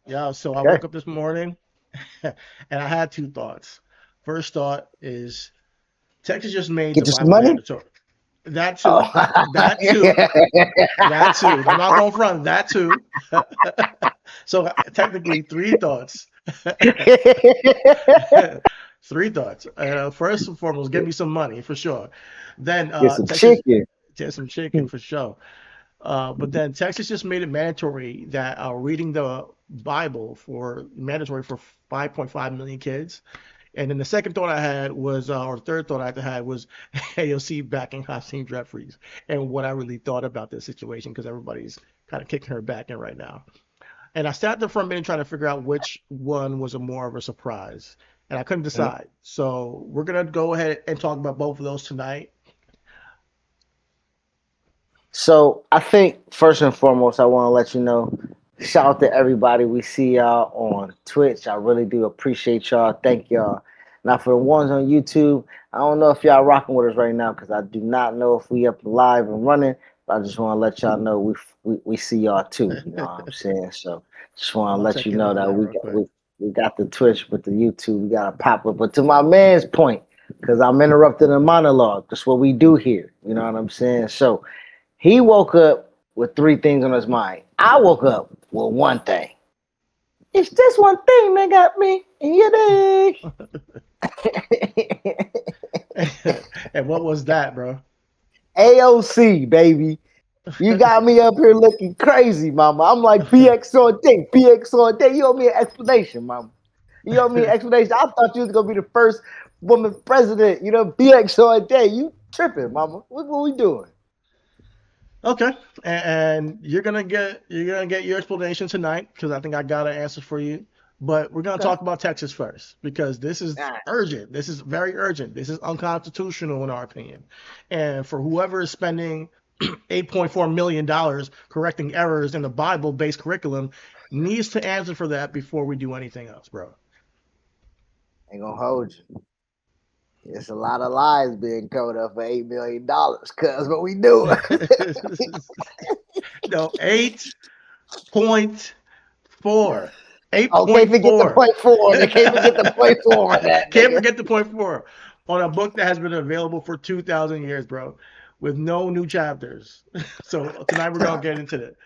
Yeah, so I Okay. woke up this morning and I had two thoughts. First thought is Texas just made the Get you some Bible money. mandatory. That too. Oh. That too. That too. I'm not going front. That too. So technically, three thoughts. Three thoughts. First and foremost, give me some money for sure. Then Get some Texas, chicken. get some chicken for sure. But then Texas just made it mandatory that reading the Bible for mandatory for 5.5 million kids. And then the second thought I had was, or third thought I had was AOC backing Hakeem Jeffries and what I really thought about this situation because everybody's kind of kicking her back in right now. And I sat there for a minute trying to figure out which one was a more of a surprise, and I couldn't decide. So we're gonna go ahead and talk about both of those tonight. So I think first and foremost, I want to let you know, shout out to everybody. We see y'all on Twitch. I really do appreciate y'all. Thank y'all. Now for the ones on YouTube, I don't know if y'all rocking with us right now because I do not know if we up live and running. But I just want to let y'all know we see y'all too. You know what I'm saying? So just want to I'll let you check in know on that that real quick. we got the Twitch with the YouTube. We got a pop up. But to my man's point, because I'm interrupting a monologue. That's what we do here. You know what I'm saying? So he woke up with three things on his mind. I woke up with one thing. It's this one thing that got me in your day. And what was that, bro? AOC, baby. You got me up here looking crazy, mama. I'm like BX on day, BX on day. You owe me an explanation, mama. You owe me an explanation. I thought you was gonna be the first woman president. You know, BX on day. You tripping, mama. What we doing? Okay, and you're gonna get your explanation tonight because I think I got an answer for you. But we're gonna Okay. talk about Texas first because this is All right. urgent. This is very urgent. This is unconstitutional in our opinion. And for whoever is spending $8.4 million correcting errors in the Bible-based curriculum needs to answer for that before we do anything else, bro. Ain't gonna hold you. It's a lot of lies being covered up for $8 million. Cause what we do. No, 8.4. Oh, can't forget the 8.4. point four. They can't forget the point four on that Can't nigga. forget the point four on a book that has been available for 2,000 years, bro, with no new chapters. So tonight we're gonna get into it.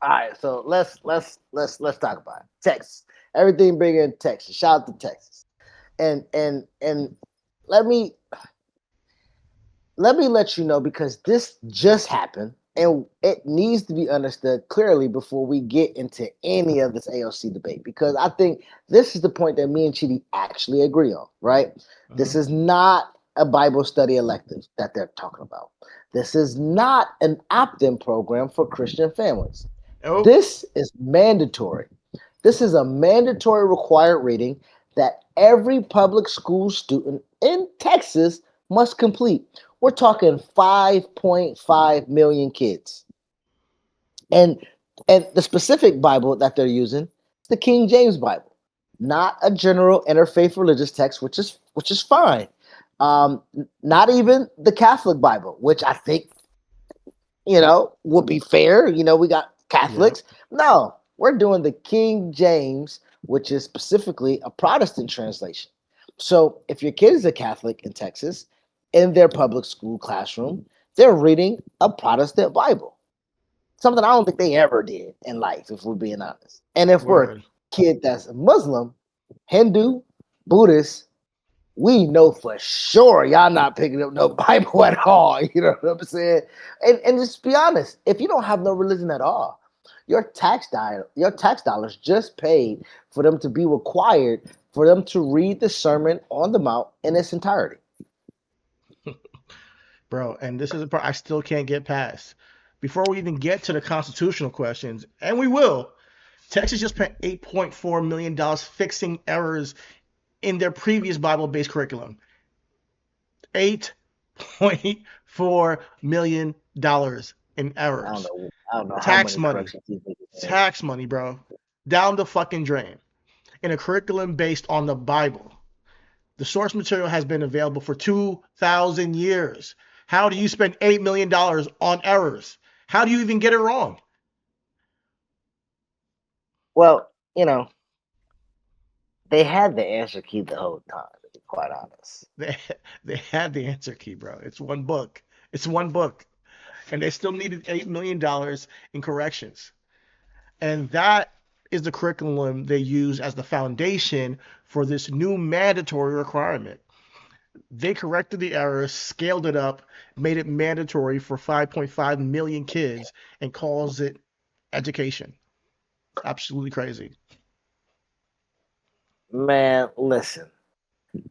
All right, so let's talk about it. Texas. Everything bigger in Texas. Shout out to Texas. And let me let you know because this just happened and it needs to be understood clearly before we get into any of this AOC debate because I think this is the point that me and Chidi actually agree on, right? This Mhm. is not a Bible study elective that they're talking about. This is not an opt-in program for Christian families. Oh, This is mandatory. This is a mandatory required reading that every public school student in Texas must complete. We're talking 5.5 million kids. And and the specific Bible that they're using is the King James Bible, not a general interfaith religious text, which is fine. Not even the Catholic Bible, which I think would be fair. We got yeah. Catholics. No, we're doing the King James, which is specifically a Protestant translation. So if your kid is a Catholic in Texas, in their public school classroom, they're reading a Protestant Bible. Something I don't think they ever did in life, if we're being honest. And if we're a Word. kid that's Muslim, Hindu, Buddhist, we know for sure y'all not picking up no Bible at all. You know what I'm saying? And just be honest, if you don't have no religion at all, your tax dollars just paid for them to be required for them to read the Sermon on the Mount in its entirety. Bro, and this is the part I still can't get past. Before we even get to the constitutional questions, and we will, Texas just spent $8.4 million fixing errors in their previous Bible-based curriculum. $8.4 million in I don't errors. know. I don't know how Tax many money. corrections these niggas had. Tax money, bro. Down the fucking drain. In a curriculum based on the Bible. The source material has been available for 2,000 years. How do you spend $8 million on errors? How do you even get it wrong? Well, you know, they had the answer key the whole time, to be quite honest. They they had the answer key, bro. It's one book. It's one book, and they still needed $8 million in corrections, and that is the curriculum they use as the foundation for this new mandatory requirement. They corrected the errors, scaled it up, made it mandatory for 5.5 million kids, and calls it education. Absolutely crazy. Man, listen.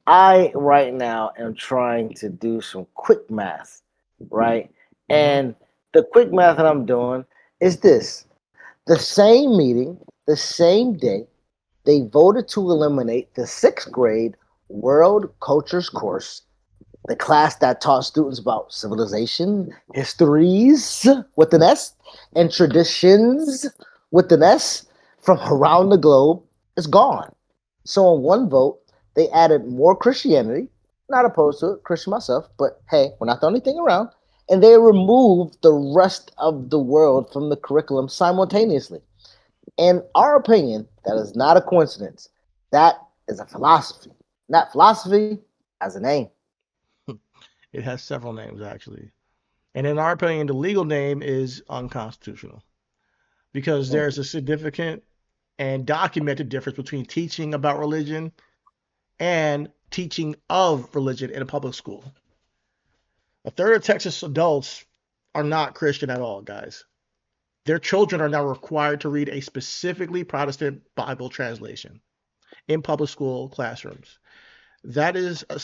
I right now am trying to do some quick math, right? Mm-hmm. And the quick math that I'm doing is this: the same meeting, the same day, they voted to eliminate the sixth grade world cultures course, the class that taught students about civilization, histories with an S, and traditions with an S from around the globe is gone. So, in one vote, they added more Christianity, not opposed to it, Christian myself, but hey, we're not the only thing around. And they removed the rest of the world from the curriculum simultaneously. In our opinion, that is not a coincidence. That is a philosophy. That philosophy has a name. It has several names, actually. And in our opinion, the legal name is unconstitutional because Mm. there's a significant and documented difference between teaching about religion and teaching of religion in a public school. A third of Texas adults are not Christian at all, guys. Their children are now required to read a specifically Protestant Bible translation in public school classrooms. That is a,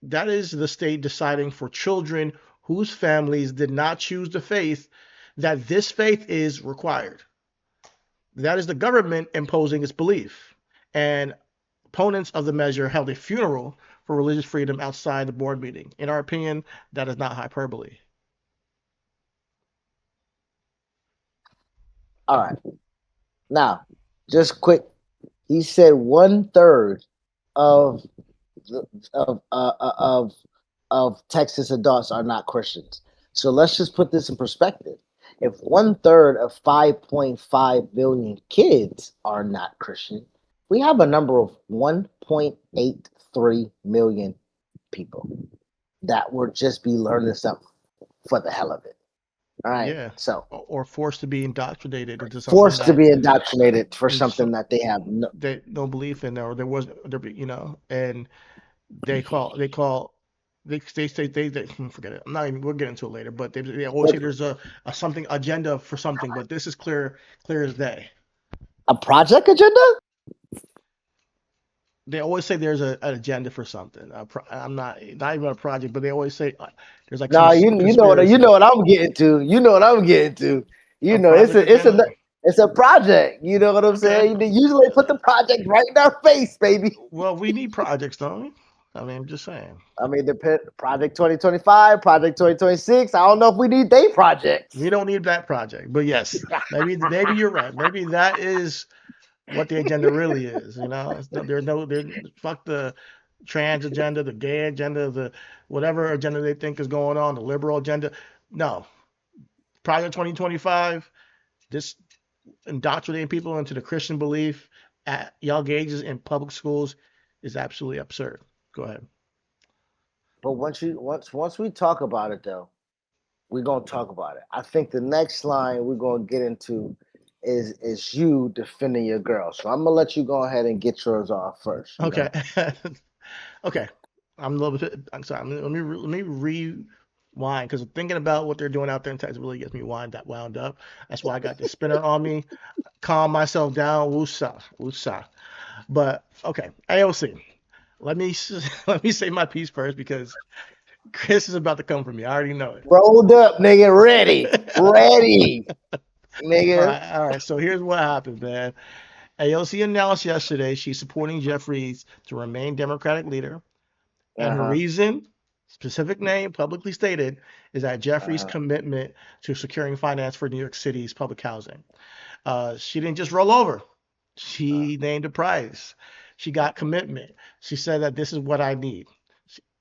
that is the state deciding for children whose families did not choose the faith that this faith is required. That is the government imposing its belief. And opponents of the measure held a funeral for religious freedom outside the board meeting. In our opinion, that is not hyperbole. All right. Now, just quick. He said one third of of of Texas adults are not Christians. So let's just put this in perspective. If one third of 5.5 billion kids are not Christian, we have a number of 1.83 million people that would just be learning something for the hell of it. All right. Yeah, So or forced to be indoctrinated into something forced to that be indoctrinated for into something some that they have no. they no belief in, or there was there, and they call they say they forget it. I'm not even we'll get into it later, but they always say there's a something agenda for something, but this is clear as day. A project agenda? They always say there's an agenda for something. I'm not even a project, but they always say there's like some No, you know conspiracy, what I'm getting to. You know what I'm getting to. You a know project agenda. it's a project. You know what I'm Okay, saying? They usually put the project right in our face, baby. well we need projects, don't we? I mean, I'm just saying. I mean, the project 2025, project 2026. I don't know if we need day We projects. don't need that project, but yes, maybe you're right. Maybe that is what the agenda really is. There's no fuck the trans agenda, the gay agenda, the whatever agenda they think is going on, the liberal agenda. No, Project 2025. This indoctrinating people into the Christian belief at young ages in public schools is absolutely absurd. Go ahead. But once we talk about it though, we're gonna talk about it. I think the next line we're gonna get into is you defending your girl. So I'm gonna let you go ahead and get yours off first. You Okay. know. Okay. I'm a little bit. I'm sorry. Let me rewind because thinking about what they're doing out there in Texas really gets me wound up. That's why I got the spinner on me. Calm myself down. Woosah, woosah. But okay, AOC. Let me let me say my piece first because Chris is about to come for me. I already know Rolled up, nigga, ready, it. ready, nigga. All right. So here's what happened, man. AOC announced yesterday she's supporting Jeffries to remain Democratic leader. And Uh her huh. reason, specific name, publicly stated, is that Uh Jeffrey's huh. commitment to securing finance for New York City's public housing. She didn't just roll over. Uh She named a price. She got commitment. She said that this is what I need.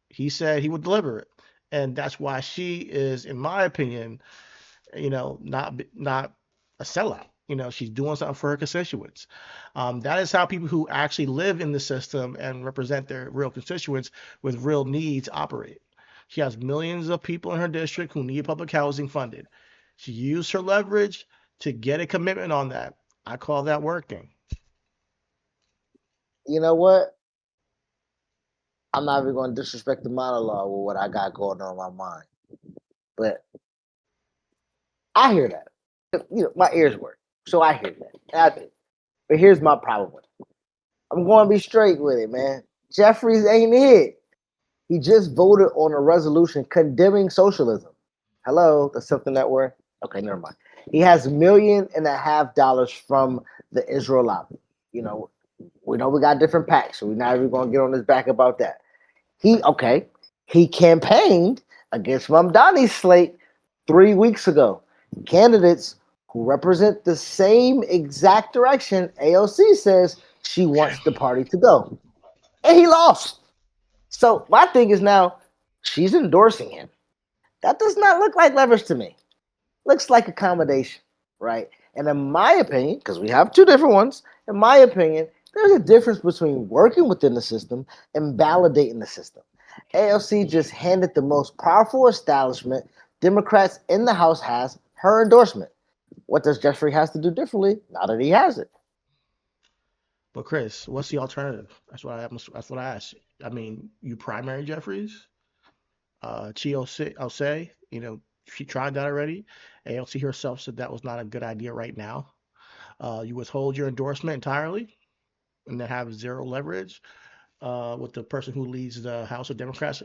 He said he would deliver it, and that's why she is, in my opinion, not a sellout. She's doing something for her constituents. That is how people who actually live in the system and represent their real constituents with real needs operate. She has millions of people in her district who need public housing funded. She used her leverage to get a commitment on that. I call that working. You know what? I'm not even going to disrespect the monologue with what I got going on in my mind, but I hear that. My ears work, so I hear that. But here's my problem with it. I'm going to be straight with it, man. Jeffries ain't it. He just voted on a resolution condemning socialism. Hello, that's something that we're okay. Never mind. He has $1.5 million from the Israel lobby. You know, we know we got different packs, so we're not even going to get on his back about that. He campaigned against Mamdani's slate 3 weeks ago. Candidates who represent the same exact direction AOC says she wants the party to go, and he lost. So my thing is now she's endorsing him. That does not look like leverage to me. Looks like accommodation, right? And in my opinion, because we have two different ones, in my opinion, there's a difference between working within the system and validating the system. AOC just handed the most powerful establishment Democrats in the House has her endorsement. What does Jeffrey has to do differently now that he has it? But Chris, what's the alternative? That's what I asked. I mean, you primary Jeffries, I'll say, she tried that already. AOC herself said that was not a good idea right now. You withhold your endorsement entirely and then have zero leverage with the person who leads the House of Democrats,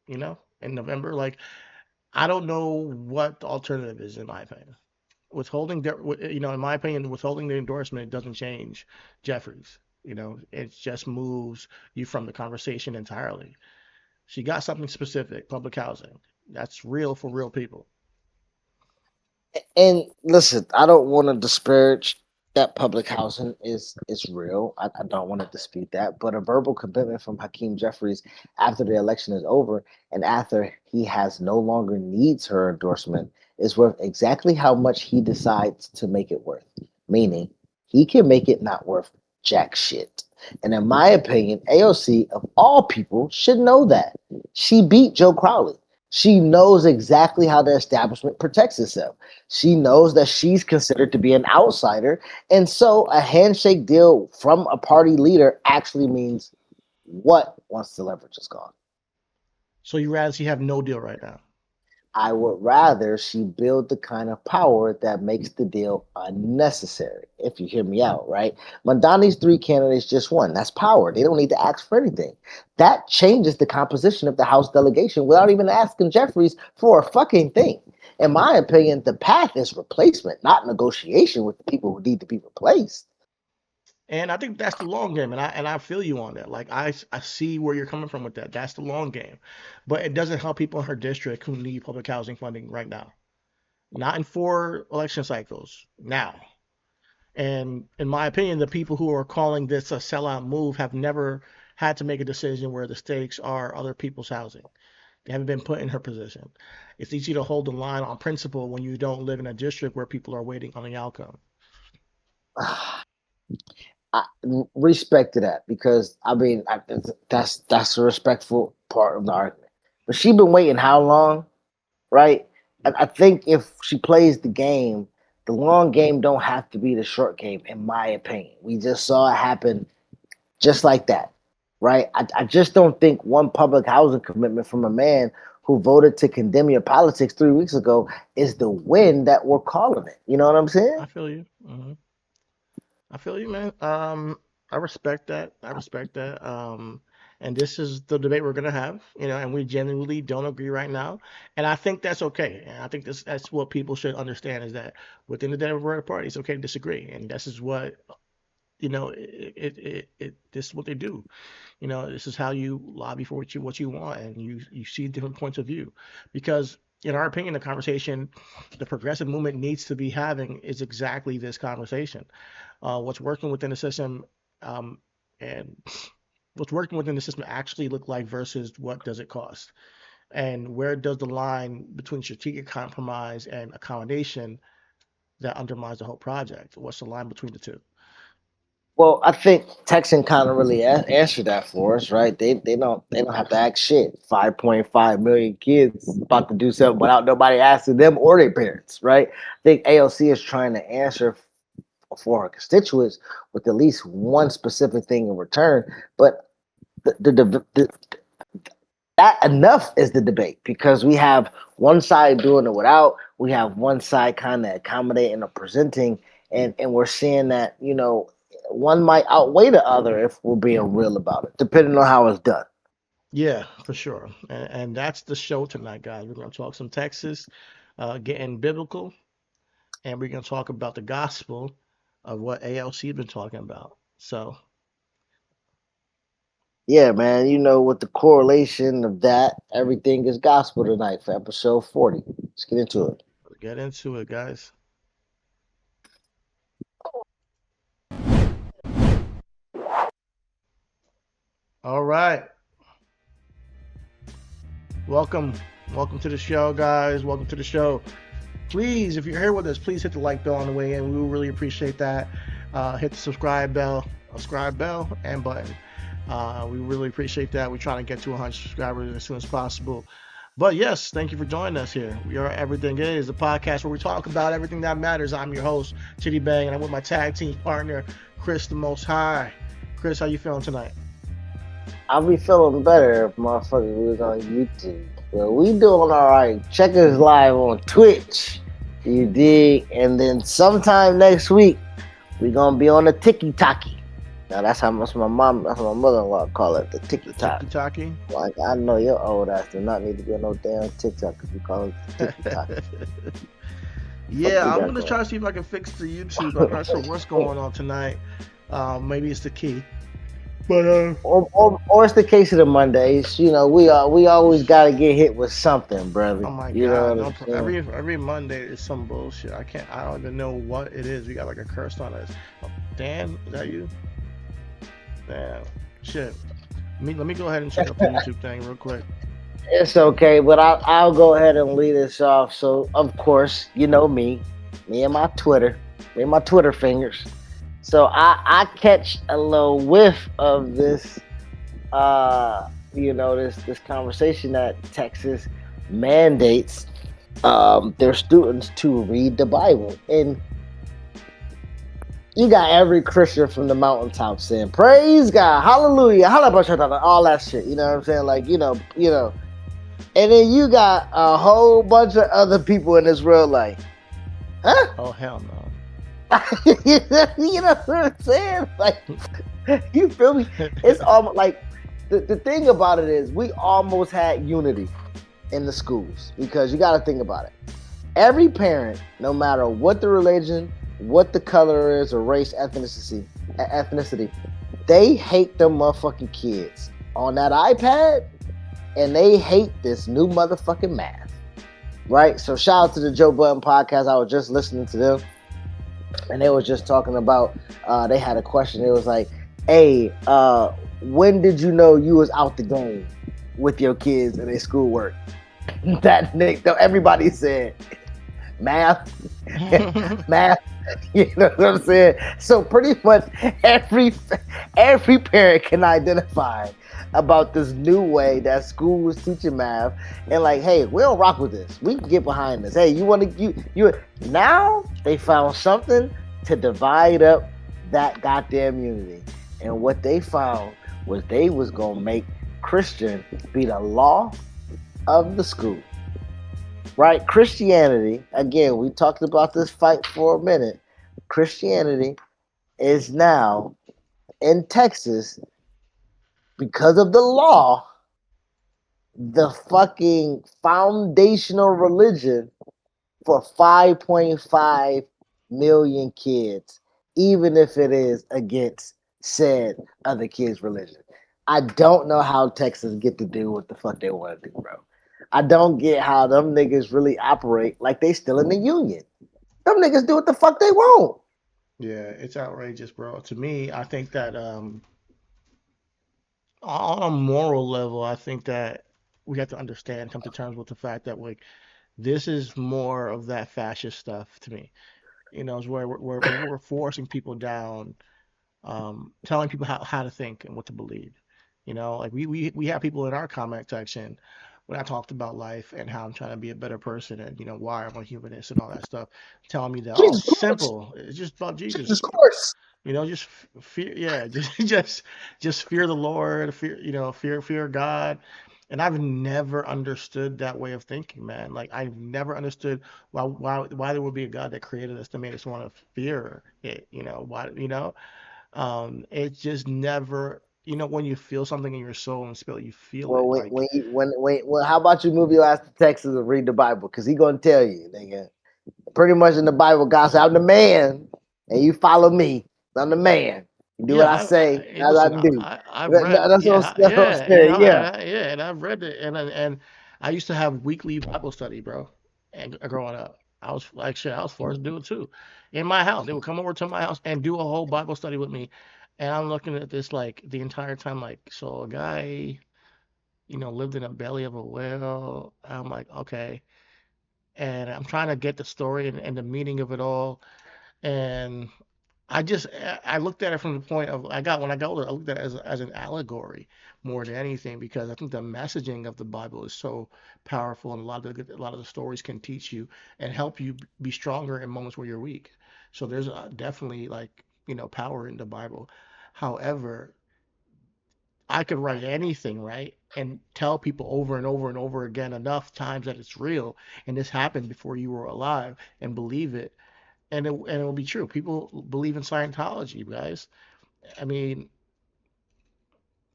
in November. Like, I don't know what the alternative is, in my opinion. In my opinion, withholding the endorsement doesn't change Jeffries. It just moves you from the conversation entirely. She got something specific, public housing. That's real for real people. And listen, I don't want to disparage that public housing is real. I don't want to dispute that. But a verbal commitment from Hakeem Jeffries after the election is over and after he has no longer needs her endorsement is worth exactly how much he decides to make it worth. Meaning he can make it not worth jack shit. And in my opinion, AOC of all people should know that. She beat Joe Crowley. She knows exactly how the establishment protects itself. She knows that she's considered to be an outsider. And so a handshake deal from a party leader actually means what once the leverage is gone. So you rather she have no deal right now? I would rather she build the kind of power that makes the deal unnecessary. If you hear me out, right? Mamdani's three candidates just won. That's power. They don't need to ask for anything. That changes the composition of the House delegation without even asking Jeffries for a fucking thing. In my opinion, the path is replacement, not negotiation with the people who need to be replaced. And I think that's the long game, and I feel you on that. Like I see where you're coming from with that. That's the long game, but it doesn't help people in her district who need public housing funding right now. Not in 4 election cycles now. And in my opinion, the people who are calling this a sellout move have never had to make a decision where the stakes are other people's housing. They haven't been put in her position. It's easy to hold the line on principle when you don't live in a district where people are waiting on the outcome. I respect to that because that's a respectful part of the argument. But she been waiting how long, right? I think if she plays the game, the long game don't have to be the short game, in my opinion. We just saw it happen just like that, right? I just don't think one public housing commitment from a man who voted to condemn your politics 3 weeks ago is the win that we're calling it. You know what I'm saying? I feel you. I feel you, man. I respect that. And this is the debate we're gonna have, and we genuinely don't agree right now. And I think that's okay. And I think that's what people should understand is that within the Democratic Party, it's okay to disagree. And this is what this is what they do. This is how you lobby for what you want, and you see different points of view. Because in our opinion, the conversation the progressive movement needs to be having is exactly this conversation. What's working within the system, and what's working within the system actually look like versus what does it cost, and where does the line between strategic compromise and accommodation that undermines the whole project? What's the line between the two? Well, I think Texan kind of really answered that for us, right? They don't have to act shit. 5.5 million kids about to do something without nobody asking them or their parents, right? I think AOC is trying to answer for her constituents with at least one specific thing in return. But the that enough is the debate because we have one side doing it without, we have one side kind of accommodating or presenting, and we're seeing that one might outweigh the other if we're being real about it, depending on how it's done. Yeah, for sure. And that's the show tonight, guys. We're going to talk some Texas, getting biblical, and we're going to talk about the gospel of what ALC has been talking about. So Yeah, man. With the correlation of that, everything is gospel tonight for episode 40. Let's get into it. let's get into it, guys. All right. Welcome. Welcome to the show, guys. Welcome to the show. Please, if you're here with us, please hit the like bell on the way in. We will really appreciate that. Hit the subscribe bell and button. We really appreciate that. We're trying to get to 100 subscribers as soon as possible. But yes, thank you for joining us here. We are Everything Is, the podcast where we talk about everything that matters. I'm your host, Chitty Bang, and I'm with my tag team partner, Chris the Most High. Chris, how you feeling tonight? I'll be feeling better if motherfuckers was on YouTube. Well, we doing all right. Check us live on Twitch. You dig? And then sometime next week, we gonna be on the Tiki Taki. Now that's how much that's my mother-in-law call it, the Tiki Taki. Tiki-taki? Like I know your old ass do not need to be on no damn TikTok because we call it the Tiki Taki. Yeah, I'm gonna try to see if I can fix the YouTube. I'm not sure what's going on tonight. Maybe it's the key. But or it's the case of the Mondays. We always gotta get hit with something, brother. oh my You know god, what I'm saying? every Monday is some bullshit. I don't even know what it is. We got like a curse on us. Oh, Dan, is that you? Damn. Shit. Let me go ahead and check up the YouTube thing real quick. It's okay, but I'll go ahead and lead us off. So of course, you know me and my Twitter, fingers. So I catch a little whiff of this, this conversation that Texas mandates their students to read the Bible, and you got every Christian from the mountaintop saying, "Praise God, Hallelujah, Hallelujah," all that shit. You know what I'm saying? Like and then you got a whole bunch of other people in this world like, huh? Oh hell no. You know what I'm saying? Like, you feel me? It's almost like the thing about it is we almost had unity in the schools because you got to think about it. Every parent, no matter what the religion, what the color is, or race, ethnicity, they hate them motherfucking kids on that iPad, and they hate this new motherfucking math, right? So shout out to the Joe Budden podcast. I was just listening to them. And they were just talking about, they had a question. It was like, hey, when did you know you was out the game with your kids and their schoolwork? Everybody said, math, math. You know what I'm saying? So pretty much every parent can identify about this new way that school was teaching math, and like, hey, we don't rock with this. We can get behind this. Hey, you want to you now they found something to divide up that goddamn unity, and what they found was they was gonna make Christian be the law of the school. Right? Christianity, again, we talked about this fight for a minute. Christianity is now in Texas, because of the law, the fucking foundational religion for 5.5 million kids, even if it is against said other kids' religion. I don't know how Texans get to do what the fuck they want to do, bro. I don't get how them niggas really operate like they still in the union. Them niggas do what the fuck they want. Yeah, it's outrageous, bro. To me, I think that on a moral level, I think that we have to understand, come to terms with the fact that like this is more of that fascist stuff to me. Is where we're forcing people down, telling people how to think and what to believe. Like we have people in our comment section when I talked about life and how I'm trying to be a better person and why I'm a humanist and all that stuff, telling me that, oh, Jesus it's Christ. simple, it's just about Jesus. Jesus Christ. Just fear, yeah, just fear the Lord, fear God. And I've never understood that way of thinking, man. Like I've never understood why there would be a God that created us to make us want to fear it. Why, it's just never, when you feel something in your soul and spirit, you feel Well, it. Like, well, how about you move your ass to Texas and read the Bible? Because he gonna tell you, nigga. Pretty much in the Bible, God said, "I'm the man, and you follow me. I'm the man. You do what yeah, I say, hey, as I listen, do." I've read, yeah, That's what I'm yeah, saying. Yeah. yeah, and I've read it, and I used to have weekly Bible study, bro, and growing up. I was like, shit, I was forced to do it too. In my house, they would come over to my house and do a whole Bible study with me. And I'm looking at this like the entire time, like, so a guy, lived in a belly of a whale. I'm like, okay. And I'm trying to get the story and the meaning of it all. And I looked at it from the point of when I got older, I looked at it as an allegory more than anything because I think the messaging of the Bible is so powerful and a lot of the stories can teach you and help you be stronger in moments where you're weak. So there's definitely like power in the Bible. However, I could write anything, right? And tell people over and over and over again enough times that it's real and this happened before you were alive and believe it and it will be true. People believe in Scientology, guys. I mean,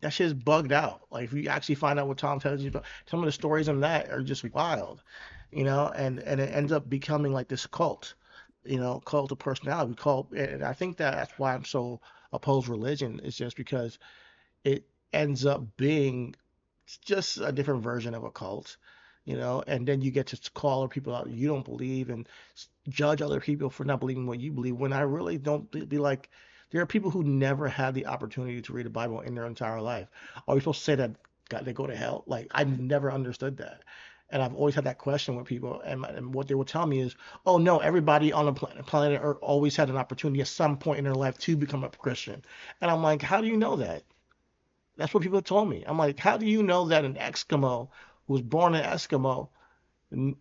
that shit's bugged out. Like if you actually find out what Tom tells you about, some of the stories in that are just wild, and it ends up becoming like this cult, cult of personality. And I think that's why I'm so opposed religion is just because it ends up being just a different version of a cult, and then you get to call other people out you don't believe and judge other people for not believing what you believe when I really don't be like, there are people who never had the opportunity to read the Bible in their entire life. Are we supposed to say that God, they go to hell? Like, I've never understood that. And I've always had that question with people, and what they will tell me is, "Oh no, everybody on the planet Earth always had an opportunity at some point in their life to become a Christian." And I'm like, "How do you know that?" That's what people told me. I'm like, how do you know that an Eskimo who was born an Eskimo, and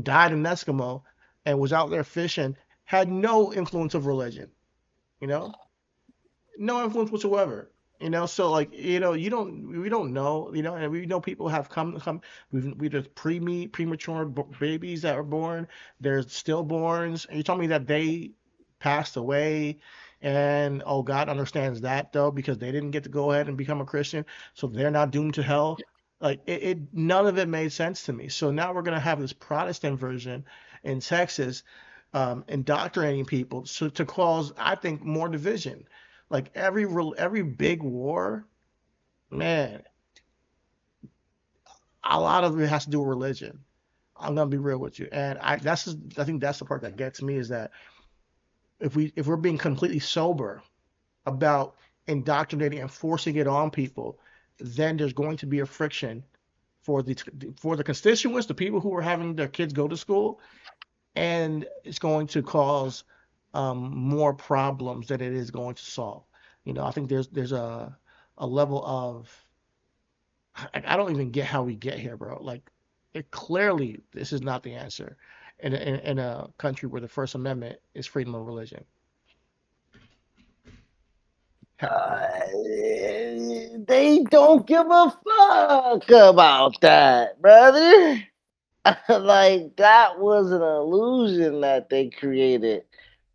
died an Eskimo and was out there fishing had no influence of religion, you know, no influence whatsoever. So like we don't know, and we know people have we there's premature babies that are born, there's stillborns, and you told me that they passed away, and oh God understands that though because they didn't get to go ahead and become a Christian, so they're not doomed to hell. Like none of it made sense to me. So now we're gonna have this Protestant version in Texas, indoctrinating people to cause, I think, more division. Like every big war, man, a lot of it has to do with religion. I'm gonna be real with you, and I think that's the part that gets me is that if we're being completely sober about indoctrinating and forcing it on people, then there's going to be a friction for the constituents, the people who are having their kids go to school, and it's going to cause more problems than it is going to solve. I think there's a level of I don't even get how we get here, bro. Like, clearly this is not the answer in a country where the First Amendment is freedom of religion. They don't give a fuck about that, brother. Like that was an illusion that they created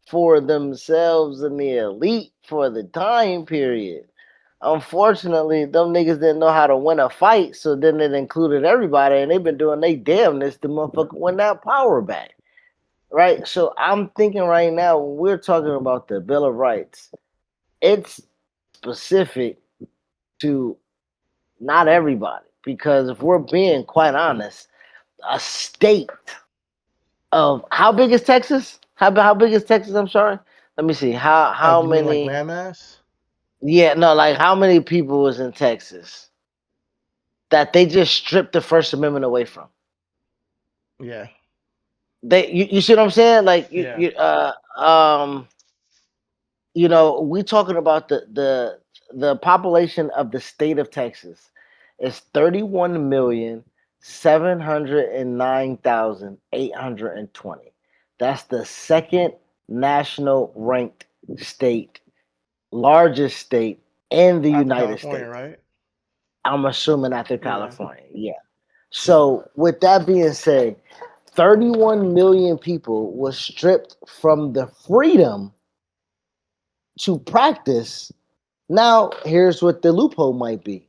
for themselves and the elite for the time period. Unfortunately, them niggas didn't know how to win a fight, so then it included everybody, and they've been doing they damnness to motherfucker win that power back. Right? So I'm thinking right now when we're talking about the Bill of Rights, it's specific to not everybody. Because if we're being quite honest, a state of how big is Texas? How big is Texas? I'm sorry. Let me see. How You mean like many? landmass? Yeah, no, like how many people was in Texas that they just stripped the First Amendment away from? Yeah. you see what I'm saying? Like Yeah. we talking about the population of the state of Texas is 31,709,820. That's the second national ranked state, largest state in the After United California, States. right? I'm assuming after Yeah. California. Yeah. Yeah. So with that being said, 31 million people were stripped from the freedom to practice. Now, here's what the loophole might be.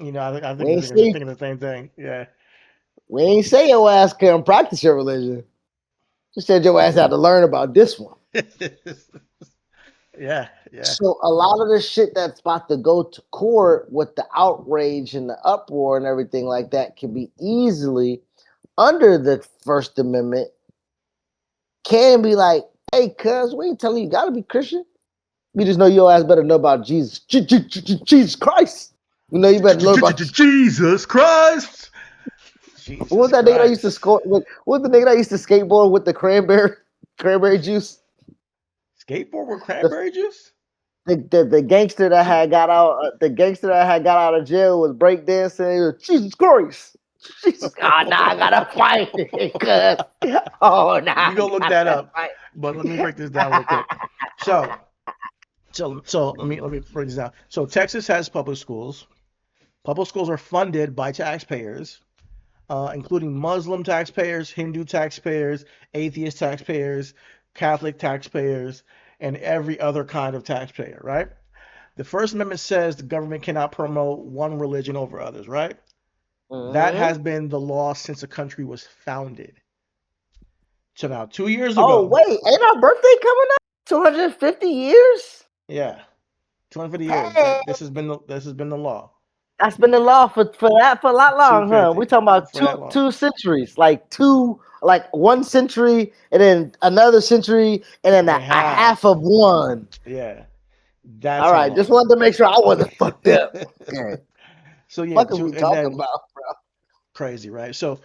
I think We you're ain't say thinking the same thing. Yeah. we ain't say your ass can't practice your religion. Just said your ass had to learn about this one. Yeah. Yeah. So a lot of the shit that's about to go to court with the outrage and the uproar and everything like that can be easily under the First Amendment. Can be like, hey, cuz, we ain't telling you gotta be Christian. You just know your ass better know about Jesus. Jesus Christ. You know you better learn about Jesus Christ. what was Jesus that nigga that used to Christ. score? What was the nigga that used to skateboard with the cranberry juice? Skateboard with The cranberry juice? the gangster that had got out of jail was breakdancing. He was Jesus Christ. Jesus, oh nah, I gotta fight it, cuz. Oh nah, We I go look that gotta up. fight. But let me break this down real quick. So, so let me break this down. So Texas has public schools. Public schools are funded by taxpayers, including Muslim taxpayers, Hindu taxpayers, atheist taxpayers, Catholic taxpayers, and every other kind of taxpayer, right? The First Amendment says the government cannot promote one religion over others, right? That Mm-hmm. has been the law since the country was founded. So now, 2 years Oh ago, wait, ain't our birthday coming up? 250 years? yeah, 250 years, Hey, that this has been the law. that's been the law for a lot long, huh? We 250 talking about for two that long. two centuries, like 1 century, and then another century, and then And a, a a half of half. one. Yeah, that's All how right, just long. wanted to make sure I wasn't fucked up. Okay, So yeah, fuck is two we and talking then about? crazy, right? So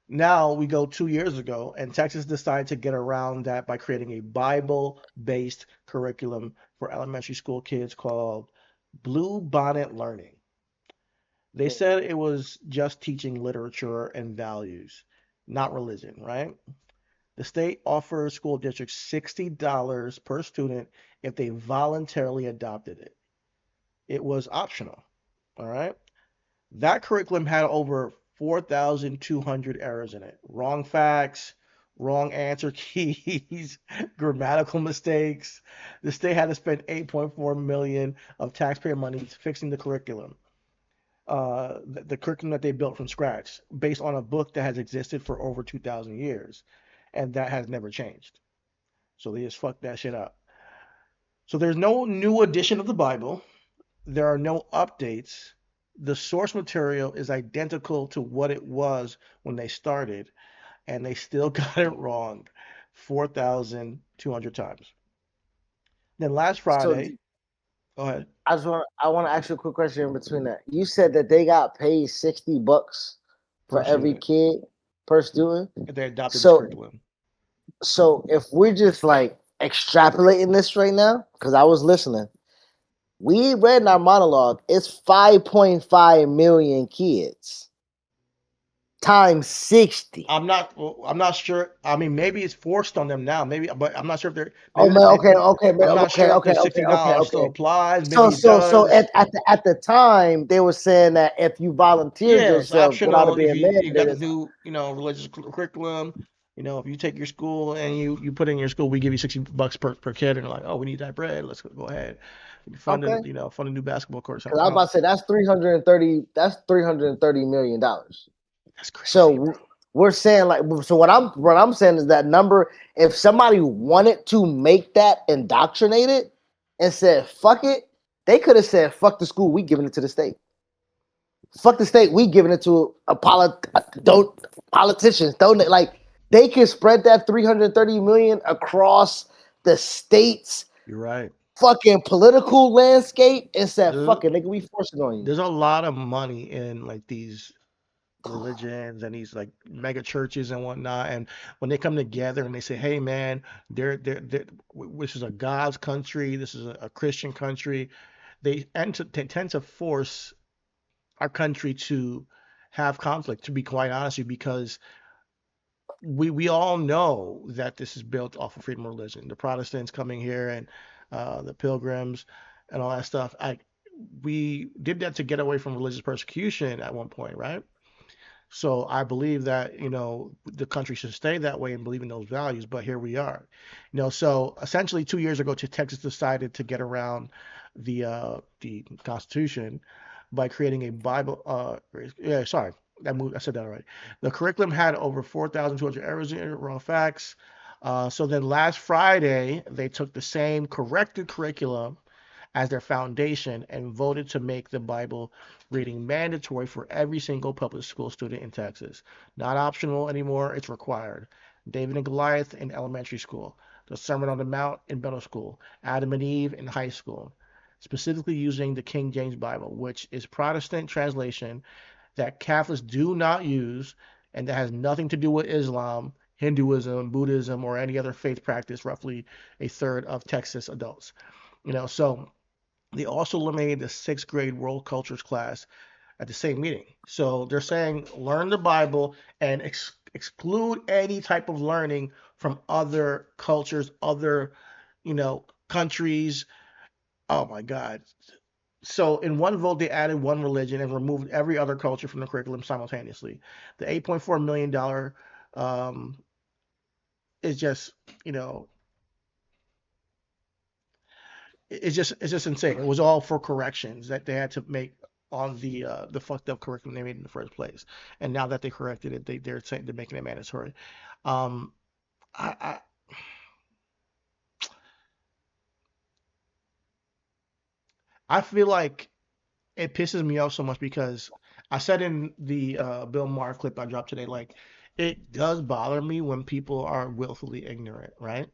now we go 2 years ago, and Texas decided to get around that by creating a Bible-based curriculum for elementary school kids called Blue Bonnet Learning. They said it was just teaching literature and values, not religion, right? The state offers school districts $60 per student if they voluntarily adopted it. It was optional, all right? That curriculum had over 4,200 errors in it. Wrong facts, wrong answer keys, grammatical mistakes. The state had to spend 8.4 million of taxpayer money fixing the curriculum. The curriculum that they built from scratch based on a book that has existed for over 2,000 years and that has never changed. So they just fucked that shit up. So there's no new edition of the Bible. There are no updates. The source material is identical to what it was when they started, and they still got it wrong 4,200 times. Then last So Friday, go ahead. I want to ask you a quick question in between that. You said that they got paid $60 for Per every student, kid per student. if they adopted this So curriculum. if we're just like extrapolating this right now, because I was listening, we read in our monologue, it's 5.5 million kids times 60. I'm not sure. I mean, maybe it's forced on them now. Maybe, but I'm not sure if they're. Oh Maybe man, okay, okay, man, I'm not okay, sure if the okay, sixty okay, okay, dollars still okay. applies. So Maybe it does. at the time they were saying that if you volunteered Yeah, it's yourself without optional it if being you got the mandated. new, religious curriculum. If you take your school and you put in your school, we give you $60 per kid, and they're like, oh, we need that bread. Let's go ahead. Okay. Fund a new basketball court or Because something I was about to else. say that's 330. That's $330 million. That's crazy, bro. So we're saying like, so what I'm saying is that number. If somebody wanted to make that indoctrinated and said fuck it, they could have said fuck the school. We giving it to the state. Fuck the state. We giving it to don't politicians. Don't like they can spread that 330 million across the state's You're right. fucking political landscape and said There's, fuck it, nigga. We forcing on you. there's a lot of money in like these. religions and these like mega churches and whatnot. And when they come together and they say, "Hey, man, this is a God's country. This is a Christian country," they tend to force our country to have conflict. To be quite honest with you, because we all know that this is built off of freedom of religion. The Protestants coming here and the Pilgrims and all that stuff. We did that to get away from religious persecution at one point, right? So I believe that, the country should stay that way and believe in those values, but here we are. So essentially 2 years ago, Texas decided to get around the Constitution by creating a Bible. Yeah, sorry, I said that already. The curriculum had over 4,200 errors in it, wrong facts. So then last Friday, they took the same corrected curriculum as their foundation and voted to make the Bible reading mandatory for every single public school student in Texas. Not optional anymore, it's required. David and Goliath in elementary school, the Sermon on the Mount in middle school, Adam and Eve in high school, specifically using the King James Bible, which is Protestant translation that Catholics do not use and that has nothing to do with Islam, Hinduism, Buddhism, or any other faith practice, roughly a third of Texas adults. So they also eliminated the sixth grade world cultures class at the same meeting. So they're saying learn the Bible and exclude any type of learning from other cultures, other, countries. Oh my God. So in one vote, they added one religion and removed every other culture from the curriculum simultaneously. The $8.4 million is just, you know, it's just insane. It was all for corrections that they had to make on the fucked up curriculum they made in the first place. And now that they corrected it, they're saying they're making it mandatory. Um, I I feel like it pisses me off so much because I said in the Bill Maher clip I dropped today, like it does bother me when people are willfully ignorant, right?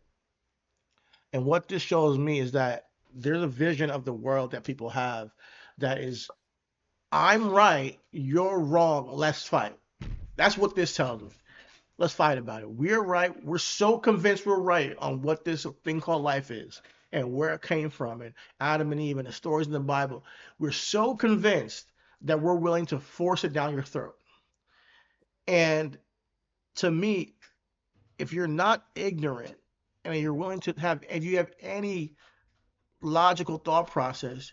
And what this shows me is that there's a vision of the world that people have that is, I'm right, you're wrong, let's fight. That's what this tells me. Let's fight about it. We're right. We're so convinced we're right on what this thing called life is and where it came from and Adam and Eve and the stories in the Bible. We're so convinced that we're willing to force it down your throat. And to me, if you're not ignorant and you're willing to have, and you have any logical thought process,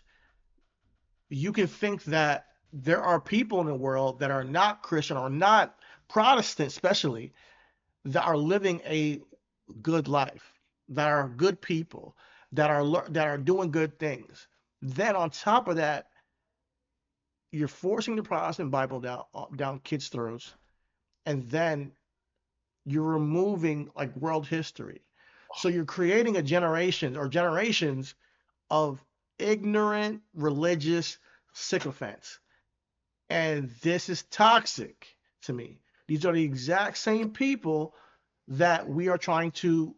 you can think that there are people in the world that are not Christian or not Protestant, especially, that are living a good life, that are good people, that are doing good things. Then on top of that, you're forcing the Protestant Bible down kids' throats, and then you're removing like world history. So you're creating a generation or generations of ignorant religious sycophants. And this is toxic to me. These are the exact same people that we are trying to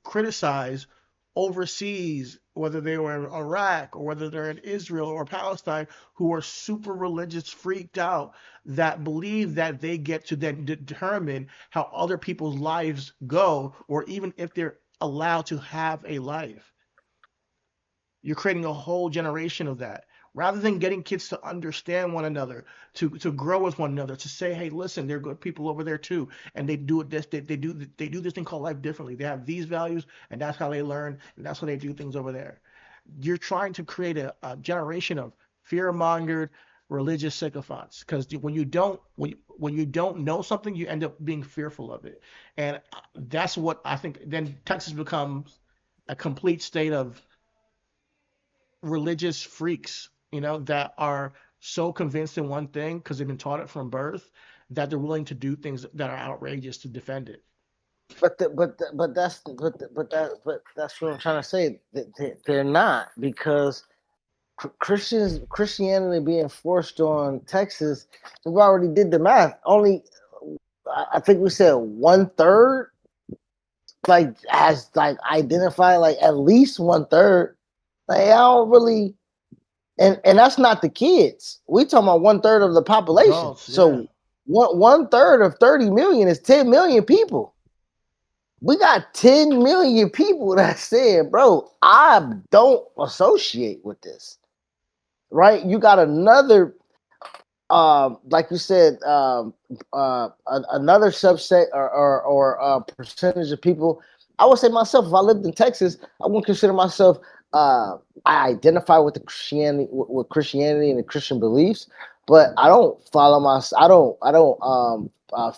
criticize overseas, whether they were in Iraq or whether they're in Israel or Palestine, who are super religious, freaked out, that believe that they get to then determine how other people's lives go, or even if they're allowed to have a life. You're creating a whole generation of that. Rather than getting kids to understand one another, to grow with one another, to say, hey, listen, there are good people over there too, and they do this thing called life differently. They have these values, and that's how they learn, and that's how they do things over there. You're trying to create a generation of fear-mongered religious sycophants because when you don't know something, you end up being fearful of it, and that's what I think. Then Texas becomes a complete state of religious freaks, that are so convinced in one thing because they've been taught it from birth that they're willing to do things that are outrageous to defend it. But that's what I'm trying to say. They're not, because Christianity being forced on Texas, we already did the math. Only I think we said 1/3 like has like identified like at least 1/3. Like I don't really and that's not the kids. We talking about 1/3 of the population. Adults, yeah. So one third of 30 million is 10 million people. We got 10 million people that said, bro, I don't associate with this. Right? You got another like you said, another subset or percentage of people. I would say myself, if I lived in Texas, I wouldn't consider myself. I identify with the Christianity, with Christianity and the Christian beliefs, but I don't follow my. I don't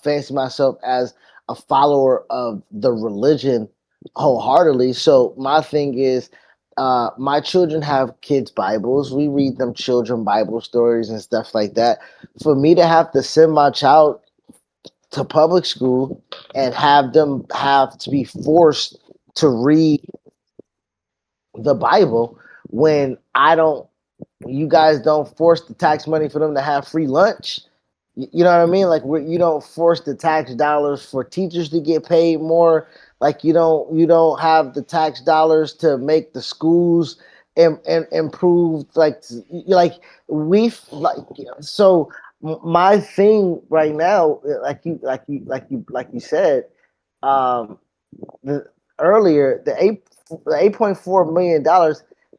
fancy myself as a follower of the religion wholeheartedly. So my thing is, my children have kids' Bibles. We read them children Bible stories and stuff like that. For me to have to send my child to public school and have them have to be forced to read the Bible when I don't, you guys don't force the tax money for them to have free lunch. You know what I mean? Like you don't force the tax dollars for teachers to get paid more. Like you don't have the tax dollars to make the schools improve. Like so my thing right now, like you said, um, the earlier the $8.4 million.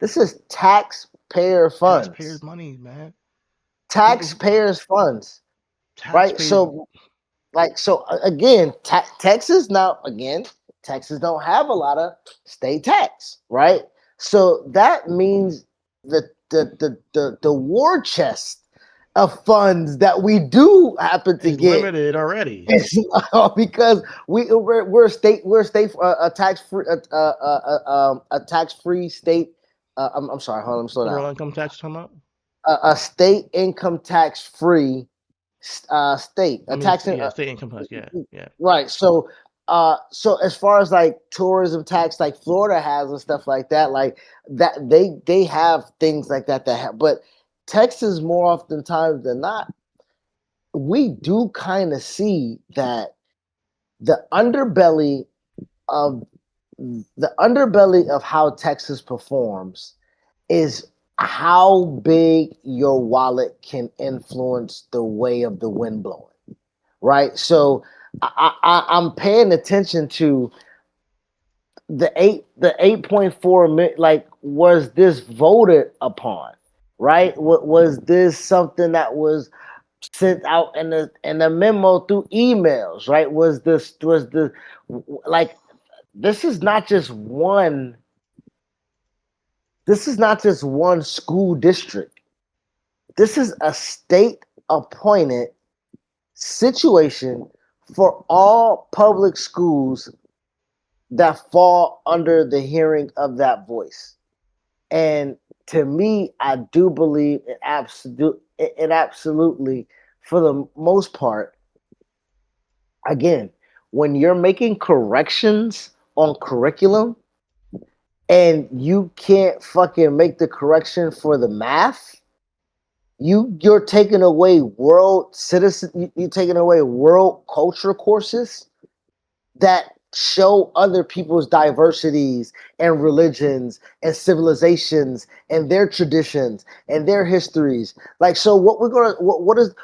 This is taxpayer Taxpayers' funds. money, man. People who Taxpayers funds, right? taxpayers. So again, Texas now again, Texas don't have a lot of state tax, right? So that means the war chest of funds that we do happen to Is get limited already. is because we're a state a tax free a tax free state. I'm sorry, hold on, let me slow down. Federal income tax come up. A state income tax free state, I a mean, tax yeah, state income tax. Yeah, yeah. right. So as far as like tourism tax, like Florida has and stuff like that, like that they have things like that but Texas more oftentimes than not, we do kind of see that the underbelly of how Texas performs is how big your wallet can influence the way of the wind blowing, right? So I'm paying attention to the 8.4 million. Like, was this voted upon, right? Was this something that was sent out in a memo through emails, right? Was the like this is not just one school district. This is a state appointed situation for all public schools that fall under the hearing of that voice. And to me, I do believe it absolutely, for the most part, again, when you're making corrections on curriculum and you can't fucking make the correction for the math, you're taking away you're taking away world culture courses that show other people's diversities and religions and civilizations and their traditions and their histories. Like, so what is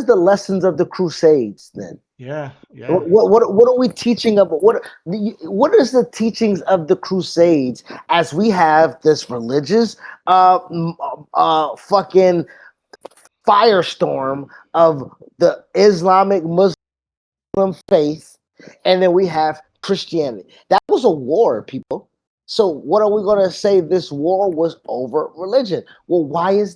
the lessons of the Crusades then? Yeah, yeah. What are we teaching of what is the teachings of the Crusades as we have this religious fucking firestorm of the Islamic Muslim faith, and then we have Christianity. That was a war, people. So what are we going to say? This war was over religion. Well, why is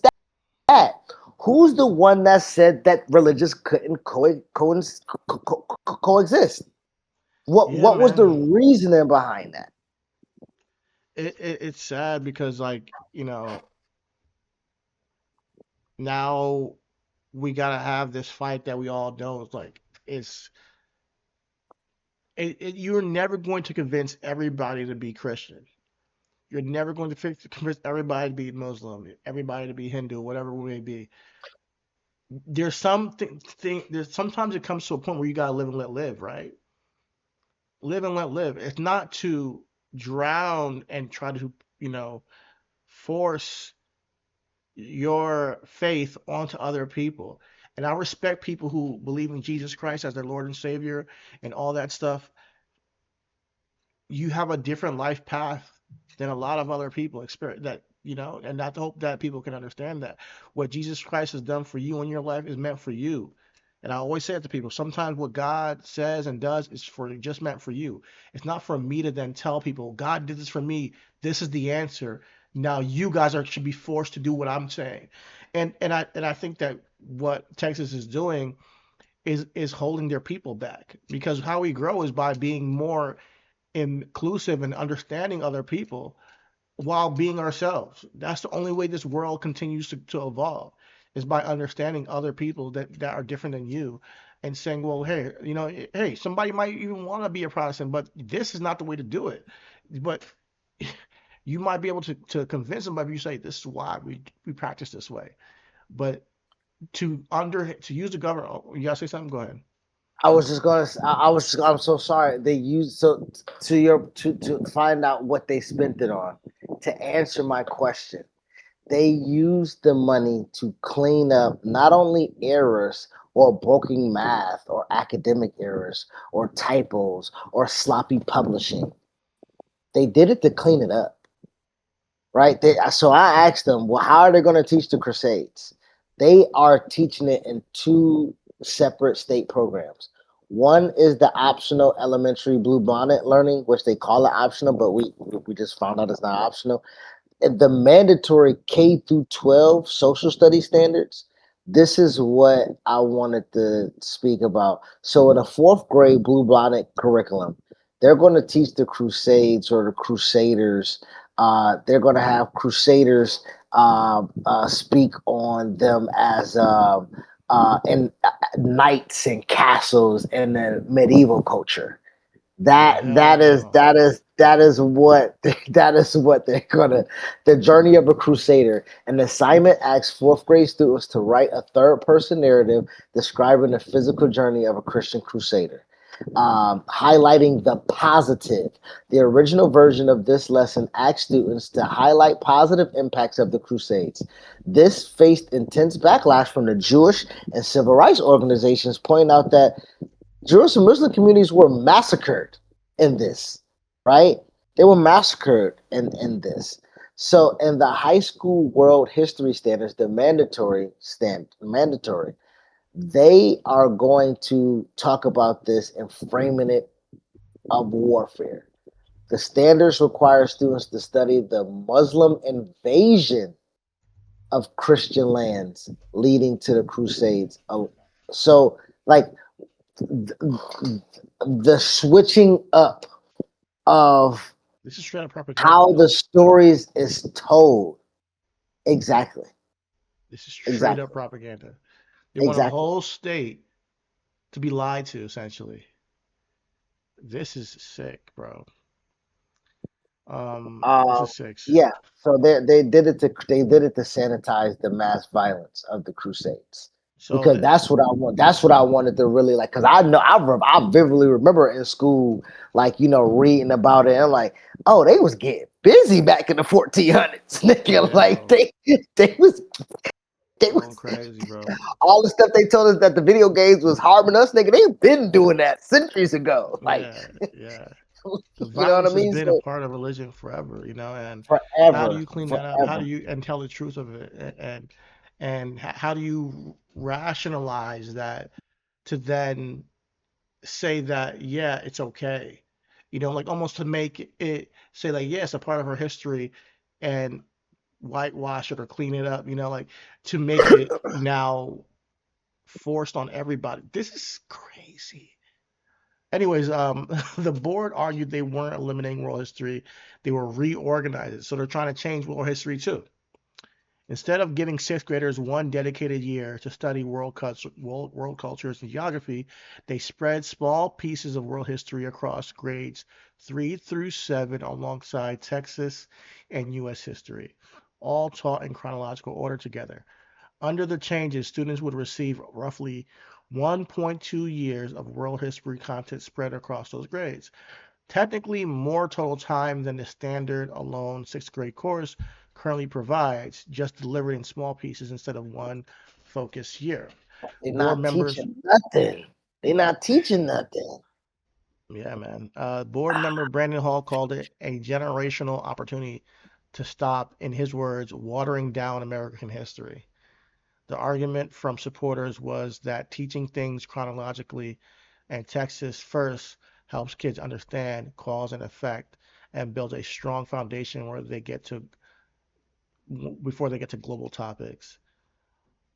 that? Who's the one that said that religions couldn't coexist? Yeah, What was the man. reasoning behind that? It's sad because, like, now we gotta have this fight that we all know. It's like you're never going to convince everybody to be Christian. You're never going to convince everybody to be Muslim, everybody to be Hindu, whatever it may be. There's there's sometimes it comes to a point where you gotta live and let live, right? Live and let live. It's not to drown and try to, force your faith onto other people. And I respect people who believe in Jesus Christ as their Lord and Savior and all that stuff. You have a different life path than a lot of other people experience that, and I hope that people can understand that what Jesus Christ has done for you in your life is meant for you. And I always say it to people, sometimes what God says and does is for just meant for you. It's not for me to then tell people God did this for me, this is the answer, now you guys should be forced to do what I'm saying. And I think that what Texas is doing is holding their people back, because how we grow is by being more inclusive and understanding other people while being ourselves. That's the only way this world continues to evolve, is by understanding other people that are different than you and saying, well, hey, hey, somebody might even want to be a Protestant, but this is not the way to do it. But you might be able to convince them if you say this is why we practice this way. But to use the government, oh, you gotta say something? Go ahead. I was just gonna. I'm so sorry. They used so to your to find out what they spent it on. To answer my question, they used the money to clean up not only errors or broken math or academic errors or typos or sloppy publishing. They did it to clean it up, right? So I asked them, well, how are they going to teach the Crusades? They are teaching it in two separate state programs. One is the optional elementary blue bonnet learning, which they call it optional, but we just found out it's not optional. And the mandatory K through 12 social study standards. This is what I wanted to speak about. So in a fourth grade blue bonnet curriculum, they're going to teach the Crusades or the Crusaders. They're going to have Crusaders speak on them as in knights and castles in the medieval culture. Oh That hell that is no. that is that is what that is what they're gonna the journey of a crusader. An assignment asks fourth grade students to write a third person narrative describing the physical journey of a Christian crusader, highlighting the positive. The original version of this lesson asked students to highlight positive impacts of the Crusades. This faced intense backlash from the Jewish and civil rights organizations, pointing out that Jewish and Muslim communities were massacred in this, right? They were massacred in this. So in the high school world history standards, the mandatory, they are going to talk about this and framing it of warfare. The standards require students to study the Muslim invasion of Christian lands leading to the Crusades. So, like, the switching up of This is straight up how propaganda. the stories is told. Exactly. This is straight up Exactly. propaganda. They want a Exactly. whole state to be lied to, essentially. This is sick, bro. This Um, is sick. yeah. So they did it to sanitize the mass violence of the Crusades. So Because that's what I want. That's what I wanted to really like. Because I know I vividly remember in school, like reading about it. And like, oh, they was getting busy back in the 1400s, nigga. yeah, Like bro, they was they going was crazy, bro. all the stuff they told us that the video games was harming us, nigga. They've been doing that centuries ago. Like, Yeah, yeah. The you know what I violence has mean? been a So part of religion forever, and how do forever, you clean that up? How do forever. you and tell the truth of it? How do you rationalize that to then say that yeah, it's okay? Like almost to make it say like yeah, it's a part of our history, and whitewash it or clean it up, like to make it now forced on everybody. This is crazy. Anyways, the board argued they weren't eliminating world history, they were reorganizing it. So they're trying to change world history too. Instead of giving sixth graders one dedicated year to study world cultures and geography, they spread small pieces of world history across grades 3 through 7 alongside Texas and U.S. history, all taught in chronological order together. Under the changes, students would receive roughly 1.2 years of world history content spread across those grades. technically more total time than the standard alone sixth grade course currently provides, just delivered in small pieces instead of one focused year. They're Board not members, teaching nothing. They're not teaching nothing. yeah, man. Board member Brandon Hall called it a generational opportunity to stop, in his words, watering down American history. The argument from supporters was that teaching things chronologically and Texas first helps kids understand cause and effect and builds a strong foundation where they get to before they get to global topics.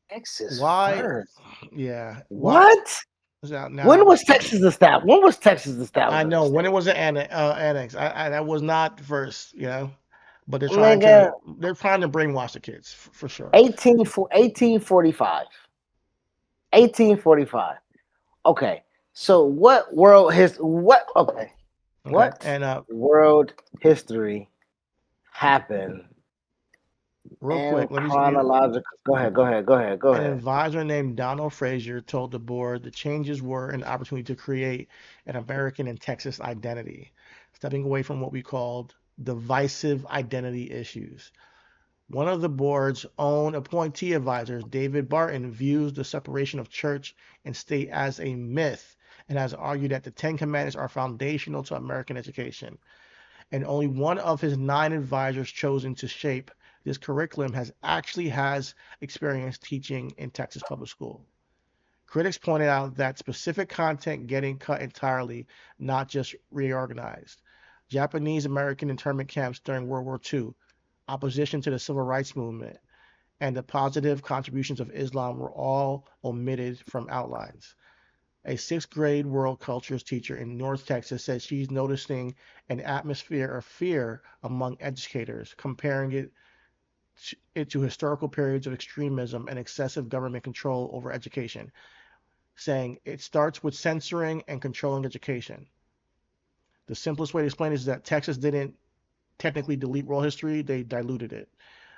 Texas Why? first. Yeah. Why? What? When Now, was Texas established? When was Texas established I in the know when it state? was an annex, that was not first, but Nigga, they're trying to brainwash the kids for sure. 1845. 1845. Okay. So Okay, what and world history happened real in quick, let me. chronological? Go An ahead. advisor named Donald Frazier told the board the changes were an opportunity to create an American and Texas identity, stepping away from what we called divisive identity issues. One of the board's own appointee advisors, David Barton, views the separation of church and state as a myth and has argued that the Ten Commandments are foundational to American education. And only one of his 9 advisors chosen to shape this curriculum has experience teaching in Texas public school. Critics pointed out that specific content getting cut entirely, not just reorganized. Japanese American internment camps during World War II, opposition to the civil rights movement, and the positive contributions of Islam were all omitted from outlines. A sixth grade world cultures teacher in North Texas said she's noticing an atmosphere of fear among educators, comparing it to historical periods of extremism and excessive government control over education, saying it starts with censoring and controlling education. The simplest way to explain it is that Texas didn't technically delete world history, they diluted it.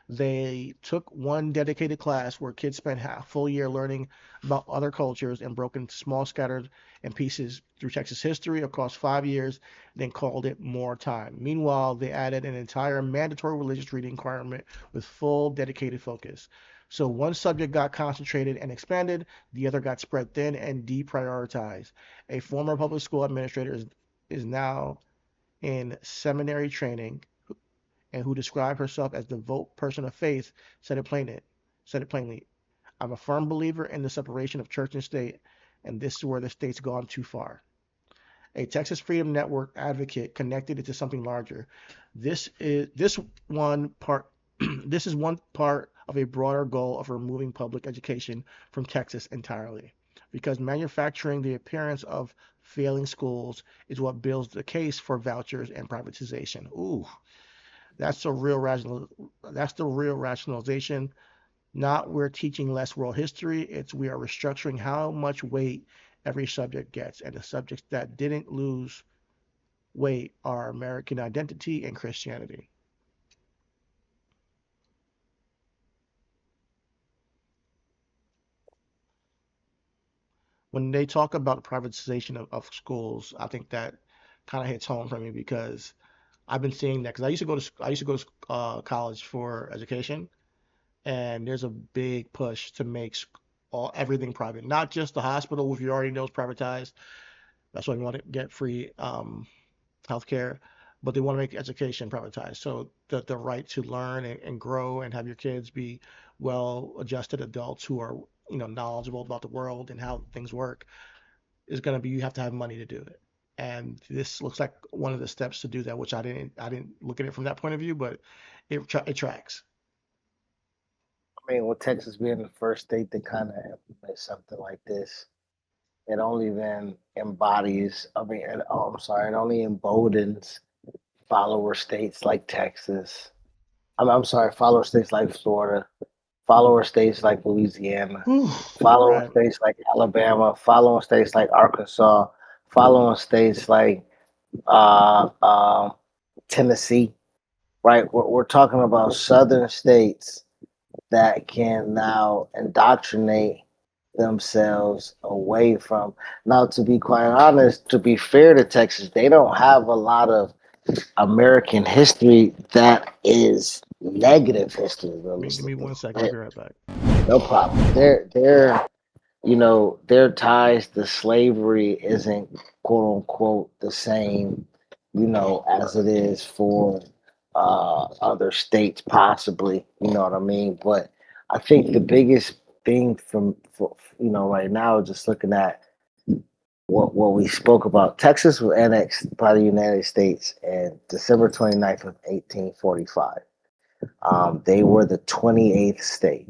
They took one dedicated class where kids spent half a full year learning about other cultures and broke into small scattered and pieces through Texas history across 5 years, then called it more time. Meanwhile, they added an entire mandatory religious reading requirement with full dedicated focus. So one subject got concentrated and expanded, the other got spread thin and deprioritized. A former public school administrator is now in seminary training and who described herself as the devout person of faith, said it plainly. I'm a firm believer in the separation of church and state, and this is where the state's gone too far. A Texas Freedom Network advocate connected it to something larger. This one part this is one part of a broader goal of removing public education from Texas entirely. Because manufacturing the appearance of failing schools is what builds the case for vouchers and privatization. Ooh, that's a real rational. That's the real rationalization. Not we're teaching less world history. It's we are restructuring how much weight every subject gets, and the subjects that didn't lose weight are American identity and Christianity. When they talk about privatization of schools, I think that kind of hits home for me because I've been seeing that because I used to go to college for education, and there's a big push to make everything private, not just the hospital, which you already know is privatized. That's why we want to get free healthcare, but they want to make education privatized. So the right to learn and grow and have your kids be well-adjusted adults who are knowledgeable about the world and how things work is going to be you have to have money to do it. And this looks like one of the steps to do that, which I didn't look at it from that point of view, but it tracks. I mean, with Texas being the first state to kind of implement something like this, it only then embodies, it only emboldens follower states like Texas. I'm sorry, follower states like Florida, follower states like Louisiana, Whew, following right. states like Alabama, following states like Arkansas, following states like uh, uh, Tennessee, right? We're talking about southern states that can now indoctrinate themselves away from. Now, to be quite honest, to be fair to Texas, they don't have a lot of American history that is negative history, Give me realistically. 1 second. I'll be right back. No problem. Their ties to slavery isn't quote unquote the same, as it is for other states, possibly. You know what I mean? But I think the biggest thing right now, just looking at what we spoke about, Texas was annexed by the United States in December 29th of 1845. They were the 28th state,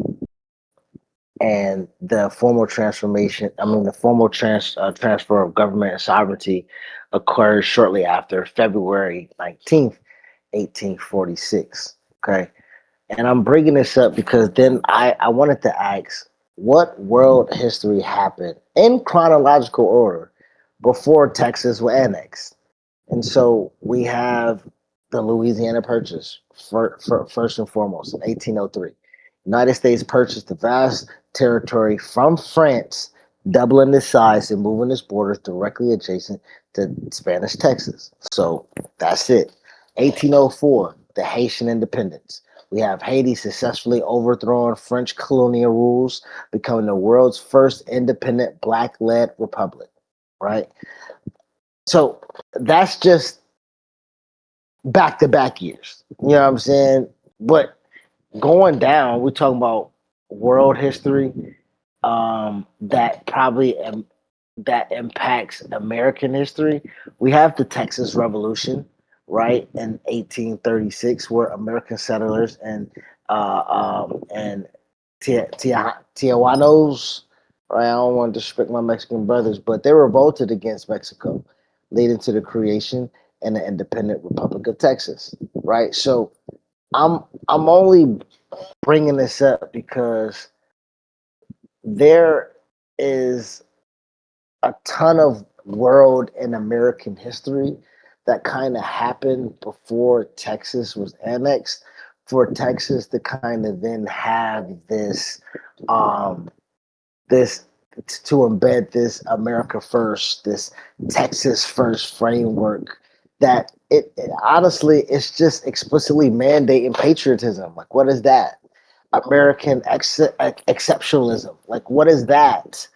and the formal transfer of government and sovereignty occurred shortly after February 19th, 1846. Okay. And I'm bringing this up because then I wanted to ask, what world history happened in chronological order before Texas was annexed? And so we have the Louisiana Purchase, first and foremost, in 1803. United States purchased the vast territory from France, doubling its size and moving its borders directly adjacent to Spanish Texas. So that's it. 1804, the Haitian independence. We have Haiti successfully overthrowing French colonial rules, becoming the world's first independent black-led republic, right? So that's just back-to-back years. You know what I'm saying? But going down, we're talking about world history that probably that impacts American history. We have the Texas Revolution, right, in 1836, where American settlers and Tijuanos, right? I don't want to disrespect my Mexican brothers, but they revolted against Mexico, leading to the creation and the independent Republic of Texas, right? So I'm only bringing this up because there is a ton of world and American history that kind of happened before Texas was annexed, for Texas to kind of then have this to embed this America first, this Texas first framework that it honestly, it's just explicitly mandating patriotism. Like, what is that? American exceptionalism. Like, what is that?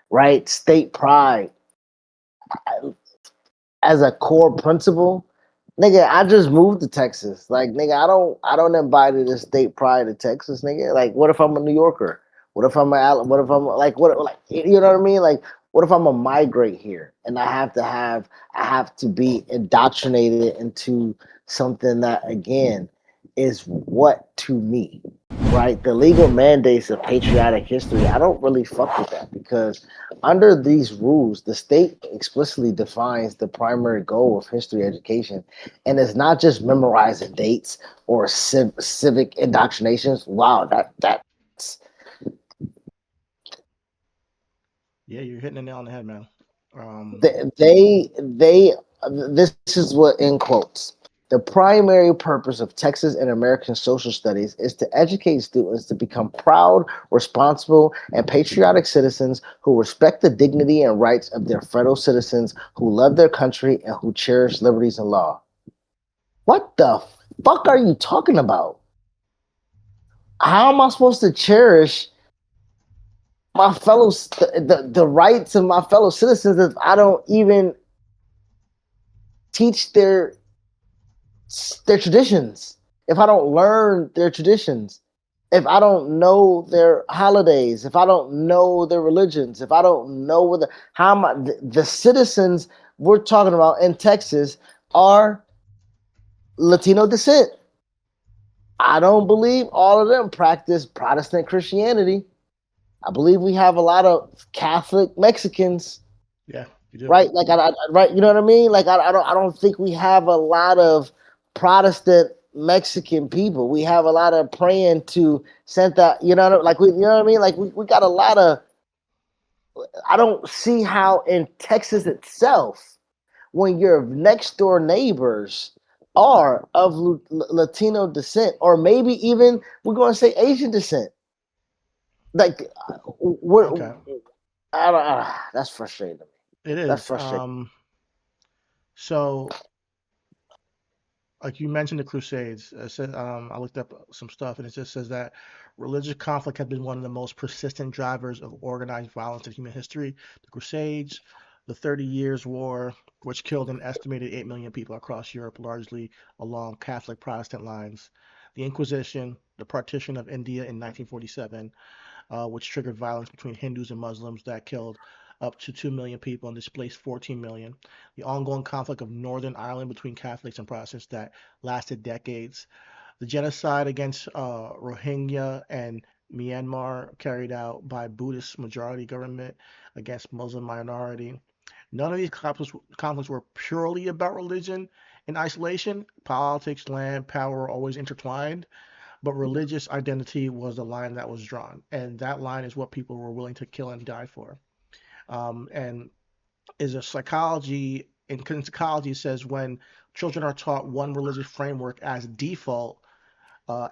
Right? State pride as a core principle. Nigga, I just moved to Texas. Like, nigga, I don't embody the state pride of Texas, nigga. Like, what if I'm a New Yorker? What if I'm like what like you know what I mean? Like, what if I'm a migrate here and I have to be indoctrinated into something that again is what to me, right? The legal mandates of patriotic history, I don't really fuck with that because under these rules, the state explicitly defines the primary goal of history education, and it's not just memorizing dates or civic indoctrinations. Wow, that's Yeah, you're hitting the nail on the head, man. they this is what in quotes. The primary purpose of Texas and American social studies is to educate students to become proud, responsible, and patriotic citizens who respect the dignity and rights of their fellow citizens, who love their country, and who cherish liberties and law. What the fuck are you talking about? How am I supposed to cherish my the rights of my fellow citizens if I don't even teach their traditions, if I don't learn their traditions, if I don't know their holidays, if I don't know their religions, if I don't know how the citizens we're talking about in Texas are Latino descent. I don't believe all of them practice Protestant Christianity. I believe we have a lot of Catholic Mexicans. Yeah, you do. Right? Like, right? You know what I mean? Like, I don't think we have a lot of Protestant Mexican people. We have a lot of praying to Santa. You know, you know what I mean? Like, we got a lot of. I don't see how in Texas itself, when your next door neighbors are of Latino descent, or maybe even we're going to say Asian descent. Like, what? Okay, That's frustrating to me. it That's is. frustrating. So like you mentioned the Crusades. I looked up some stuff, and it just says that religious conflict has been one of the most persistent drivers of organized violence in human history. The Crusades, the 30 Years' War, which killed an estimated 8 million people across Europe, largely along Catholic Protestant lines. The Inquisition, the partition of India in 1947, which triggered violence between Hindus and Muslims that killed up to 2 million people and displaced 14 million. The ongoing conflict of Northern Ireland between Catholics and Protestants that lasted decades. The genocide against Rohingya and Myanmar carried out by Buddhist majority government against Muslim minority. None of these conflicts were purely about religion in isolation. Politics, land, power were always intertwined, but religious identity was the line that was drawn, and that line is what people were willing to kill and die for. And is a psychology in psychology says when children are taught one religious framework as default,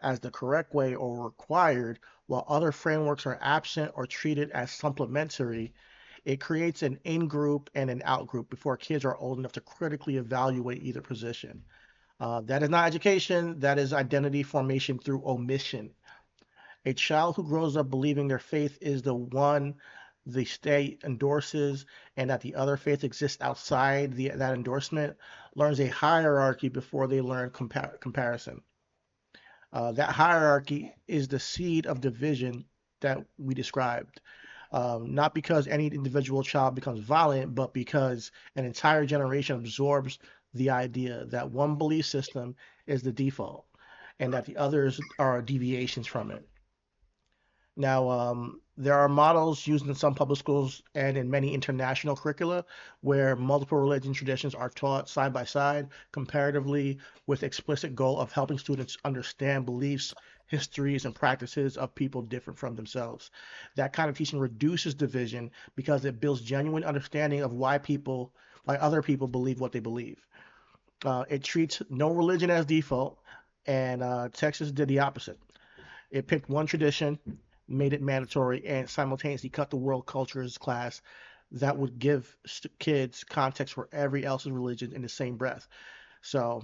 as the correct way or required, while other frameworks are absent or treated as supplementary, it creates an in group and an out group before kids are old enough to critically evaluate either position. That is not education, that is identity formation through omission. A child who grows up believing their faith is the one the state endorses and that the other faith exists outside that endorsement learns a hierarchy before they learn comparison. That hierarchy is the seed of division that we described. Not because any individual child becomes violent, but because an entire generation absorbs the idea that one belief system is the default and that the others are deviations from it. Now, there are models used in some public schools and in many international curricula where multiple religion traditions are taught side by side, comparatively, with explicit goal of helping students understand beliefs, histories, and practices of people different from themselves. That kind of teaching reduces division because it builds genuine understanding of why other people believe what they believe. It treats no religion as default, and Texas did the opposite. It picked one tradition, made it mandatory, and simultaneously cut the world cultures class that would give kids context for every else's religion in the same breath. So,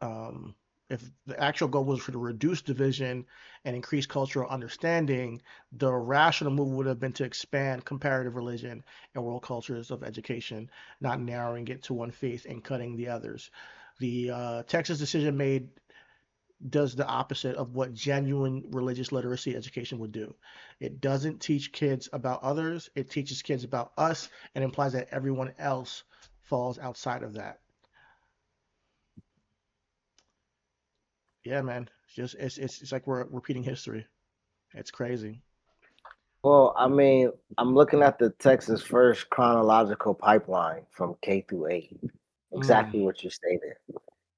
um, if the actual goal was to reduce division and increase cultural understanding, the rational move would have been to expand comparative religion and world cultures of education, not narrowing it to one faith and cutting the others. The Texas decision made does the opposite of what genuine religious literacy education would do. It doesn't teach kids about others, it teaches kids about us and implies that everyone else falls outside of that. Yeah, man. It's like we're repeating history. It's crazy. Well, I mean, I'm looking at the Texas first chronological pipeline from K through 8. Mm, Exactly what you stated.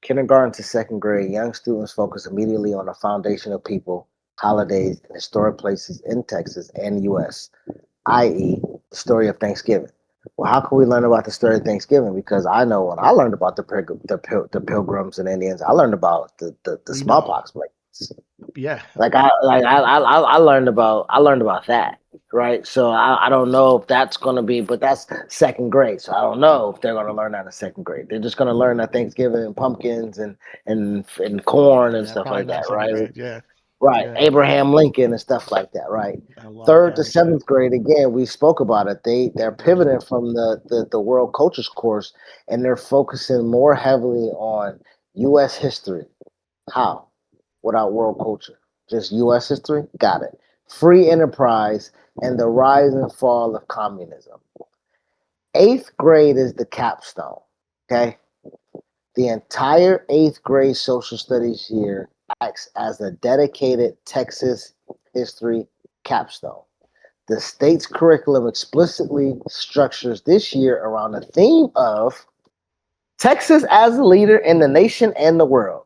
Kindergarten to second grade, young students focus immediately on the foundation of people, holidays, and historic places in Texas and the U.S., i.e., the story of Thanksgiving. Well, how can we learn about the story of Thanksgiving? Because I know when I learned about the Pilgrims and Indians, I learned about the we know. smallpox plagues. Yeah. I learned about that, right? So I don't know if that's gonna be, but that's second grade. So I don't know if they're gonna learn that in second grade. They're just gonna learn that Thanksgiving and pumpkins and corn and Yeah, stuff probably like not that, second right? grade. Yeah. Right. Yeah. Abraham Lincoln and stuff like that, right? A lot. Third to Yeah, okay. seventh grade, again, we spoke about it. They're Mhm. pivoting from the world cultures course and they're focusing more heavily on US history. How? Without world culture. Just US history? Got it. Free enterprise and the rise and fall of communism. Eighth grade is the capstone. Okay? The entire eighth grade social studies year acts as a dedicated Texas history capstone. The state's curriculum explicitly structures this year around the theme of Texas as a leader in the nation and the world.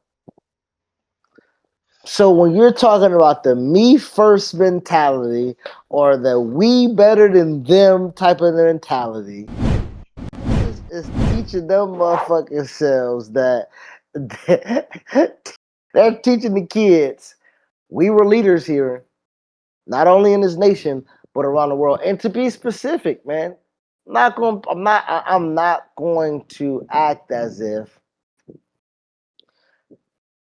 So when you're talking about the me first mentality or the we better than them type of mentality, it's teaching them motherfucking selves that they're teaching the kids we were leaders here not only in this nation but around the world. And to be specific, man, I'm not going to act as if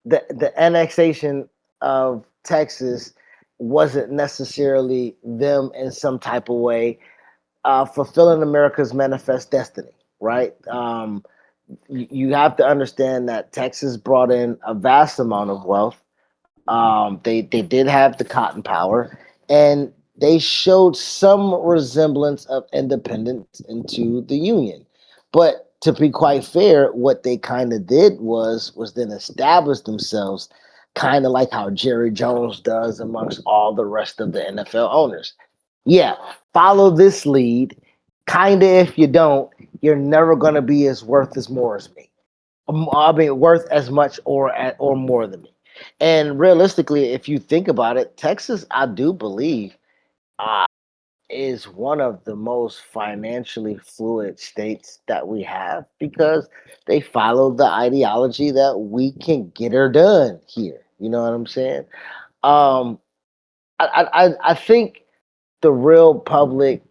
the annexation of Texas wasn't necessarily them in some type of way fulfilling America's manifest destiny, right? You have to understand that Texas brought in a vast amount of wealth. They did have the cotton power, and they showed some resemblance of independence into the Union. But to be quite fair, what they kind of did was then establish themselves, kind of like how Jerry Jones does amongst all the rest of the NFL owners. Yeah, follow this lead. Kind of, if you don't, you're never gonna be as worth as more as me. I mean, worth as much or more than me. And realistically, if you think about it, Texas, I do believe, is one of the most financially fluid states that we have because they follow the ideology that we can get her done here. You know what I'm saying? Um, I think the real public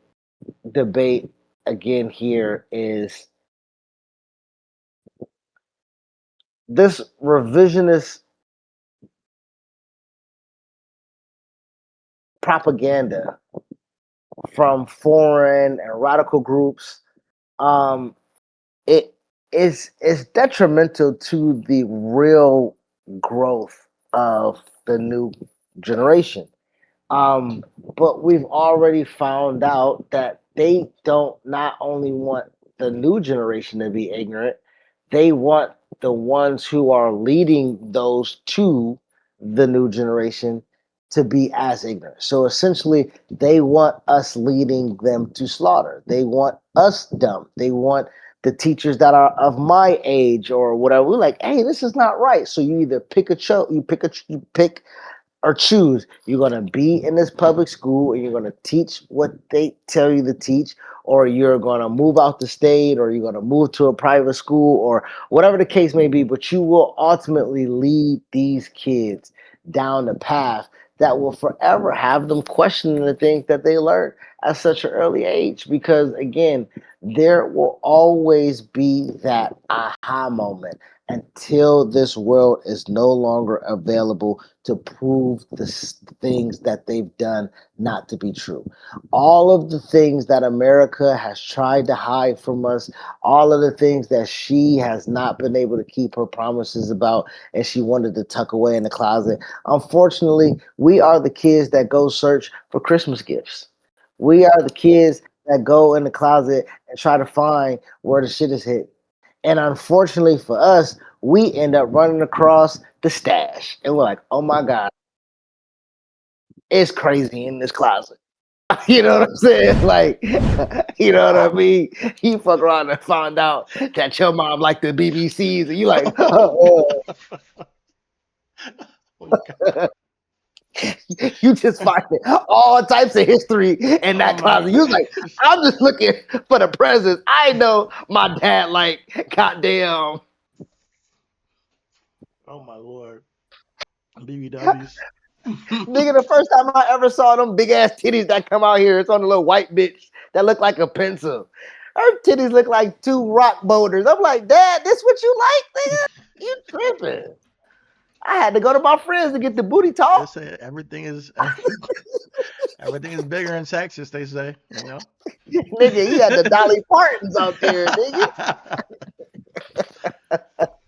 debate again here is this revisionist propaganda from foreign and radical groups. Um, it is detrimental to the real growth of the new generation. Um, but we've already found out that they don't not only want the new generation to be ignorant, they want the ones who are leading those to the new generation to be as ignorant. So essentially, they want us leading them to slaughter. They want us dumb. They want the teachers that are of my age or whatever. We're like, hey, this is not right. So you either you pick or choose. You're going to be in this public school and you're going to teach what they tell you to teach, or you're going to move out the state, or you're going to move to a private school, or whatever the case may be. But you will ultimately lead these kids down the path that will forever have them questioning the things that they learned at such an early age. Because again, there will always be that aha moment until this world is no longer available to prove the things that they've done not to be true. All of the things that America has tried to hide from us, all of the things that she has not been able to keep her promises about and she wanted to tuck away in the closet. Unfortunately, we are the kids that go search for Christmas gifts. We are the kids that go in the closet and try to find where the shit is hidden. And unfortunately for us, we end up running across the stash. And we're like, oh my God, it's crazy in this closet. You know what I'm saying? Like, you know what I mean? You fuck around and find out that your mom liked the BBCs, and you like, Oh my God. you just find all types of history in Oh that my closet. You was like, God. I'm just looking for the presents. I know my dad like goddamn. Oh my Lord. BBWs. Nigga, the first time I ever saw them big ass titties that come out here, it's on the little white bitch that look like a pencil. Her titties look like two rock boulders. I'm like, Dad, this what you like, nigga? You tripping? I had to go to my friends to get the booty They talk. say everything is bigger in Texas, they say, you know. Nigga, you had the Dolly Partons out there, nigga.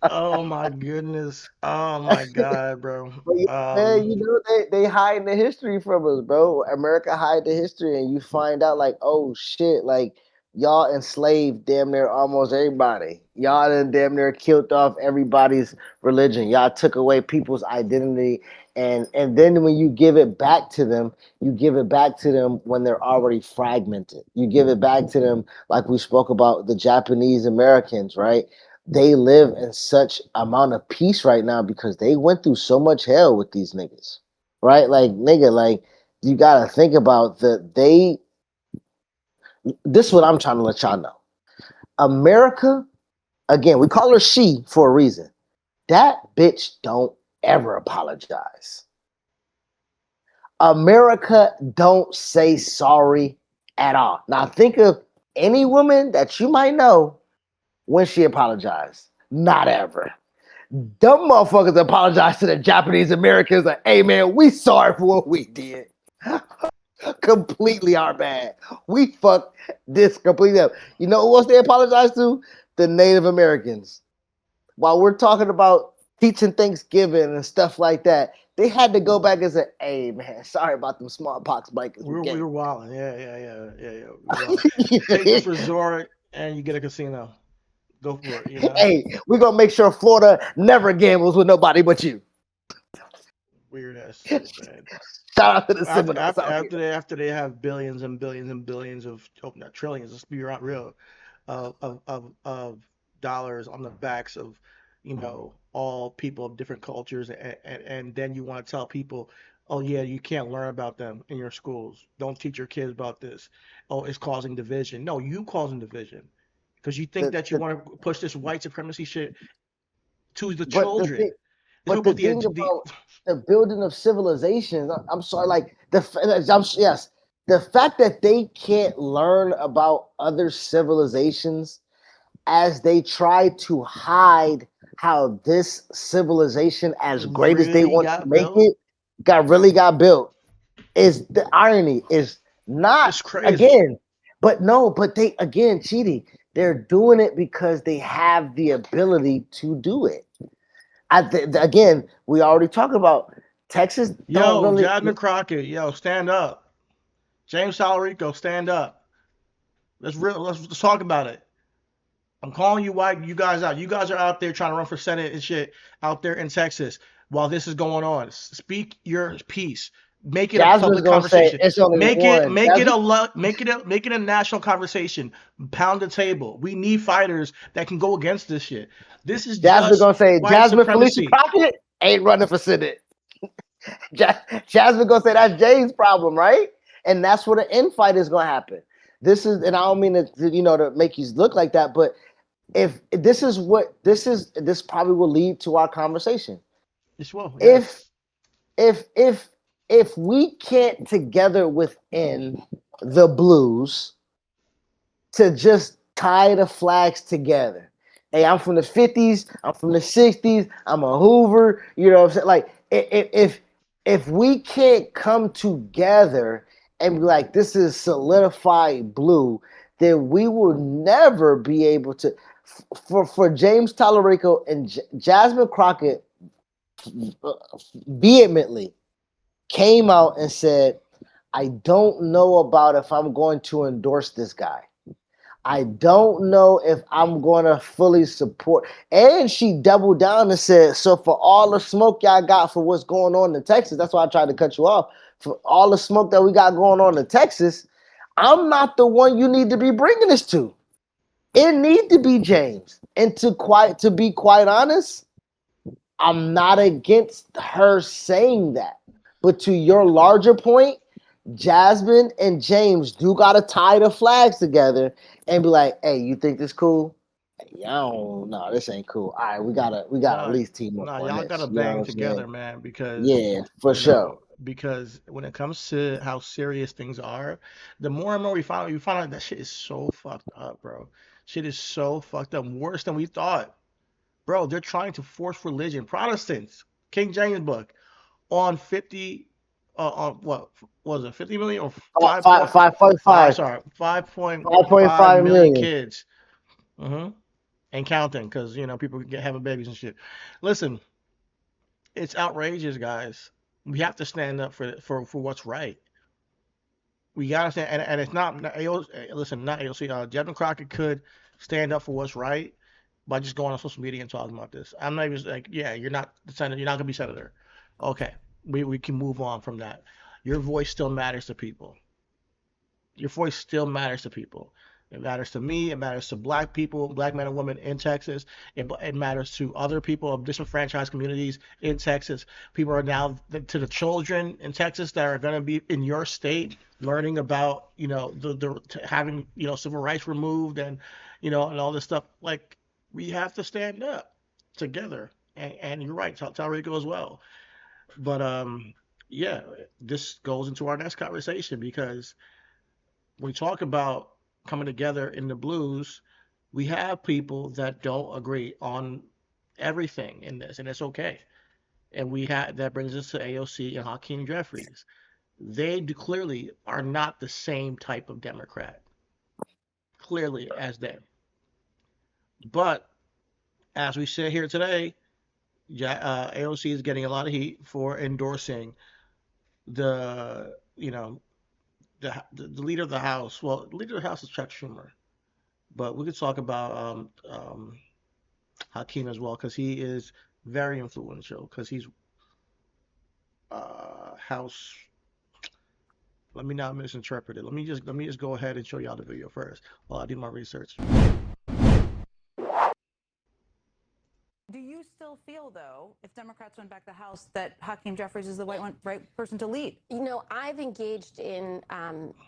Oh my goodness. Oh my God, bro. But yeah, man, Um, you know they hide the history from us, bro. America hide the history, and you find out like, oh shit, like y'all enslaved damn near almost everybody. Y'all done damn near killed off everybody's religion. Y'all took away people's identity, and then when you give it back to them, you give it back to them when they're already fragmented. You give it back to them like we spoke about the Japanese Americans, right? They live in such amount of peace right now because they went through so much hell with these niggas. Right? Like nigga, like you gotta think about this is what I'm trying to let y'all know. America, again, we call her she for a reason. That bitch don't ever apologize. America don't say sorry at all. Now think of any woman that you might know when she apologized. Not ever. Dumb motherfuckers apologize to the Japanese Americans like, hey man, we sorry for what we did. Completely our bad. We fucked this completely up. You know who else they apologize to? The Native Americans. While we're talking about teaching Thanksgiving and stuff like that, they had to go back and say, hey man, sorry about them smallpox bikers we We gave. were wilding. Yeah. We were wilding. Take this resort and you get a casino. Go for it. Hey, we're gonna make sure Florida never gambles with nobody but you. Weird ass shit, man. Shout out to the Seminoles out here. After they have billions and billions and billions of, oh, not trillions, let's be real, of dollars on the backs of, all people of different cultures, and then you want to tell people, oh yeah, you can't learn about them in your schools. Don't teach your kids about this. Oh, it's causing division. No, you causing division because you think The, that you the, want to push this white supremacy shit to the but the children. thing, It's but the about thing the about the building of civilizations, I'm sorry, like yes, the fact that they can't learn about other civilizations as they try to hide how this civilization, as great as they really want to got make built. it, got built. Is the irony is not It's crazy. again, but no, but they again cheating. They're doing it because they have the ability to do it. Again, we already talked about Texas don't Yo, really. Jasmine Crockett, yo, stand up. James Talarico, stand up. Let's talk about it. I'm calling you white, you guys out. You guys are out there trying to run for Senate and shit out there in Texas while this is going on. Speak your piece. Make it a Jasmine's public gonna say conversation. it's only one. Make it a national conversation. Pound the table. We need fighters that can go against this shit. This is Jasmine just gonna say white Jasmine Felicia supremacy. Crockett ain't running for Senate. Jasmine gonna say that's Jay's problem, right? And that's where the infight is gonna happen. This is, and I don't mean to make you look like that, but if this is what this probably will lead to our conversation. It's well, If yes. if if if we can't together within the blues to just tie the flags together. Hey, I'm from the 50s, I'm from the 60s, I'm a Hoover, you know what I'm saying? Like if we can't come together and be like, this is solidified blue, then we will never be able to for James Talarico and Jasmine Crockett vehemently came out and said, I don't know about if I'm going to endorse this guy. I don't know if I'm going to fully support. And she doubled down and said, so for all the smoke y'all got for what's going on in Texas, that's why I tried to cut you off. For all the smoke that we got going on in Texas, I'm not the one you need to be bringing this to. It need to be James. And to be quite honest, I'm not against her saying that. But to your larger point, Jasmine and James do gotta tie the flags together and be like, "Hey, you think this cool? Yo, no, this ain't cool. All right, we gotta at No, least team up no, on y'all this. gotta You know what bang I'm saying? together, man, because Yeah, for sure. because when it comes to how serious things are, the more and more we find out that shit is so fucked up, bro. Shit is so fucked up, worse than we thought, bro. They're trying to force religion, Protestants, King James book, on 50, on what was it, 50 million or Five, five, five, five, five, sorry, 5.5 5.5 million million. kids, hmm and counting, because people get having babies and shit. Listen, it's outrageous, guys. We have to stand up for what's right. We gotta stand, and it's not AOC, listen, not AOC. Jasmine Crockett could stand up for what's right by just going on social media and talking about this. I'm not even like, yeah, you're not the senator. You're not gonna be senator. Okay, we can move on from that. Your voice still matters to people. Your voice still matters to people. It matters to me. It matters to black people, black men and women in Texas. It matters to other people of disenfranchised communities in Texas. People are now to the children in Texas that are going to be in your state learning about the having civil rights removed and and all this stuff. Like we have to stand up together. And you're right, Tarico as well. But yeah, this goes into our next conversation because when we talk about coming together in the blues, we have people that don't agree on everything in this, and it's okay. And we have that brings us to AOC and Hakeem Jeffries. Clearly are not the same type of Democrat, clearly as them. But as we sit here today, AOC is getting a lot of heat for endorsing the the leader of the House. Well, the leader of the House is Chuck Schumer, but we could talk about Hakeem as well because he is very influential because he's House. Let me not misinterpret it. Let me just go ahead and show y'all the video first while I do my research. Do you still feel, though, if Democrats win back the House, that Hakeem Jeffries is the right person to lead? You know, I've engaged in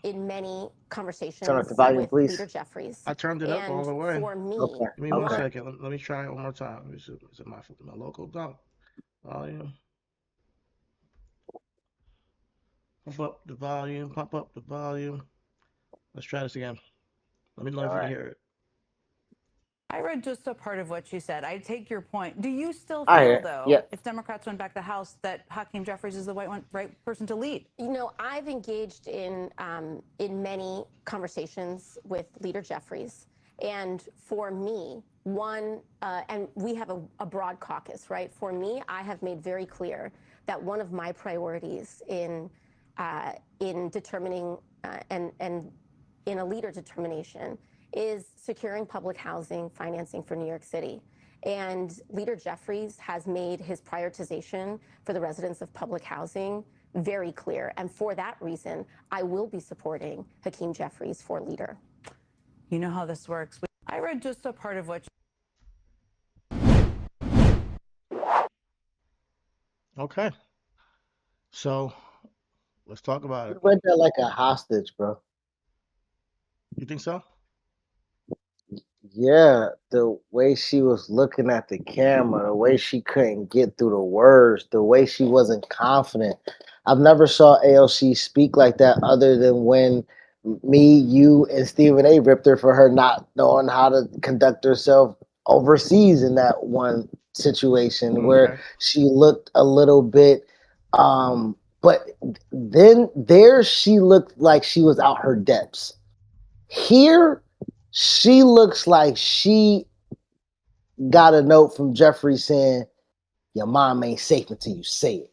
many conversations Turn up the volume, with please. Leader Jeffries. I turned it up all the way. For me, Okay. Give me Okay. 1 second. Let me try it one more time. Is it my local dump? Volume. Pump up the volume. Pump up the volume. Let's try this again. Let me know if you can hear it. I read just a part of what you said. I take your point. Do you still I hear feel, it. though, Yep. if Democrats win back the House, that Hakeem Jeffries is the right person to lead? you know, I've engaged in many conversations with Leader Jeffries. And for me, and we have a broad caucus, right? For me, I have made very clear that one of my priorities in determining and in a leader determination is securing public housing financing for New York City. And Leader Jeffries has made his prioritization for the residents of public housing very clear. And for that reason, I will be supporting Hakeem Jeffries for leader. You know how this works. I read just a part of what Okay. So let's talk about You it. read that like a hostage, bro. You think so? Yeah, the way she was looking at the camera, the way she couldn't get through the words, the way she wasn't confident. I've never saw AOC speak like that other than when me, you, and Stephen A ripped her for her not knowing how to conduct herself overseas in that one situation where Okay. she looked a little bit but then there she looked like she was out her depths. Here she looks like she got a note from Jeffrey saying, "Your mom ain't safe until you say it."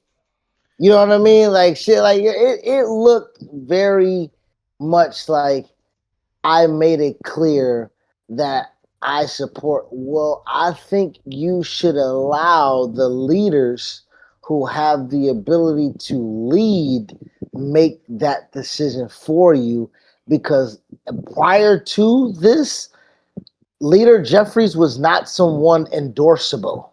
You know what I mean? Like shit. Like it looked very much like I made it clear that I support. Well, I think you should allow the leaders who have the ability to lead make that decision for you because prior to this, Leader Jeffries was not someone endorsable.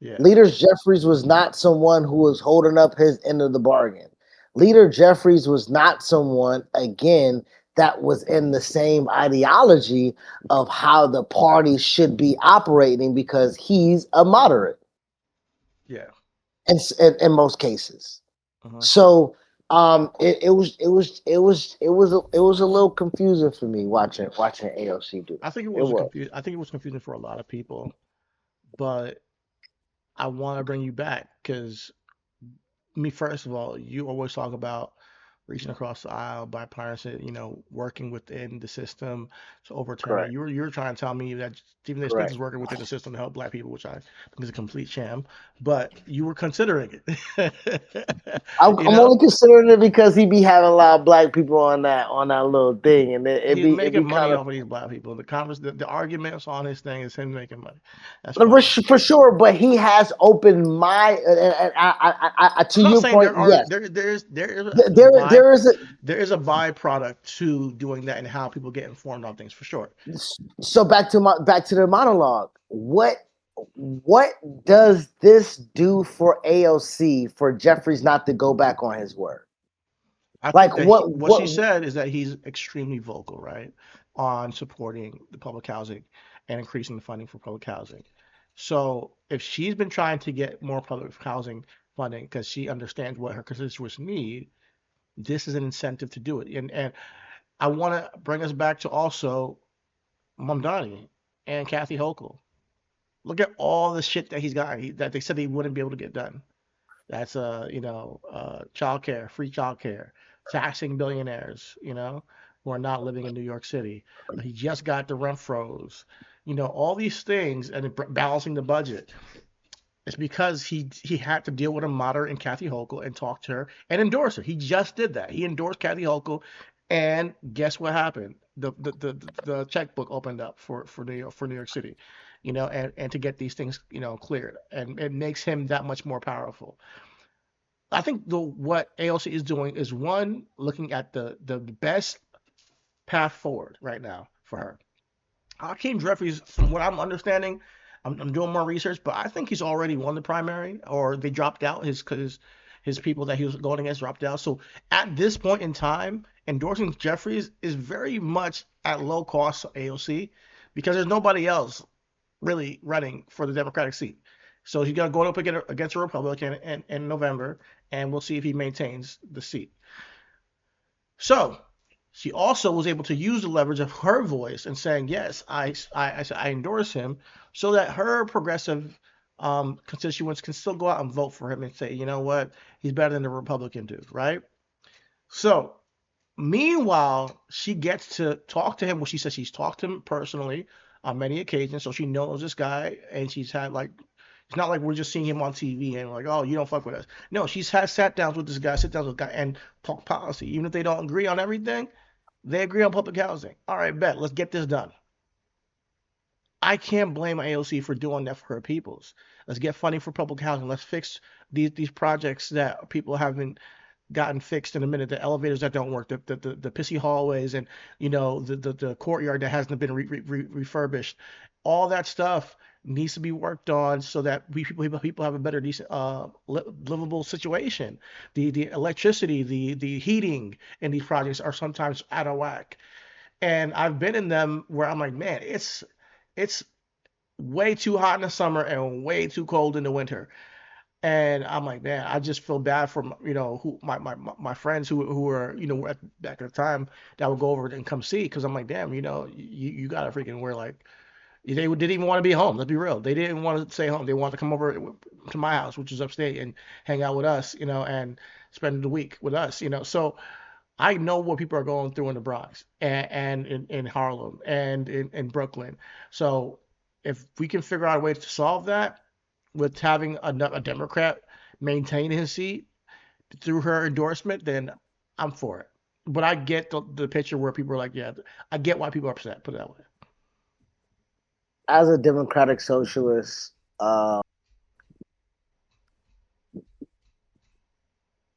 Yeah. Leader Jeffries was not someone who was holding up his end of the bargain. Leader Jeffries was not someone, again, that was in the same ideology of how the party should be operating because he's a moderate Yeah. in most cases. Uh-huh. So it was a little confusing for me watching AOC do I that. think it It was was. confusing. I think it was confusing for a lot of people, but I want to bring you back because me first of all, you always talk about reaching across the aisle, bipartisan, working within the system to overturn it. Correct. You were trying to tell me that Stephen A. Smith Correct. is working within the system to help black people, which I think is a complete sham. But you were considering it. I'm, you I'm know, only considering it because he be having a lot of black people on that little thing, and he's it making be money kind of off of these black people. The arguments on his thing is him making money. That's fine. for sure. But he has opened my and I'm to not your saying point, yes, there is a there is a there is a byproduct to doing that and how people get informed on things for sure. so back to the monologue. What does this do for AOC for Jeffries not to go back on his word? I think Like that what she what said is that he's extremely vocal, right, on supporting the public housing and increasing the funding for public housing. So if she's been trying to get more public housing funding because she understands what her constituents need. This is an incentive to do it. And I want to bring us back to also Mamdani and Kathy Hochul. Look at all the shit that he's got that they said he wouldn't be able to get done. That's childcare, free childcare, taxing billionaires, who are not living in New York City. He just got the rent froze. All these things and balancing the budget. It's because he had to deal with a moderate and Kathy Hochul and talk to her and endorse her. He just did that. He endorsed Kathy Hochul, and guess what happened? The checkbook opened up for New York City, and to get these things cleared, and it makes him that much more powerful. I think what AOC is doing is one looking at the best path forward right now for her. Hakeem Jeffries, from what I'm understanding, I'm doing more research, but I think he's already won the primary, or they dropped out. His people that he was going against dropped out. So at this point in time, endorsing Jeffries is very much at low cost to AOC because there's nobody else really running for the Democratic seat. So he's going to go up against a Republican in November, and we'll see if he maintains the seat. So she also was able to use the leverage of her voice and saying, yes, I endorse him, so that her progressive constituents can still go out and vote for him and say, you know what, he's better than the Republican dude, right? So meanwhile, she gets to talk to him. Well, she says she's talked to him personally on many occasions, so she knows this guy, and she's had it's not like we're just seeing him on TV and like, oh, you don't fuck with us. No, she's had sat downs with this guy, and talk policy. Even if they don't agree on everything, they agree on public housing. All right, bet. Let's get this done. I can't blame AOC for doing that for her peoples. Let's get funding for public housing. Let's fix these projects that people haven't gotten fixed in a minute. The elevators that don't work, the pissy hallways, and the courtyard that hasn't been refurbished. All that stuff needs to be worked on so that people have a better, decent, livable situation. The electricity, the heating in these projects are sometimes out of whack. And I've been in them where I'm like, man, it's way too hot in the summer and way too cold in the winter. And I'm like, man, I just feel bad for who my friends who were were back at the time that would go over and come see, because I'm like, damn, you gotta freaking wear like, they didn't even want to be home. Let's be real. They didn't want to stay home. They wanted to come over to my house, which is upstate, and hang out with us, and spend the week with us. So I know what people are going through in the Bronx and in Harlem and in Brooklyn. So if we can figure out a way to solve that with having a Democrat maintain his seat through her endorsement, then I'm for it. But I get the picture where people are like, yeah, I get why people are upset. Put it that way. As a democratic socialist,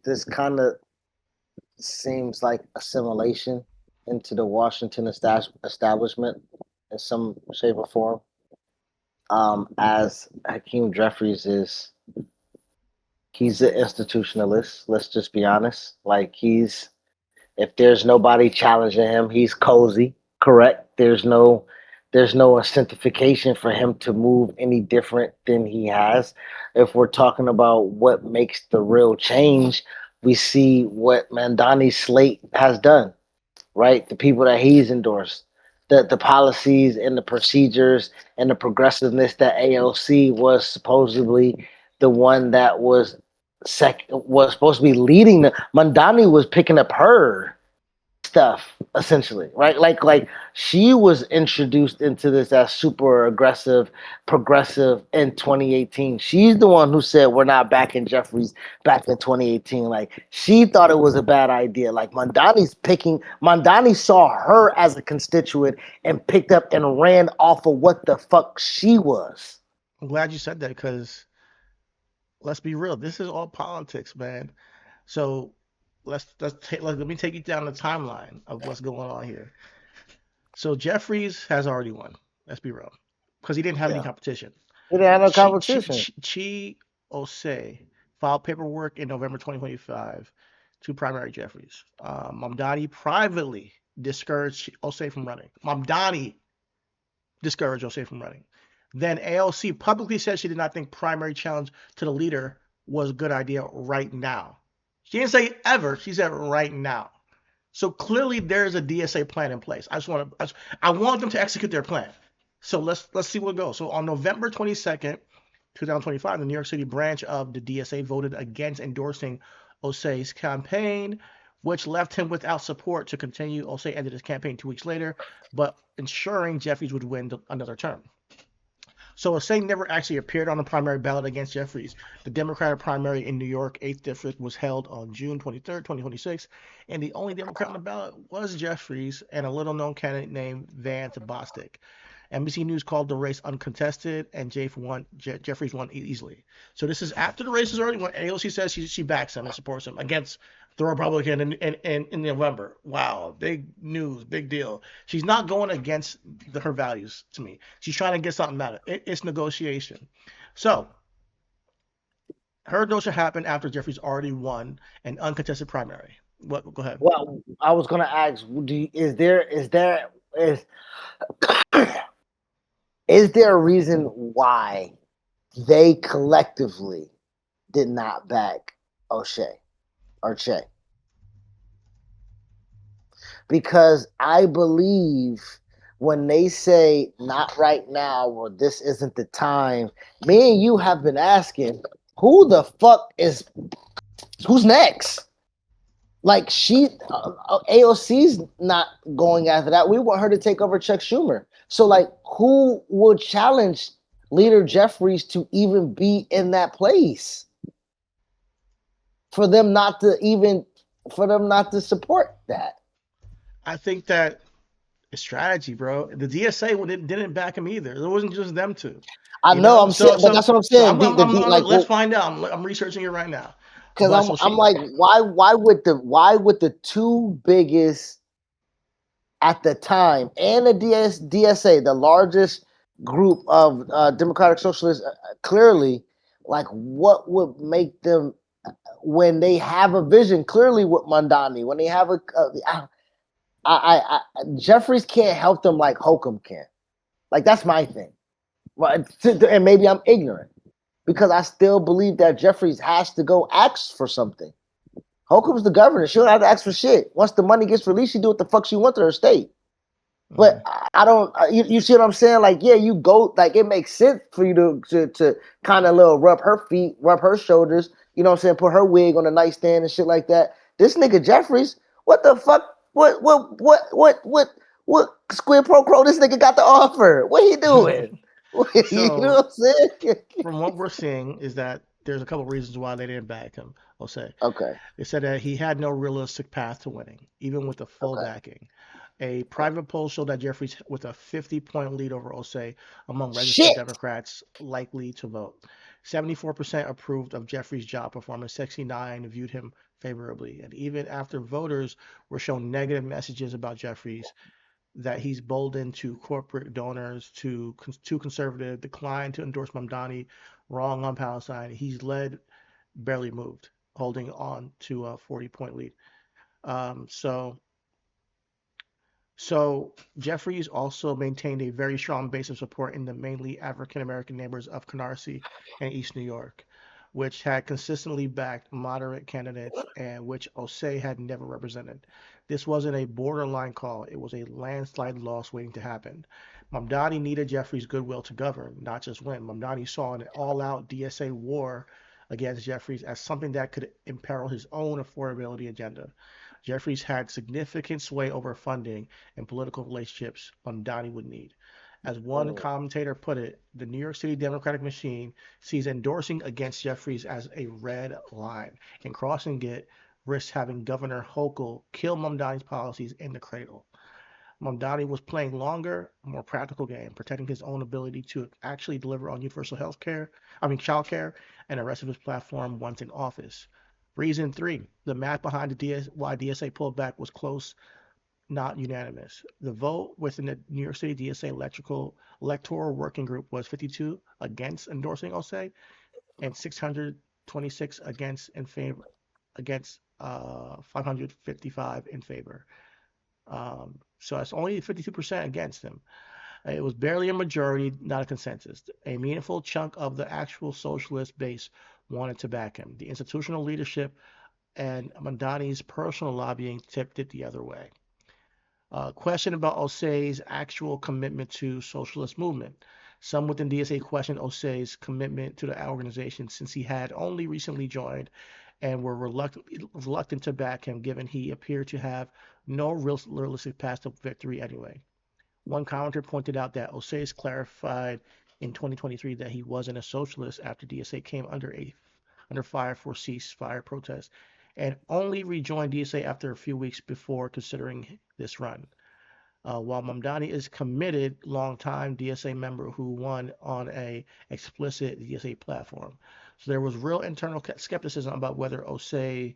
this kind of seems like assimilation into the Washington establishment in some shape or form. As Hakeem Jeffries he's an institutionalist. Let's just be honest. Like, if there's nobody challenging him, he's cozy. Correct. There's no incentivization for him to move any different than he has. If we're talking about what makes the real change, we see what Mamdani's slate has done, right? The people that he's endorsed, the policies and the procedures and the progressiveness that AOC was supposedly the one that was supposed to be leading. Mamdani was picking up her stuff, essentially, right? Like she was introduced into this as super aggressive, progressive in 2018. She's the one who said we're not backing Jeffries back in 2018. Like, she thought it was a bad idea. Like, Mamdani saw her as a constituent and picked up and ran off of what the fuck she was. I'm glad you said that, because let's be real, this is all politics, man. So let me take you down the timeline of what's going on here. So Jeffries has already won. Let's be real, because he didn't have any competition. He didn't have no competition. Chi Ose filed paperwork in November 2025 to primary Jeffries. Mamdani privately discouraged Ose from running. Mamdani discouraged Ose from running. Then AOC publicly said she did not think primary challenge to the leader was a good idea right now. She didn't say ever. She said right now. So clearly there's a DSA plan in place. I want them to execute their plan. So let's see what goes. So on November 22nd, 2025, the New York City branch of the DSA voted against endorsing Osei's campaign, which left him without support to continue. Osei ended his campaign 2 weeks later, but ensuring Jeffries would win another term. So Osei never actually appeared on the primary ballot against Jeffries. The Democratic primary in New York 8th District was held on June 23rd, 2026, and the only Democrat on the ballot was Jeffries and a little-known candidate named Vance Bostic. NBC News called the race uncontested, and Jeffries won easily. So this is after the race is already won. AOC says she backs him and supports him against the Republican in November. Wow, big news, big deal. She's not going against her values to me. She's trying to get something out of it. It's negotiation. So her notion happened after Jeffries already won an uncontested primary. What? Go ahead. Well, I was gonna ask, is there is there a reason why they collectively did not back O'Shea or Che? Because I believe when they say not right now or this isn't the time, me and you have been asking, who's next? Like AOC's not going after that. We want her to take over Chuck Schumer. So like, who would challenge Leader Jeffries to even be in that place? For them not to support that. I think that it's strategy, bro. The DSA didn't back him either. It wasn't just them two. I know. I'm saying, but that's what I'm saying. Let's find out. I'm researching it right now. Because I'm like, why would the two biggest at the time and the DSA, the largest group of Democratic Socialists, clearly, like, what would make them, when they have a vision clearly with Mamdani, when they have Jeffries can't help them like Hochul can. Like, that's my thing. And maybe I'm ignorant, because I still believe that Jeffries has to go ask for something. Hochul's the governor. She don't have to ask for shit. Once the money gets released, she do what the fuck she wants to her state. But I don't. You see what I'm saying? Like, yeah, you go. Like, it makes sense for you to kind of little rub her feet, rub her shoulders. You know what I'm saying? Put her wig on the nightstand and shit like that. This nigga Jeffries, what the fuck? What squid pro quo this nigga got to offer? What he doing? So, you know what I'm saying? From what we're seeing is that there's a couple reasons why they didn't back him. I'll say. Okay. They said that he had no realistic path to winning, even with the full backing. A private poll showed that Jeffries with a 50-point lead over Osei among registered Democrats likely to vote. 74% approved of Jeffries' job performance. 69% viewed him favorably. And even after voters were shown negative messages about Jeffries, that he's boldened to corporate donors, too conservative, declined to endorse Mamdani, wrong on Palestine, he's led, barely moved, holding on to a 40-point lead. So Jeffries also maintained a very strong base of support in the mainly African-American neighborhoods of Canarsie and East New York, which had consistently backed moderate candidates and which Osei had never represented. This wasn't a borderline call. It was a landslide loss waiting to happen. Mamdani needed Jeffries' goodwill to govern, not just win. Mamdani saw an all-out DSA war against Jeffries as something that could imperil his own affordability agenda. Jeffries had significant sway over funding and political relationships Mamdani would need. As one commentator put it, the New York City Democratic machine sees endorsing against Jeffries as a red line, and crossing it risks having Governor Hochul kill Mamdani's policies in the cradle. Mamdani was playing longer, more practical game, protecting his own ability to actually deliver on universal child care, and the rest of his platform once in office. Reason 3, the math behind why DSA pulled back was close, not unanimous. The vote within the New York City DSA electoral working group was 52 against endorsing Osei and 626 against 555 in favor. So that's only 52% against him. It was barely a majority, not a consensus. A meaningful chunk of the actual socialist base wanted to back him. The institutional leadership and Mamdani's personal lobbying tipped it the other way. Question about Osei's actual commitment to socialist movement. Some within DSA questioned Osei's commitment to the organization since he had only recently joined and were reluctant to back him given he appeared to have no realistic path to victory anyway. One commenter pointed out that Osei clarified in 2023 that he wasn't a socialist after DSA came under fire for ceasefire protests and only rejoined DSA after a few weeks before considering this run. While Mamdani is committed, longtime DSA member who won on a explicit DSA platform. So there was real internal skepticism about whether Osei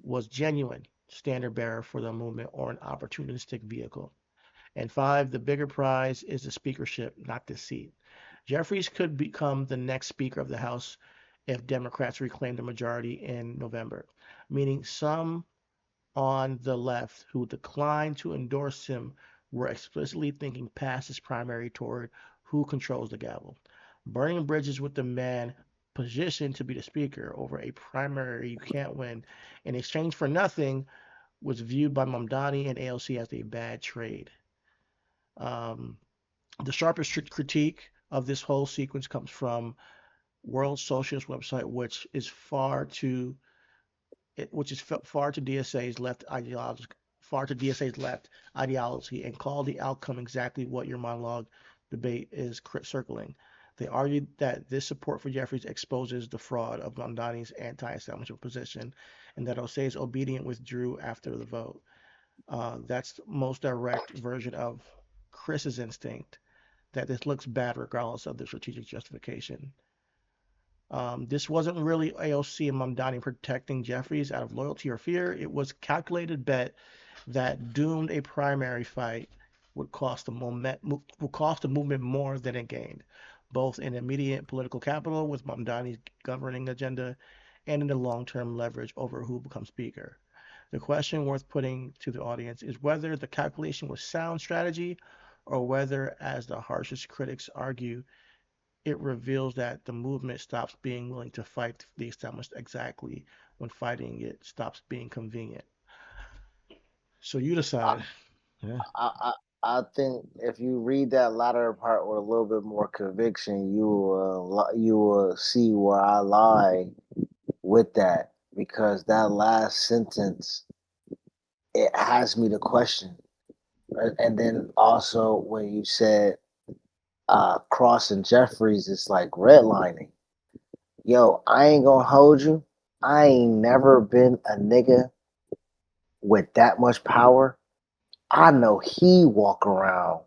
was genuine standard bearer for the movement or an opportunistic vehicle. And 5, the bigger prize is the speakership, not the seat. Jeffries could become the next Speaker of the House if Democrats reclaim the majority in November, meaning some on the left who declined to endorse him were explicitly thinking past his primary toward who controls the gavel. Burning bridges with the man positioned to be the Speaker over a primary you can't win in exchange for nothing was viewed by Mamdani and AOC as a bad trade. The sharpest critique of this whole sequence comes from World Socialist website, which is far to DSA's left ideology, and call the outcome exactly what your monologue debate is circling. They argued that this support for Jeffries exposes the fraud of Mamdani's anti-establishment position, and that Osei's obedient withdrew after the vote. That's the most direct version of Chris's instinct that this looks bad regardless of the strategic justification. This wasn't really AOC and Mamdani protecting Jeffries out of loyalty or fear. It was a calculated bet that doomed a primary fight would cost the movement more than it gained, both in immediate political capital with Mamdani's governing agenda and in the long-term leverage over who becomes speaker. The question worth putting to the audience is whether the calculation was sound strategy or whether, as the harshest critics argue, it reveals that the movement stops being willing to fight the established exactly when fighting it stops being convenient. So you decide. Yeah. I think if you read that latter part with a little bit more conviction, you will see where I lie with that, because that last sentence, it has me to question. And then also when you said crossing Jeffries is like redlining. Yo, I ain't gonna hold you. I ain't never been a nigga with that much power. I know he walk around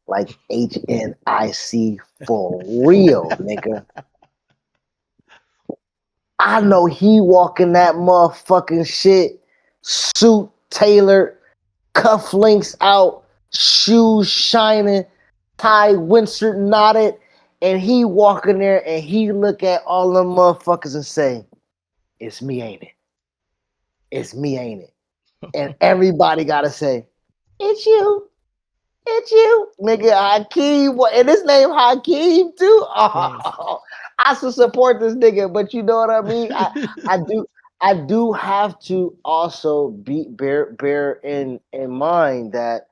like HNIC for real, nigga. I know he walking that motherfucking shit, suit tailored, cufflinks out, shoes shining, tie Windsor knotted, and he walk in there and he look at all them motherfuckers and say, "It's me, ain't it? It's me, ain't it?" And everybody gotta say, "It's you. It's you, nigga." Hakeem, and his name Hakeem too. Oh, I should support this nigga, but you know what I mean. I do have to also bear in mind that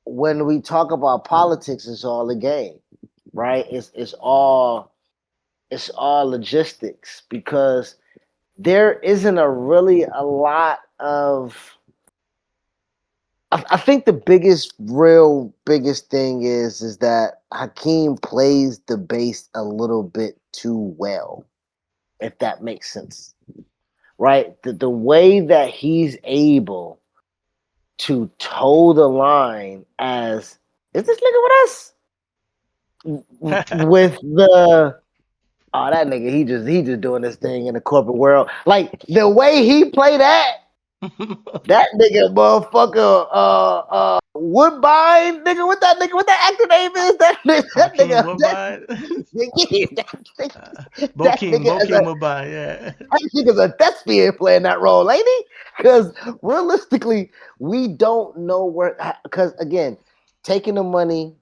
when we talk about politics, it's all a game, right? It's all logistics, because there isn't really a lot of. I think the biggest thing is that Hakeem plays the base a little bit too well, if that makes sense, right? The way that he's able to toe the line as, is this nigga with us? With the, oh, that nigga, he just doing this thing in the corporate world. Like the way he play that nigga motherfucker Woodbine, nigga, what that actor name is? That nigga Woodbine. Bokeem Woodbine, yeah. That nigga's a thespian playing that role, ain't he? Because realistically, we don't know where, because again, taking the money,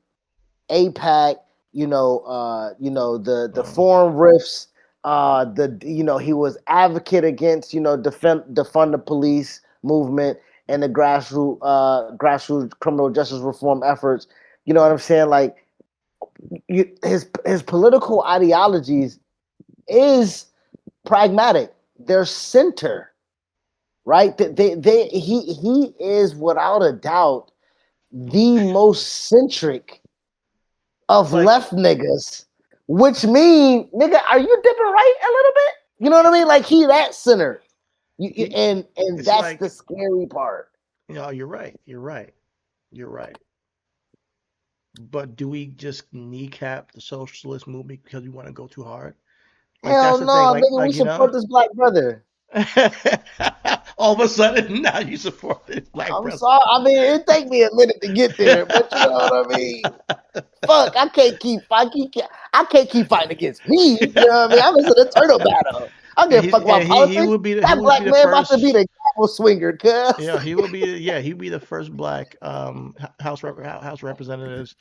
APAC, the foreign rifts. He was advocate against defund the police movement and the grassroots criminal justice reform efforts. You know what I'm saying? Like his political ideologies is pragmatic. They're center, right? He is without a doubt the most centric of Like, left niggas, which mean, nigga, are you dipping right a little bit? You know what I mean? Like he that center, and it's that's like, the scary part. you're right. You're right. You're right. But do we just kneecap the socialist movement because we want to go too hard? Like Hell that's the thing. no, nigga, we support this black brother. All of a sudden now you support this black I'm brother. sorry. I mean, it take me a minute to get there, but you know what I mean. Fuck, I can't keep fighting. I can't keep fighting against me. You know what I mean? I'm just in a turtle battle. I don't give a fuck about he politics. would be That black man about to be first. the gavel swinger, cuz. Yeah, he'd be the first black House Representatives,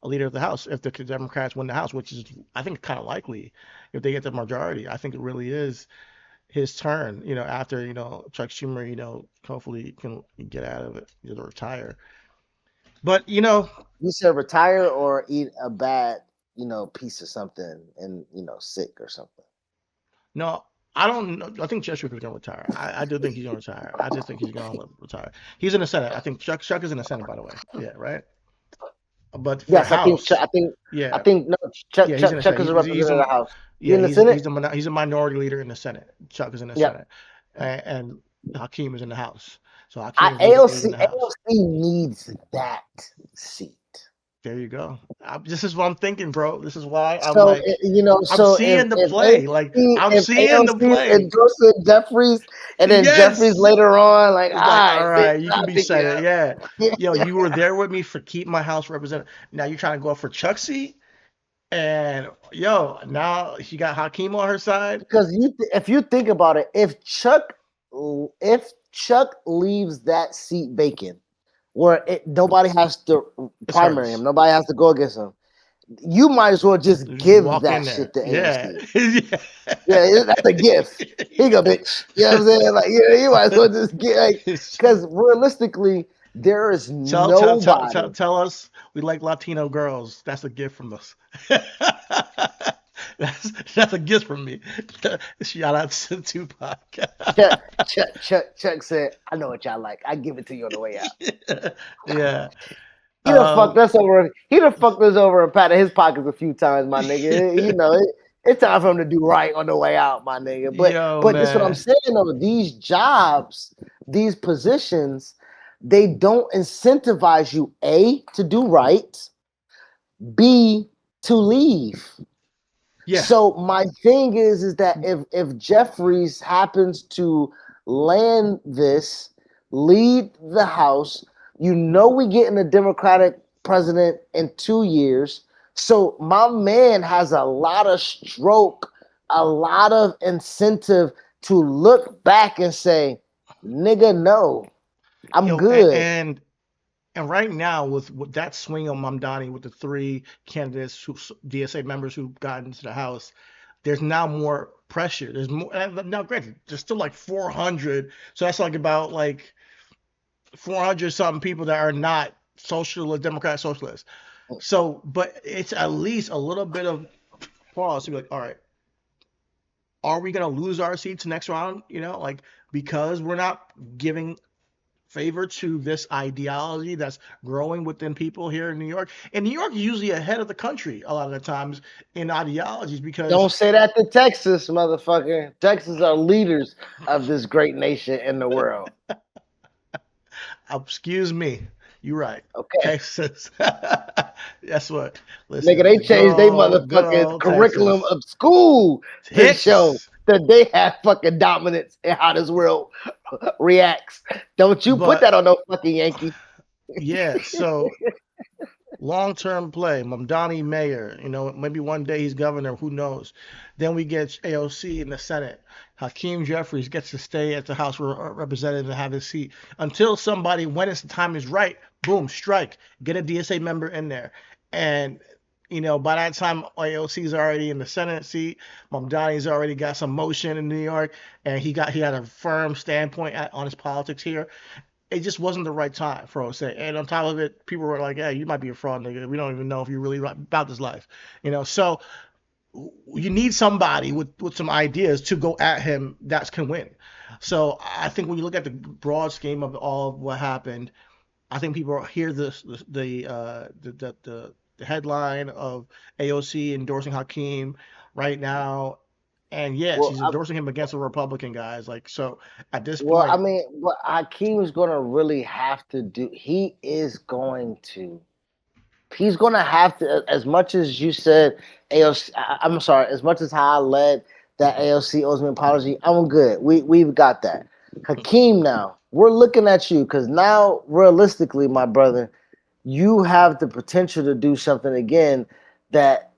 a leader of the House if the Democrats win the House, which is I think kind of likely if they get the majority. I think it really is his turn. After Chuck Schumer, hopefully can get out of it, retire. But You said retire or eat a bad, piece of something and sick or something. no, I don't know. I think Cheshire is going to retire. I do think he's going to retire. I just think he's going to retire. He's in the Senate. I think Chuck is in the Senate, by the way. Yeah, right. But for Yes, House, I yeah, think no. Chuck yeah, he's in the Chuck Senate. is a He's representative of a the House. He yeah, in the Senate. he's a minority leader in the Senate. Chuck is in the Yeah. Senate, and Hakeem is in the House. So Hakeem is AOC in the House. needs that seat. There you go. This is what I'm thinking, bro. This is why I'm So like, I'm so seeing the if play. Like I'm if seeing the AOC is play. endorsing Jeffries, and then Jeffries Yes. later on, like, all It's like, all right, bitch, right, you can I'll be pick you Senate. up. Yeah. You were there with me for keep my House represented. Now you're trying to go for Chucksy, and now she got Hakeem on her side. Because if you think about it, if Chuck leaves that seat vacant, where nobody has to It's primary hers. him, nobody has to go against him, you might as well just Just give walk that in there. shit to Yeah. AOC. Yeah, that's a gift. Here you go, bitch. You know what I'm saying? Like, you might as well just get, because realistically, there is nobody. Tell us we like Latino girls. That's a gift from us. That's a gift from me. Shout out to Tupac. Chuck said, "I know what y'all like. I give it to you on the way out." Yeah. He done fucked us over. He done fucked us over and patted his pockets a few times, my nigga. It's time for him to do right on the way out, my nigga. But that's what I'm saying though. These jobs, these positions, they don't incentivize you A, to do right, B, to leave. Yeah. So my thing is that if Jeffries happens to land this, lead the House, we getting a Democratic president in 2 years. So my man has a lot of stroke, a lot of incentive to look back and say, nigga, no, I'm good. And right now, with that swing on Mamdani, with the 3 candidates, DSA members who got into the House, there's now more pressure. There's more. Now, granted, there's still like 400, so that's like about like 400 something people that are not Democrat socialists. So, but it's at least a little bit of pause to be like, all right, are we gonna lose our seats next round? Because we're not giving favor to this ideology that's growing within people here in New York. And New York is usually ahead of the country a lot of the times in ideologies because don't say that to Texas, motherfucker. Texas are leaders of this great nation in the world. Excuse me. You're right. Okay. Texas. That's what. Listen, nigga, they changed their motherfucking curriculum Texas. of school to Texas. show that they have fucking dominance in how this world reacts. Don't you put that on no fucking Yankee. Yeah, so long-term play, Mamdani mayor, maybe one day he's governor, who knows. Then we get AOC in the Senate. Hakeem Jeffries gets to stay at the House Representative and have his seat until somebody, when the time is right, boom, strike, get a DSA member in there. And By that time, AOC's already in the Senate seat. Mamdani's already got some motion in New York, and he had a firm standpoint on his politics here. It just wasn't the right time for Jose. And on top of it, people were like, "Yeah, you might be a fraud, nigga. We don't even know if you're really about this life." So you need somebody with some ideas to go at him that can win. So I think when you look at the broad scheme of all of what happened, I think people hear the headline of AOC endorsing Hakeem right now, and yeah, Well, she's endorsing him against the Republican guys. Like so, at this I point, mean, what Hakeem is going to really have to do, he's going to have to, as much as you said, AOC, am sorry, as much as how I led that AOC owes me an apology, I'm good. We've got that. Hakeem, now, we're looking at you because now, realistically, my brother, you have the potential to do something again that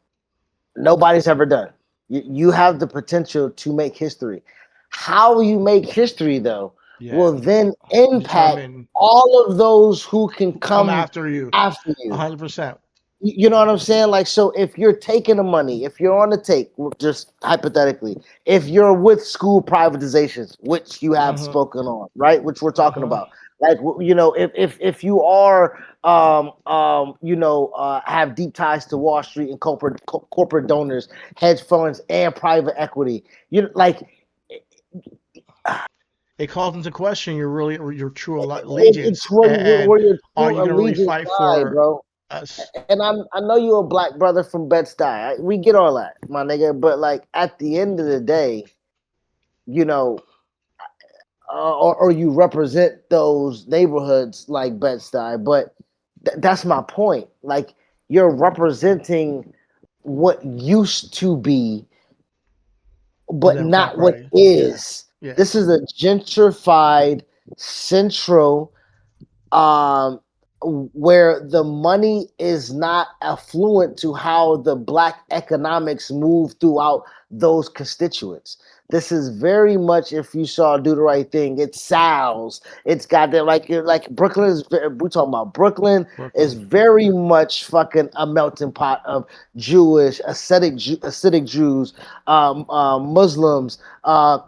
nobody's ever done. You have the potential to make history. How you make history, though, yeah, will then impact determine all of those who can come come after you, after you. 100%. You know what I'm saying? Like, so if you're taking the money, if you're on the take, just hypothetically, if you're with school privatizations, which you have Uh-huh, spoken on, right? Which we're talking uh-huh. about, like, if you are, have deep ties to Wall Street and corporate donors, hedge funds, and private equity, like, It calls into question your true it's allegiance, and where your are true you gonna really allegiance fight lie, for bro. us? And I know you're a black brother from Bed-Stuy. We get all that, my nigga. But like at the end of the day, you know, or you represent those neighborhoods like Bed-Stuy. But that's my point. Like you're representing what used to be, The but Democratic not what Party. Yeah, is. yeah. This is a gentrified central um, where the money is not affluent to how the black economics move throughout those constituents. This is very much, if you saw Do the Right Thing, it's Sal's. It's got that like Brooklyn is. We're talking about Brooklyn is Brooklyn. very much fucking a melting pot of Jewish ascetic Jews, Muslims,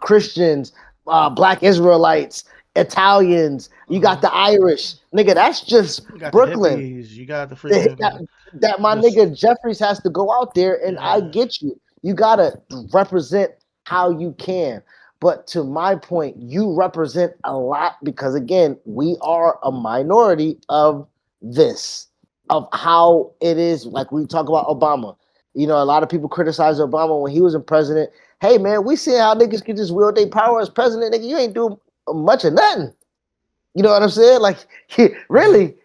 Christians, Black Israelites, Italians, you got Uh-huh. the Irish, nigga. That's just You got the Brooklyn. hippies. You got the That, freaking that my just nigga Jeffries has to go out there, and I yeah. get you. You gotta represent how you can. But to my point, you represent a lot because again, we are a minority of this, of how it is. Like we talk about Obama. A lot of people criticize Obama when he was in president. Hey man, we see how niggas can just wield their power as president. Nigga, you ain't doing much of nothing. You know what I'm saying? Like, Uh-huh. really,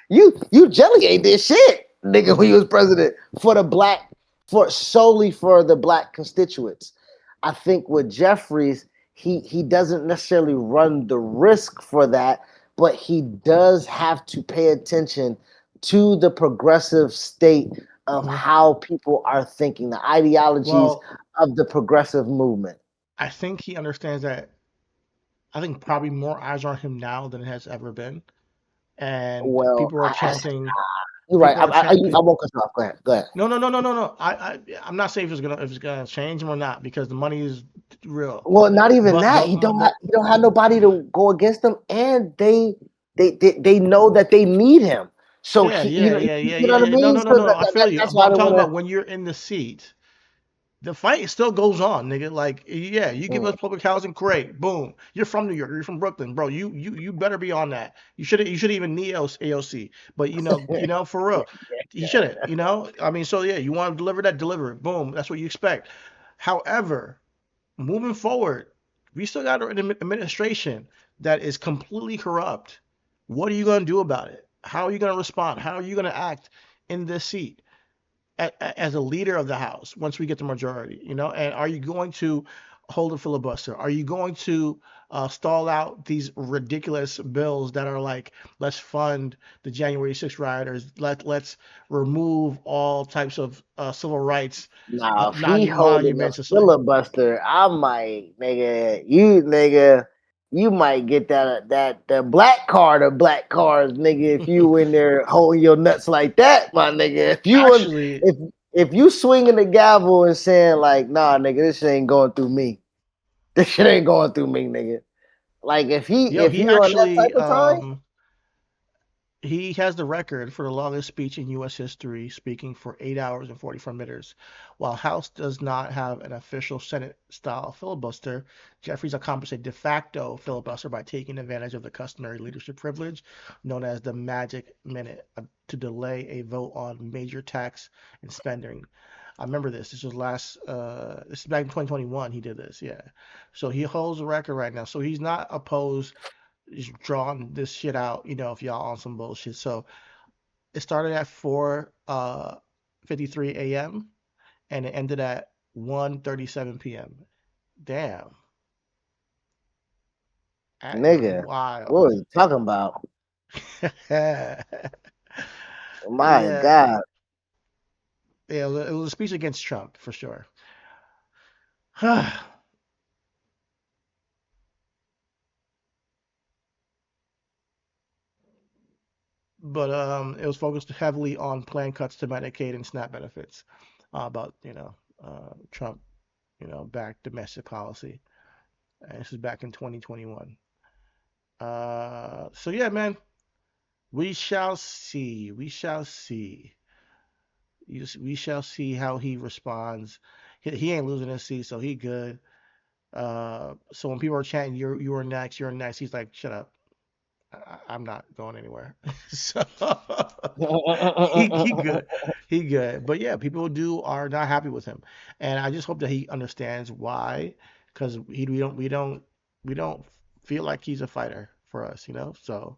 you jelly ain't did shit, nigga, when Uh-huh. you was president for solely for the black constituents. I think with Jeffries, he doesn't necessarily run the risk for that, but he does have to pay attention to the progressive state of Uh-huh. how people are thinking, the ideologies Well, of the progressive movement. I think he understands that. I think probably more eyes on him now than it has ever been, and Well, people are chanting. you're right. People are I chanting. won't cut you off. Go ahead. Go ahead. No, no, no, no, no, no. I'm not saying if it's gonna change him or not because the money is real. Well, not even But that. He don't have nobody to go against him, and they know that they need him. So yeah, he, yeah, yeah, yeah, you know yeah, what I yeah. No, mean. no, no, So no. I feel you. that's But why I I'm don't talking want about when you're in the seat, the fight still goes on, nigga. Like, yeah, you give to. us public housing, great, boom. You're from New York, you're from Brooklyn, bro. You better be on that. You should even need AOC, but for real, you shouldn't. I mean, so yeah, you want to deliver that, deliver it, boom. That's what you expect. However, moving forward, we still got an administration that is completely corrupt. What are you going to do about it? How are you going to respond? How are you going to act in this seat as a leader of the House once we get the majority? And are you going to hold a filibuster? Are you going to stall out these ridiculous bills that are like, let's fund the January 6th rioters, let's remove all types of civil rights Now, if he holding a monuments? It's like, filibuster, I might, nigga, you nigga. you might get that black card of black cards, nigga, if you in there holding your nuts like that, my nigga. Actually, If you swinging the gavel and saying like, nah, nigga, this shit ain't going through me. This shit ain't going through me, nigga. Like if he on that type of time, he has the record for the longest speech in U.S. history, speaking for 8 hours and 44 minutes. While House does not have an official Senate-style filibuster, Jeffries accomplished a de facto filibuster by taking advantage of the customary leadership privilege known as the magic minute to delay a vote on major tax and spending. I remember this. This was this is back in 2021. He did this, yeah. So he holds the record right now. So he's not opposed drawing this shit out, if y'all on some bullshit. So it started at 4:53 a.m. and it ended at 1:37 p.m. Damn. That nigga, wild. what are you talking about? My Yeah. God. Yeah, it was a speech against Trump for sure. But it was focused heavily on plan cuts to Medicaid and SNAP benefits, about Trump, back domestic policy. And this is back in 2021. So yeah, man, we shall see. We shall see. We shall see how he responds. He ain't losing his seat, so he good. So when people are chanting, you're next, you're next," he's like, "Shut up. I'm not going anywhere." So he good, he good. But yeah, people are not happy with him, and I just hope that he understands why, because we don't feel like he's a fighter for us, So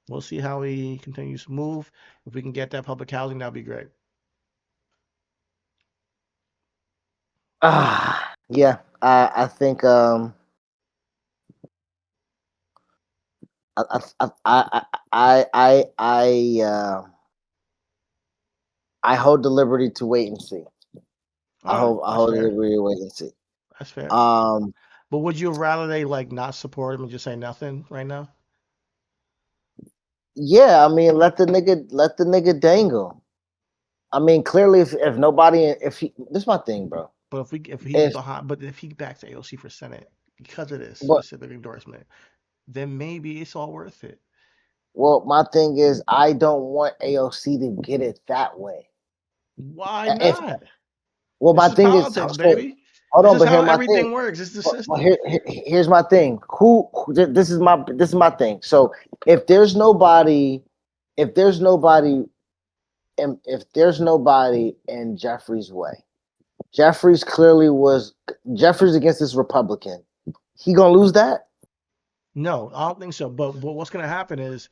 we'll see how he continues to move. If we can get that public housing, that'd be great. Yeah, I think I hold the liberty to wait and see. I hold the liberty to wait and see. That's fair. Um, But would you rather they like not support him and just say nothing right now? yeah, I mean, let the nigga dangle. I mean, clearly, if nobody, if he, this is my thing, bro. But if he's If behind, but if he backs AOC for Senate because of this but specific endorsement, then maybe it's all worth it. well, my thing is, I don't want AOC to get it that way. Why If not? my This is thing is, politics, baby. hold This on, is but how here's my thing. everything works. It's the Well, system. here's my thing. This is my thing. So if there's nobody, if there's nobody, if there's nobody in Jeffries' way, Jeffries against this Republican. He gonna lose that? No, I don't think so. But what's gonna happen is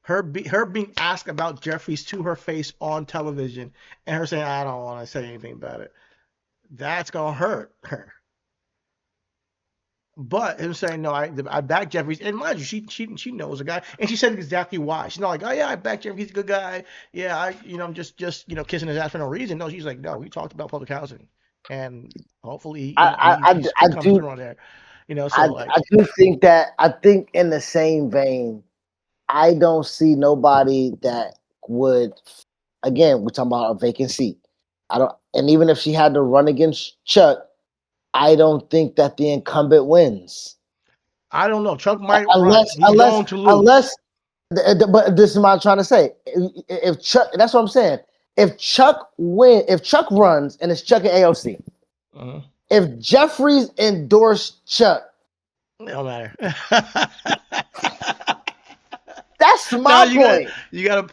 her being asked about Jeffries to her face on television, and her saying, "I don't want to say anything about it." That's gonna hurt her. But him saying, "No, I back Jeffries," and mind you, she knows the guy, and she said exactly why. She's not like, "Oh yeah, I back Jeffries, he's a good guy. Yeah, I'm just kissing his ass for no reason." No, she's like, "No, we talked about public housing, and hopefully, he comes through on there." So like, I do think that I think in the same vein, I don't see nobody that would. Again, we're talking about a vacant seat. I don't, and even if she had to run against Chuck, I don't think that the incumbent wins. I don't know. Chuck might run. He's going to lose. But this is what I'm trying to say. If Chuck, that's what I'm saying. If Chuck runs, and it's Chuck and AOC. If Jeffries endorsed Chuck, it don't matter. That's my point. You got a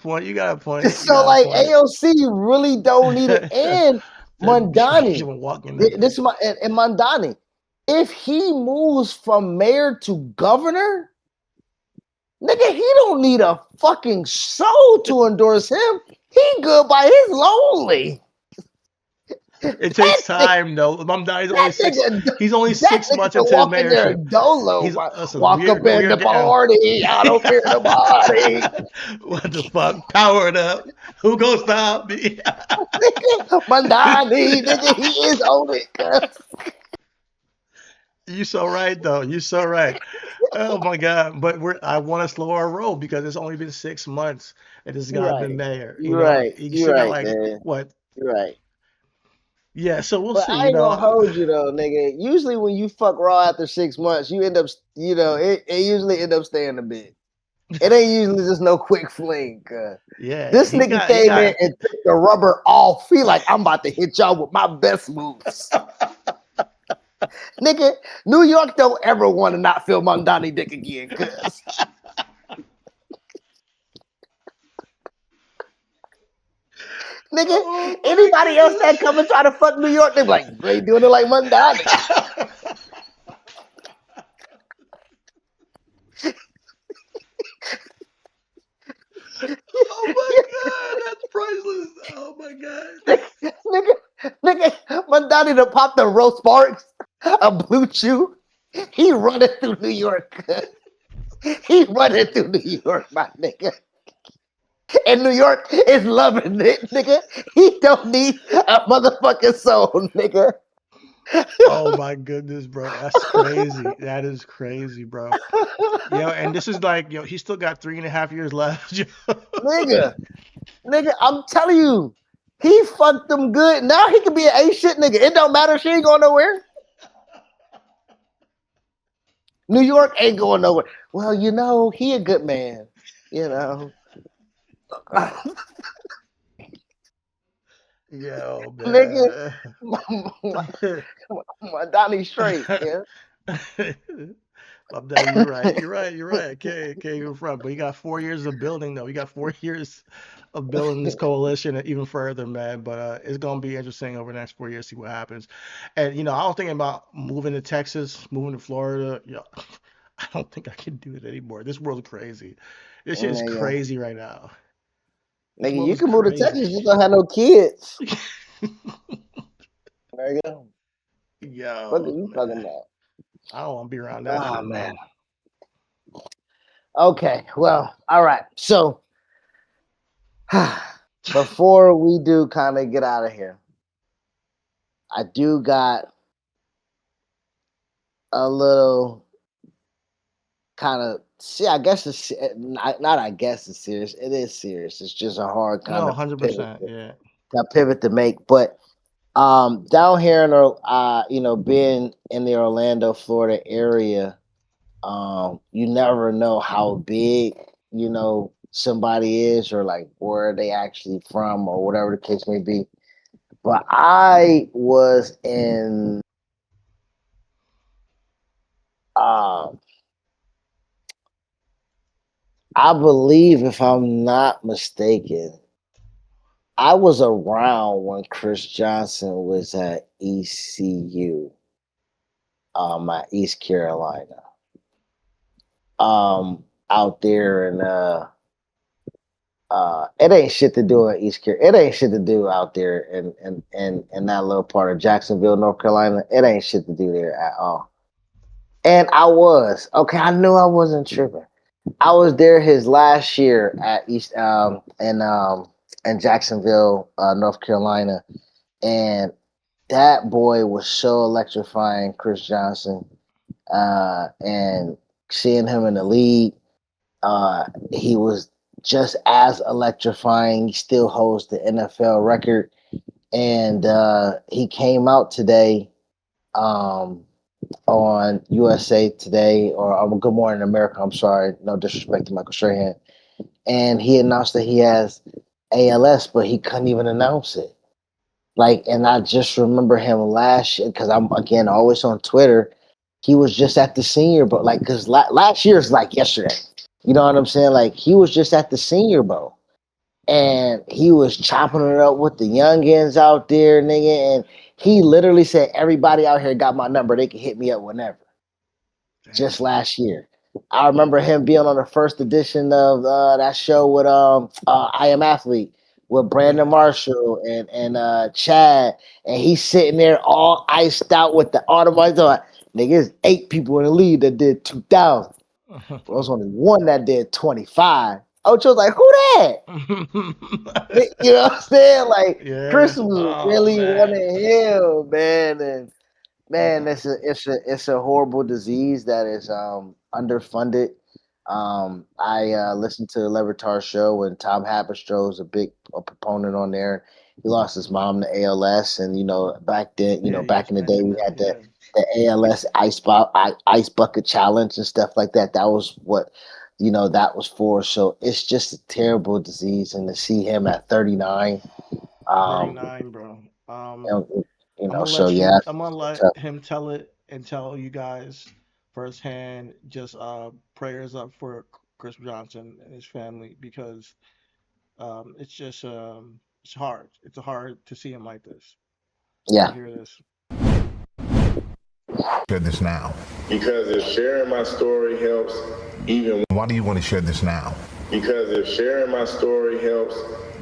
point. So like AOC really don't need it. And Mamdani, this is my and Mamdani. If he moves from mayor to governor, nigga, he don't need a fucking soul to endorse him. He good by his lonely. It takes time though. Mamdani's only six. He's only 6 months into his mayorship. Walk up in the party. I don't fear nobody. What the fuck? Power it up. Who gonna stop me? Mamdani, nigga, he is on it. You so right though. You so right. Oh my God! But I want to slow our roll because it's only been 6 months and this You're guy right. been mayor. You're right. He You're still got right, like man. what? You're right. Yeah. So we'll But see. I ain't gonna hold you though, nigga. Usually when you fuck raw after 6 months, you end up, it usually end up staying a bit. It ain't usually just no quick fling. Yeah, This nigga came in and took the rubber off. He like, I'm about to hit y'all with my best moves. Nigga, New York don't ever want to not feel Mamdani dick again, cuz. Nigga, Oh my anybody else that goodness. come and try to fuck New York, they be like, they doing it like Mamdani. Oh my God, that's priceless. Oh my God. nigga, Mamdani to pop the roast sparks, a blue chew. He running through New York. He running through New York, my nigga. And New York is loving it, nigga. He don't need a motherfucking soul, nigga. Oh my goodness, bro. That's crazy. That is crazy, bro. And this is like, he still got 3.5 years left. nigga, I'm telling you, he fucked them good. Now he can be an A shit nigga. It don't matter. She ain't going nowhere. New York ain't going nowhere. Well, he a good man. Yo, Nigga, man. my Donnie straight, yeah. I'm telling you, you're right. You're right. You're right. I can't even front. But you got 4 years of building, though. You got 4 years of building this coalition even further, man. But it's gonna be interesting over the next 4 years, see what happens. And I was thinking about moving to Texas, moving to Florida. I don't think I can do it anymore. This world's crazy. This shit is Nigga, crazy right now. This nigga, world you is can move to crazy. Texas, just don't have no kids. There you go. What are Yo, you talking man. about? I don't want to be around that Oh shit, man. man. Okay, well, all right. So before we do kind of get out of here, I do got a little kind of see. I guess it's not. I guess it's serious. It is serious. It's just a hard kind No, of pivot, 100%. Yeah. to make. But down here in being in the Orlando, Florida area, you never know how big somebody is or like where they actually from or whatever the case may be. But I was in I believe, if I'm not mistaken, I was around when Chris Johnson was at ECU, at East Carolina, out there, and it ain't shit to do in East Carolina. It ain't shit to do out there in that little part of Jacksonville, North Carolina. It ain't shit to do there at all. And I was okay. I knew I wasn't tripping. I was there his last year at East in Jacksonville, North Carolina, and that boy was so electrifying, Chris Johnson, and seeing him in the league, he was just as electrying. He still holds the NFL record, and he came out today. On USA Today or Good Morning America. I'm sorry, no disrespect to Michael Strahan. And he announced that he has ALS, but he couldn't even announce it. And I just remember him last year because I'm again always on Twitter. He was just at the Senior Bowl, because last year's like yesterday. You know what I'm saying? Like he was just at the Senior Bowl, and he was chopping it up with the youngins out there, nigga. And he literally said, "Everybody out here got my number. They can hit me up whenever." Just Damn. last year. I remember him being on the first edition of that show with I Am Athlete with Brandon Yeah. Marshall and Chad, and he's sitting there all iced out with the automatic. Nigga, there's 8 people in the league that did 2,000. There was only one that did 25. Ocho's like, who that? You know what I'm saying? Like Yeah. Chris was Oh really man. wanting him, man, and Man, it's a horrible disease that is underfunded. I listened to the Levitar show, and Tom Haberstroh is a proponent on there. He lost his mom to ALS, and back then, Yeah, you back just in the day, mentioned we that. had Yeah. the ALS ice bucket challenge and stuff like that. That was what that was for. So it's just a terrible disease, and to see him at 39, um, 39, bro. you so I'm yeah, gonna it's let tough. him tell it and tell you guys firsthand. Just prayers up for Chris Johnson and his family because it's just it's hard. It's hard to see him like this. To Yeah. hear this. Share this now. Because if sharing my story helps even Why do you want to share this now? because if sharing my story helps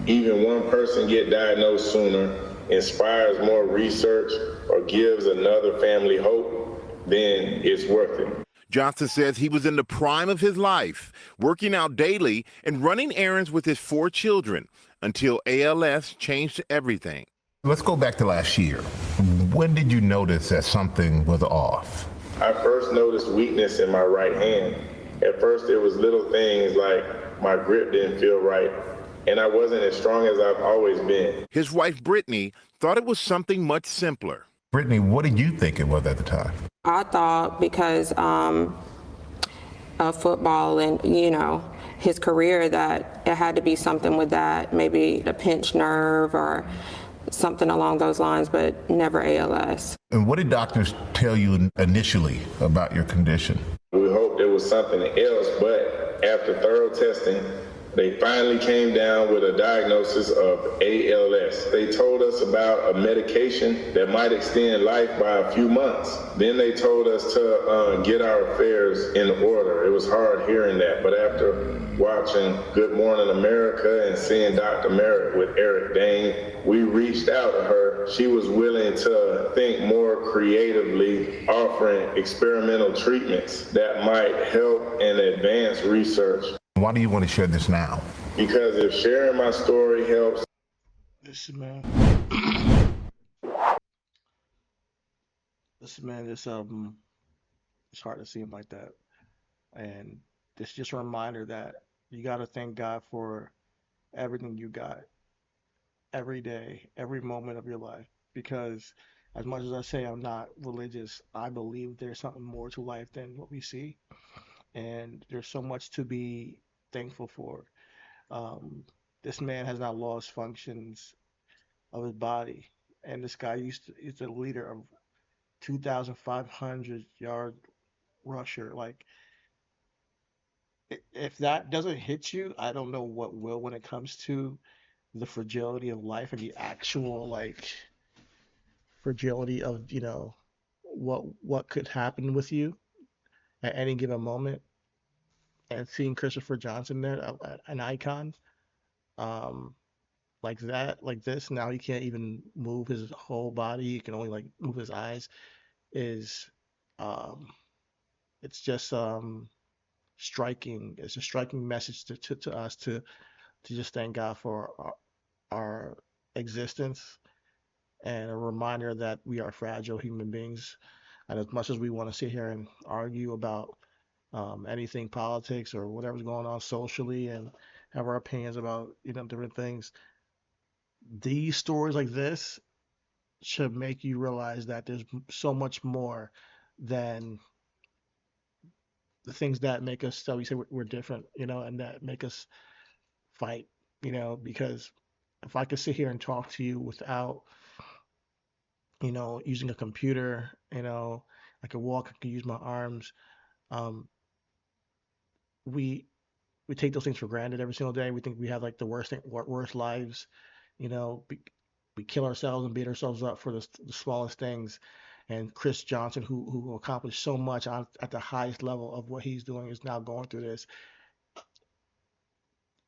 even one person get diagnosed sooner, inspires more research, or gives another family hope, then it's worth it. Johnson says he was in the prime of his life, working out daily and running errands with his 4 children until ALS changed everything. Let's go back to last year. When did you notice that something was off? I first noticed weakness in my right hand. At first, it was little things like my grip didn't feel right, and I wasn't as strong as I've always been. His wife, Brittany, thought it was something much simpler. Brittany, what did you think it was at the time? I thought because of football and, his career that it had to be something with that, maybe a pinched nerve or something along those lines, but never ALS. And what did doctors tell you initially about your condition? We hoped it was something else, but after thorough testing, they finally came down with a diagnosis of ALS. They told us about a medication that might extend life by a few months. Then they told us to get our affairs in order. It was hard hearing that, but after watching Good Morning America and seeing Dr. Merritt with Eric Dane, we reached out to her. She was willing to think more creatively, offering experimental treatments that might help and advance research. Why do you want to share this now? Because if sharing my story helps. Listen, man. Listen, man. It's hard to see him like that, and it's just a reminder that you got to thank God for everything you got every day, every moment of your life. Because as much as I say I'm not religious, I believe there's something more to life than what we see, and there's so much to be thankful for. Um, this man has not lost functions of his body, and this guy is the leader of 2,500 yard rusher. Like, if that doesn't hit you, I don't know what will when it comes to the fragility of life and the actual like fragility of what could happen with you at any given moment. And seeing Christopher Johnson there, an icon, um, like that, like this. Now he can't even move his whole body. He can only like move his eyes. Is um, it's just striking. It's a striking message to us to just thank God for our existence and a reminder that we are fragile human beings. And as much as we want to sit here and argue about anything politics or whatever's going on socially and have our opinions about different things, these stories like this should make you realize that there's so much more than the things that make us so we say we're different, and that make us fight, because if I could sit here and talk to you without, using a computer, I could walk, I could use my arms. Um, we we take those things for granted every single day. We think we have like the worst lives, you know. We kill ourselves and beat ourselves up for the smallest things. And Chris Johnson, who accomplished so much at the highest level of what he's doing, is now going through this.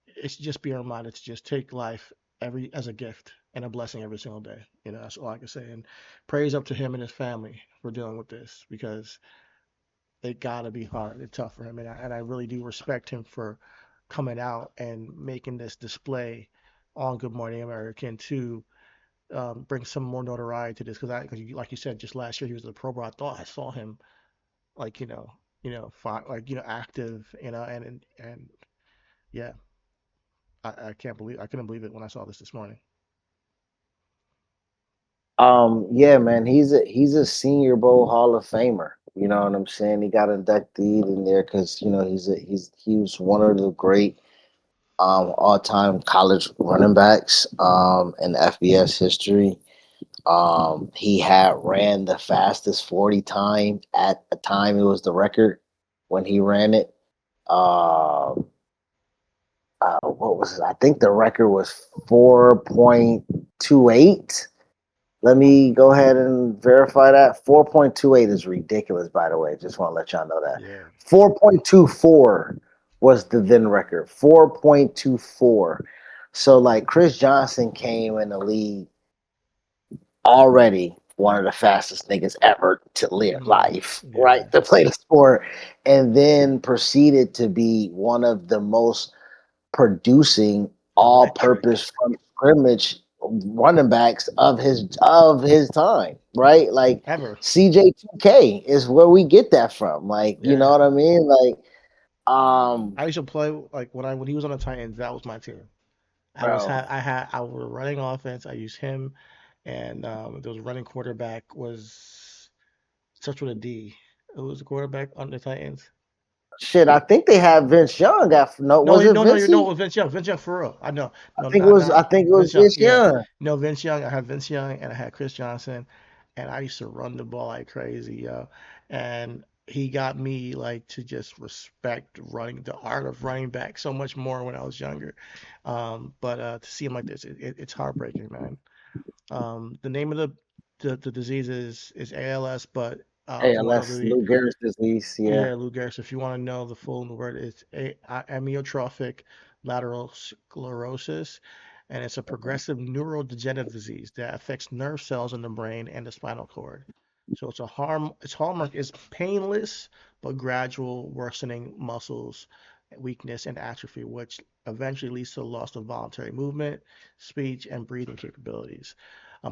It's just be reminded to just take life every as a gift and a blessing every single day. That's all I can say. And praise up to him and his family for dealing with this because it gotta be hard and tough for him. And I really do respect him for coming out and making this display on Good Morning American to bring some more notoriety to this because like you said, just last year he was the Pro Bowl. I saw him like active, and yeah, I couldn't believe it when I saw this morning. Yeah, man, he's a Senior Bowl Hall of Famer. You know what I'm saying? He got inducted in there because he was one of the great all time college running backs in FBS history. He had ran the fastest 40 time at the time. It was the record when he ran it. What was it? I think the record was 4.28. Let me go ahead and verify that. 4.28 is ridiculous, by the way. Just want to let y'all know that. Yeah. 4.24 was the then record. 4.24. So, like, Chris Johnson came in the league already one of the fastest niggas ever to live life, right? To play the sport, and then proceeded to be one of the most producing all-purpose from scrimmage running backs of his time, right? Like Ever. CJ2K is where we get that from. Like, you know Yeah. what I mean? Like, I used to play like when he was on the Titans. That was my team. bro, I was running offense. I used him, and there was a running quarterback was such with a D. It was the quarterback on the Titans. shit, I think they had Vince Young. No, Was it no, it Vincey? was Vince Young. Vince Young for real. I know. No, I not think it was Vince Young. Vince Yeah. Young. No, Vince Young. I had Vince Young and I had Chris Johnson, and I used to run the ball like crazy, yo. And he got me like to just respect the art of running back so much more when I was younger. But to see him like this, it's heartbreaking, man. The name of the disease is ALS, but if you want to know ALS, the Lou Gehrig's disease. Yeah, yeah, Lou Gehrig. If you want to know the full word, it's amyotrophic lateral sclerosis, and it's a progressive neurodegenerative disease that affects nerve cells in the brain and the spinal cord. So its hallmark is painless but gradual worsening muscles weakness and atrophy, which eventually leads to the loss of voluntary movement, speech, and breathing capabilities.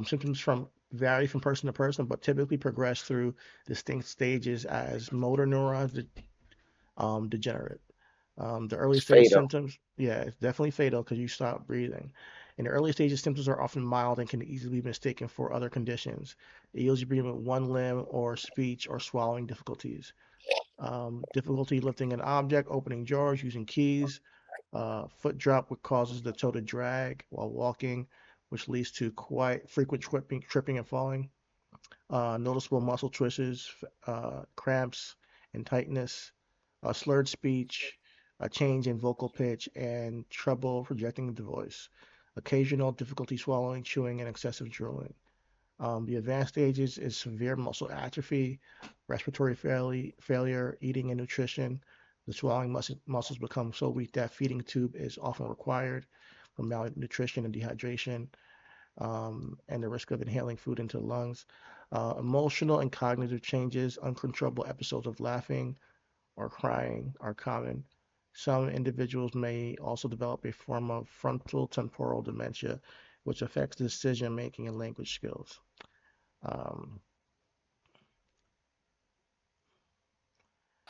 Symptoms vary from person to person, but typically progress through distinct stages as motor neurons degenerate. The early it's stage fatal. symptoms, yeah, it's definitely fatal because you stop breathing. In the early stages, symptoms are often mild and can easily be mistaken for other conditions. It usually begins with one limb or speech or swallowing difficulties. Difficulty lifting an object, opening drawers, using keys. Foot drop, which causes the toe to drag while walking, which leads to quite frequent tripping and falling. Noticeable muscle twitches, cramps and tightness, slurred speech, a change in vocal pitch, and trouble projecting the voice. Occasional difficulty swallowing, chewing, and excessive drooling. The advanced stages is severe muscle atrophy, respiratory failure, eating and nutrition. The swallowing muscles become so weak that feeding tube is often required from malnutrition and dehydration, and the risk of inhaling food into the lungs. Emotional and cognitive changes, uncontrollable episodes of laughing or crying are common. Some individuals may also develop a form of frontal temporal dementia, which affects decision making and language skills. Um,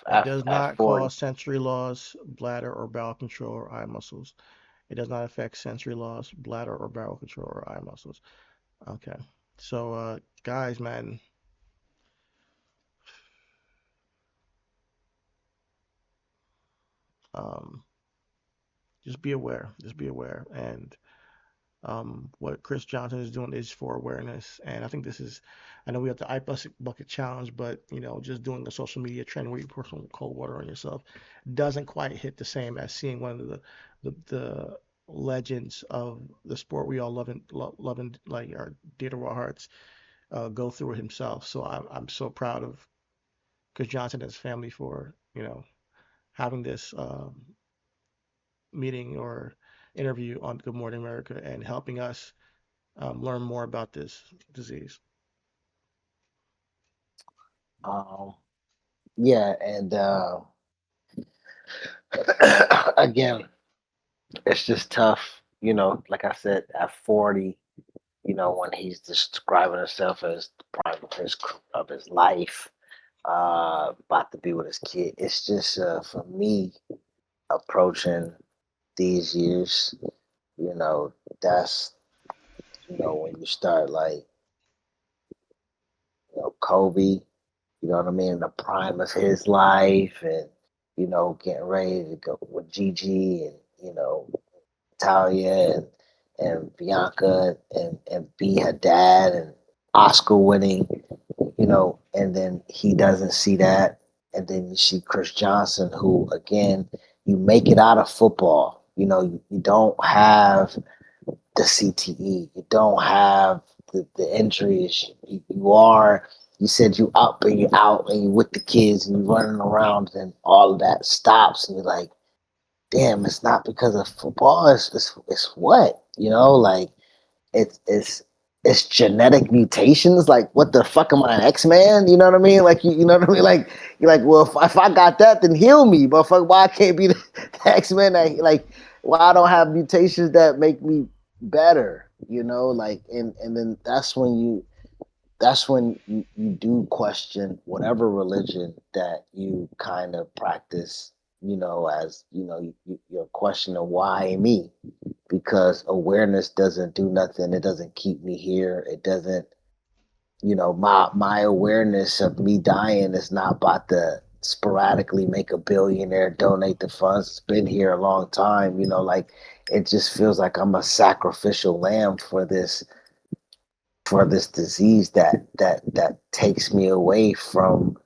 it does At not 40. cause sensory loss, bladder or bowel control, or eye muscles. It does not affect sensory loss, bladder or bowel control, or eye muscles. Okay. So, guys, man, um, just be aware. Just be aware. And what Chris Johnson is doing is for awareness. And I think I know we have the ice bucket challenge, but just doing a social media trend where you pour some cold water on yourself doesn't quite hit the same as seeing one of the legends of the sport we all love and like our dear to our hearts go through it himself. So I'm so proud of Chris Johnson and his family for having this meeting or interview on Good Morning America and helping us learn more about this disease. Um, yeah, and again, it's just tough. Like I said, at 40, when he's describing himself as the prime of his life, about to be with his kid. It's just for me approaching these years, that's when you start like Kobe, what I mean, in the prime of his life, and getting ready to go with Gigi and Talia and Bianca and be her dad and Oscar winning, and then he doesn't see that. And then you see Chris Johnson, who again, you make it out of football. You don't have the CTE, you don't have the injuries. You said you up and you out and you with the kids and you running around and all of that stops and you're like, damn, it's not because of football. It's what, like it's genetic mutations. Like, what the fuck am I, an X-Man? You know what I mean? Like, you know what I mean? Like, you're like, well, if I got that, then heal me. But fuck, why I can't be the X-Men? Why I don't have mutations that make me better? Like, and then that's when you do question whatever religion that you kind of practice, as, you're questioning why me, because awareness doesn't do nothing. It doesn't keep me here. It doesn't, my awareness of me dying is not about to sporadically make a billionaire, donate the funds. It's been here a long time, like, it just feels like I'm a sacrificial lamb for this disease that takes me away from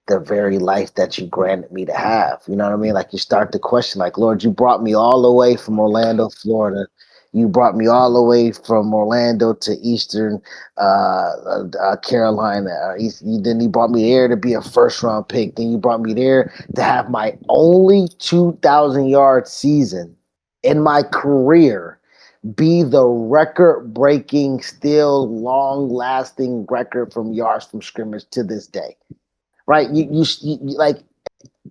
the very life that you granted me to have. You know what I mean? Like, you start to question, like, Lord, you brought me all the way from Orlando, Florida. You brought me all the way from Orlando to Eastern Carolina. Then you brought me there to be a first-round pick. Then you brought me there to have my only 2,000-yard season in my career be the record-breaking, still long-lasting record from yards from scrimmage to this day, right? You like,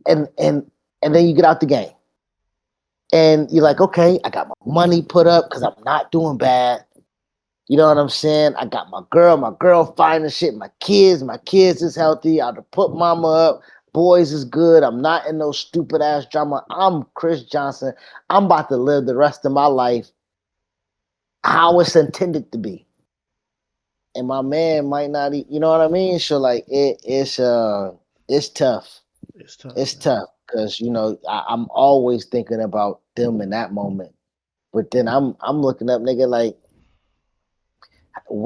and then you get out the game, and you're like, okay, I got my money put up because I'm not doing bad. You know what I'm saying? I got my girl fine and shit. My kids is healthy. I put mama up. Boys is good. I'm not in no stupid ass drama. I'm Chris Johnson. I'm about to live the rest of my life how it's intended to be. And my man might not, you know what I mean? So like, it's tough. It's tough. It's tough because I'm always thinking about them in that moment. But then I'm looking up, nigga, like,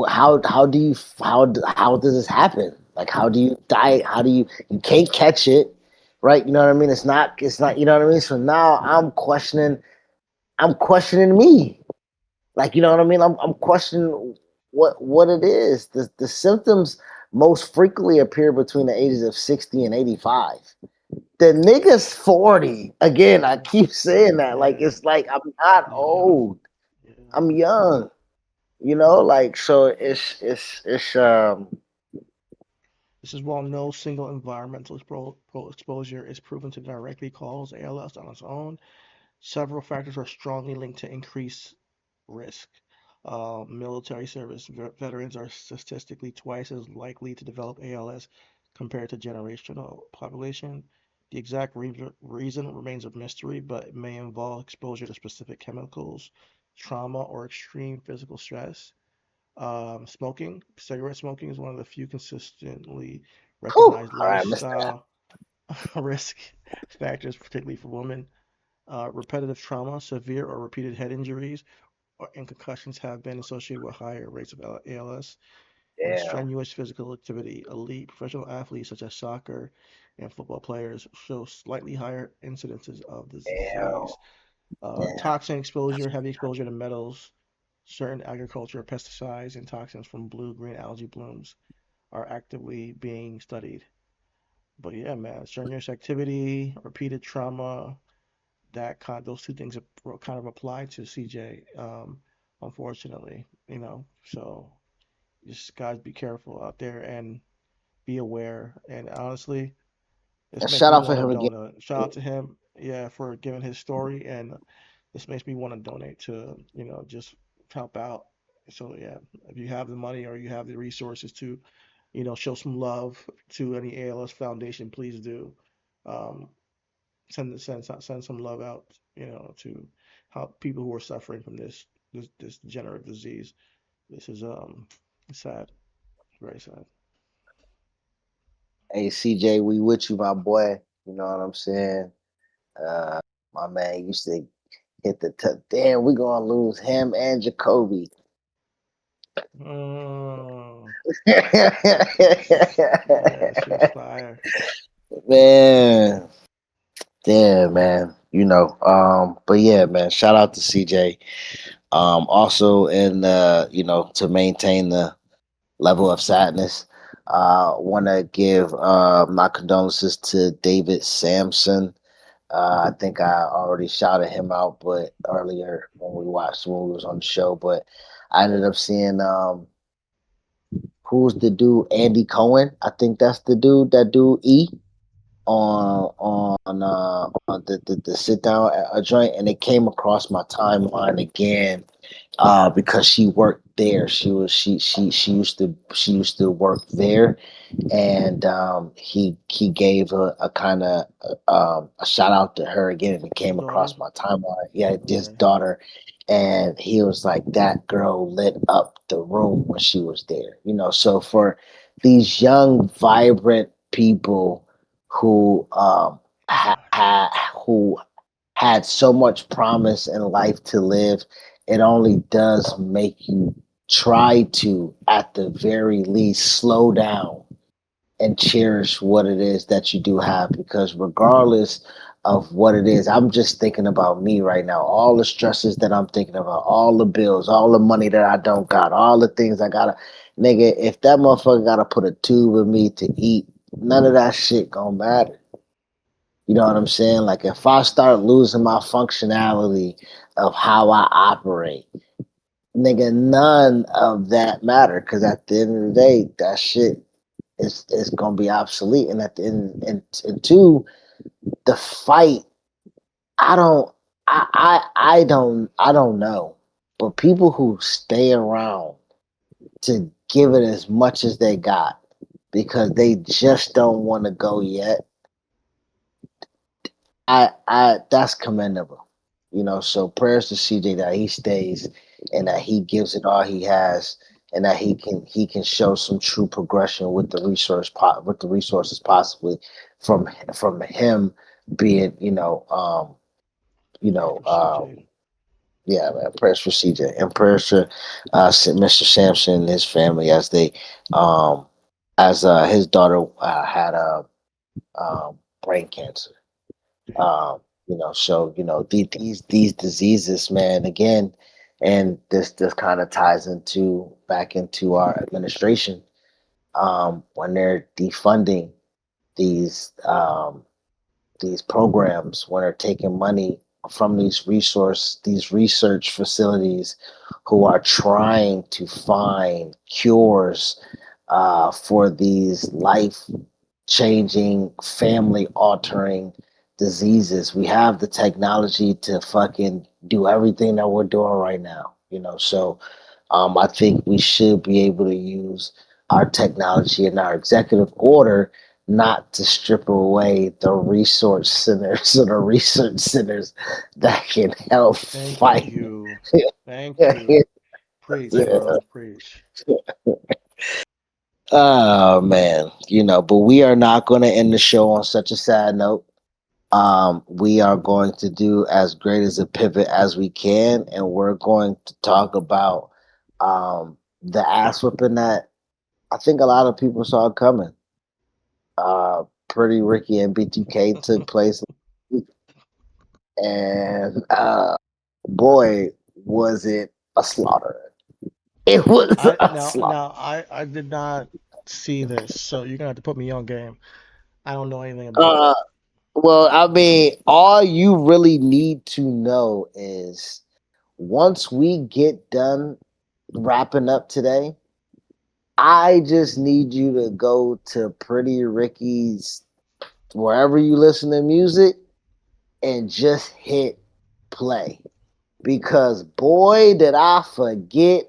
how does this happen? Like, how do you die? You can't catch it, right? You know what I mean? It's not, you know what I mean? So now I'm questioning me. Like, you know what I mean? I'm questioning what it is. The symptoms most frequently appear between the ages of 60 and 85. The nigga's 40. Again, I keep saying that. Like, it's like, I'm not old. I'm young. Like, so it's This is while no single environmental exposure is proven to directly cause ALS on its own. Several factors are strongly linked to increased risk. Military service veterans are statistically twice as likely to develop ALS compared to generational population. The exact reason remains a mystery, but it may involve exposure to specific chemicals, trauma, or extreme physical stress. Cigarette smoking is one of the few consistently whew, recognized all right, missed that. lifestyle risk factors, particularly for women. Repetitive trauma, severe or repeated head injuries, and concussions have been associated with higher rates of ALS. And Yeah, strenuous physical activity. Elite professional athletes such as soccer and football players show slightly higher incidences of this yeah, disease. yeah. Toxin exposure, heavy exposure to metals, certain agriculture pesticides, and toxins from blue-green algae blooms are actively being studied. But yeah, man, strenuous activity, repeated trauma, those two things kind of apply to CJ, unfortunately, So just guys, be careful out there and be aware. And honestly, this And makes shout me out for want to him again. donate. Shout out to him, yeah, for giving his story, and this makes me want to donate to, just help out. So yeah, if you have the money or you have the resources to, show some love to any ALS foundation, please do. Um, send some love out, to help people who are suffering from this degenerative disease. This is sad, very sad. Hey, CJ, we with you, my boy. You know what I'm saying? Uh, my man used to hit the damn. We gonna lose him and Jacoby. Mm, yeah, she was Man, fire. yeah, man. But yeah, man. Shout out to CJ. Also, in to maintain the level of sadness, want to give my condolences to David Samson. I think I already shouted him out, but earlier when we was on the show, but I ended up seeing who's the dude, Andy Cohen. I think that's the dude. That dude E on the sit down a joint, and it came across my timeline again because she worked there. She used to work there, and he gave a kind of a shout out to her again, and it His came daughter. across my timeline. Yeah, his Okay. daughter, and he was like, that girl lit up the room when she was there. So for these young, vibrant people who who had so much promise in life to live, it only does make you try to, at the very least, slow down and cherish what it is that you do have, because regardless of what it is, I'm just thinking about me right now, all the stresses that I'm thinking about, all the bills, all the money that I don't got, all the things I gotta, nigga, if that motherfucker gotta put a tube in me to eat, none of that shit gonna matter. You know what I'm saying? Like, if I start losing my functionality of how I operate, nigga, none of that matter, because at the end of the day, that shit is gonna be obsolete. And at the end, and two, the fight, I don't, I don't know, but people who stay around to give it as much as they got because they just don't want to go yet, I that's commendable. So prayers to CJ that he stays and that he gives it all he has, and that he can show some true progression with the with the resources, possibly from him being, you Pray know for um CJ. yeah, man. Prayers for CJ and prayers to Mr. Sampson and his family as they as his daughter had brain cancer. Damn. So these diseases, man, again, and this kind of ties into back into our administration, when they're defunding these these programs, when they're taking money from these research facilities who are trying to find cures for these life changing, family altering diseases. We have the technology to fucking do everything that we're doing right now, So I think we should be able to use our technology and our executive order not to strip away the resource centers or the research centers that can help Thank fight. you. Thank you. Preach, Yeah. bro. Preach. Oh man, but we are not going to end the show on such a sad note. We are going to do as great as a pivot as we can, and we're going to talk about the ass whipping that I think a lot of people saw coming. Pretty Ricky and B2K took place, and boy, was it a slaughter! It was I a now slaughter. now I did not see this, so you're gonna have to put me on game. I don't know anything about it. Uh, well, I mean, all you really need to know is once we get done wrapping up today, I just need you to go to Pretty Ricky's wherever you listen to music and just hit play. Because boy, did I forget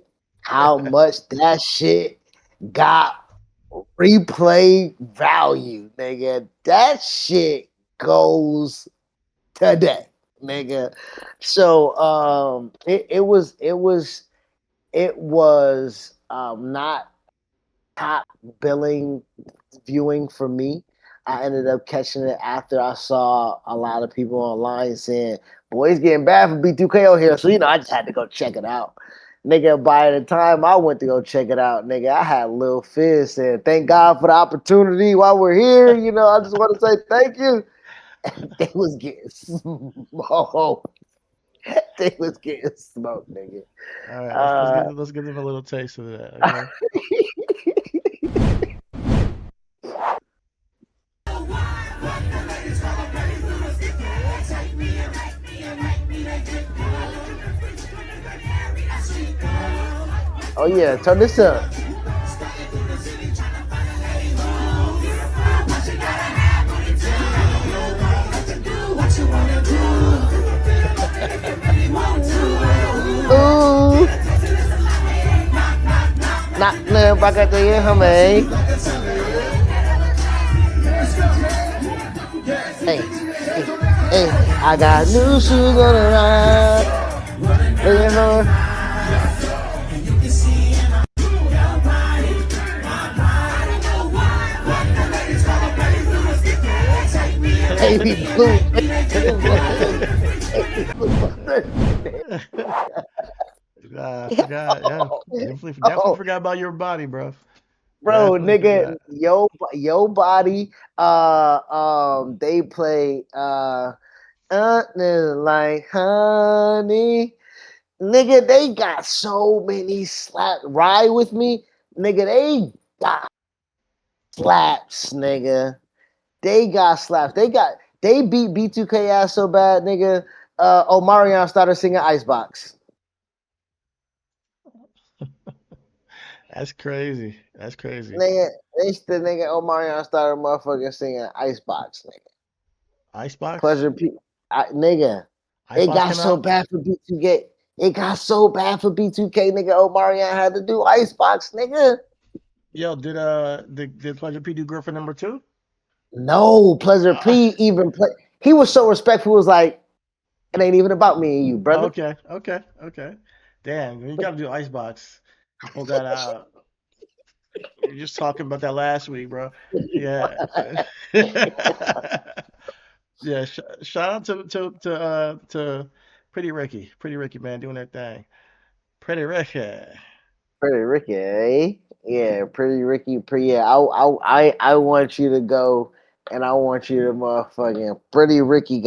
how much that shit got replay value, nigga. That shit goes today, nigga. So it was not top billing viewing for me. I ended up catching it after I saw a lot of people online saying, "Boy, it's getting bad for B2K on here." So I just had to go check it out. Nigga, by the time I went to go check it out, nigga, I had Lil Fizz saying, "Thank God for the opportunity while we're here." I just want to say thank you. They was getting smoked. They was getting smoked, nigga. All right, let's give them a little taste of that. Okay. Oh yeah, turn this up. Ooh. Knock nè ba cái gì hả mày? Hey, hey, I got new shoes on the ride. Baby blue. I forgot. Yeah, definitely forgot about your body, bro. Bro, Definitely nigga, forgot. yo body. They play like honey. Nigga, they got so many slap. Ride with me, nigga. They got slaps, nigga. They got slaps. They beat B2K ass so bad, nigga. Omarion started singing Icebox. That's crazy. That's crazy. Nigga, Omarion started motherfucking singing Icebox, nigga. Icebox? Pleasure P. Nigga. It Icebox got came so out? bad for B2K. It got so bad for B2K, nigga. Omarion had to do Icebox, nigga. Yo, did Pleasure P do Girlfriend number 2? No, Pleasure P even play. He was so respectful. He was like, "It ain't even about me and you, brother." Okay. Damn, you gotta do Icebox. Pull that out. We were just talking about that last week, bro. Yeah. Yeah, shout out to Pretty Ricky. Pretty Ricky, man, doing that thing. Pretty Ricky. Pretty Ricky, eh? Yeah, Pretty Ricky. I want you to go, and I want you to motherfucking Pretty Ricky.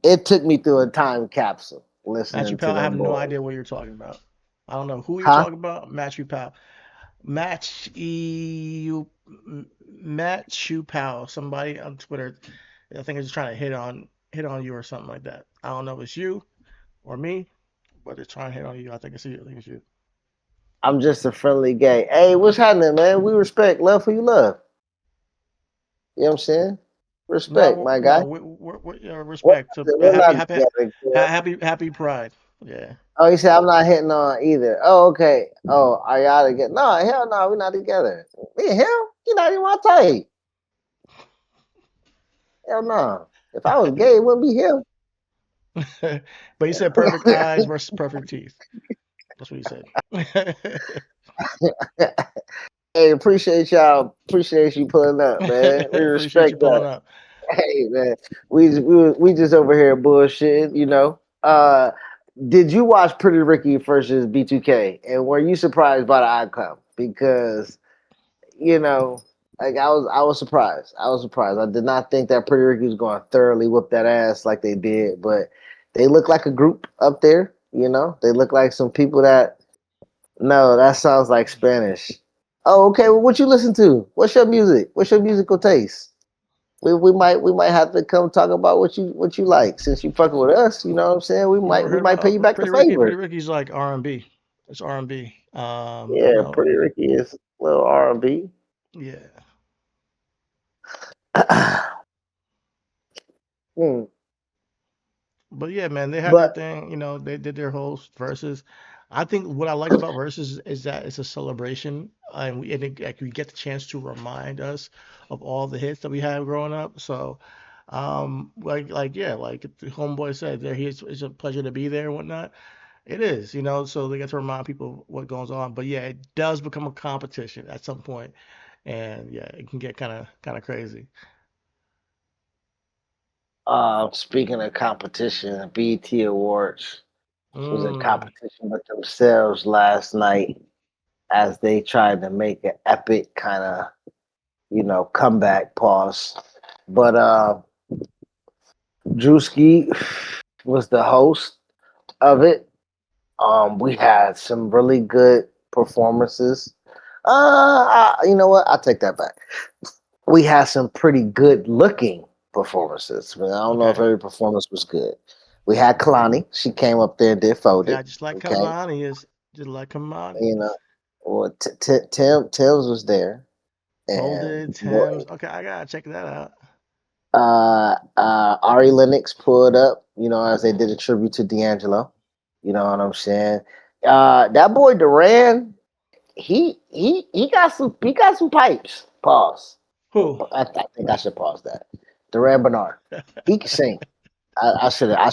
It took me through a time capsule Matthew listening to Powell, I have them no boys. idea what you're talking about. I don't know who you're Huh? talking about. Matthew Powell. Matthew Powell. Somebody on Twitter. I think is trying to hit on you or something like that. I don't know if it's you or me, but it's trying to hit on you. I think it's you. I think it's you. I'm just a friendly gay. Hey, what's happening, man? We respect, love who you love. You know what I'm saying? Respect, No, my guy. no, respect. So We're happy, not happy, together. Kid. happy Pride. Yeah. Oh, you said I'm not hitting on either. Oh, okay. Oh, are y'all together? No, hell no, we're not together. Me and him? He not even my type. Hell no. If I was gay, it wouldn't be him. But you said perfect eyes versus perfect teeth. That's what you said. Hey, appreciate y'all. Appreciate you pulling up, man. We Appreciate you respect pulling that. up. Hey, man. We just over here bullshitting. Did you watch Pretty Ricky versus B2K? And were you surprised by the outcome? Because, like I was surprised. I was surprised. I did not think that Pretty Ricky was going to thoroughly whoop that ass like they did, but they look like a group up there. They look like some people that no, that sounds like Spanish. Oh, okay. Well, what you listen to? What's your music? What's your musical taste? We might have to come talk about what you like since you fucking with us. You know what I'm saying? We You never might we heard might pay you about back the Pretty Ricky? Pretty favor. Ricky's like R&B. It's R&B. Yeah, Pretty Ricky is a little R&B. Yeah. Hmm. But yeah, man, they had their But thing. They did their whole verses. I think what I like about verses is that it's a celebration, like, we get the chance to remind us of all the hits that we had growing up. So, yeah, like the homeboy said, there he is. It's a pleasure to be there and whatnot. It is, so they get to remind people what goes on. But yeah, it does become a competition at some point, and yeah, it can get kind of crazy. speaking of competition, BET Awards was in Mm, competition with themselves last night as they tried to make an epic kind of, comeback pause. But Drewski was the host of it. We had some really good performances. You know what? I'll take that back. We had some pretty good looking performances. I don't know if okay. every performance was good. We had Kalani. She came up there and did Yeah, folded. just like Okay, Kamani is, just like Kamani. you know. Well, Tim's was there, and Folded Thames. Okay, I gotta check that out. Ari Lennox pulled up. As they did a tribute to D'Angelo. You know what I'm saying? That boy Duran, he got some pipes. Pause. Who? I think I should pause that. Duran Bernard, he can sing. I should have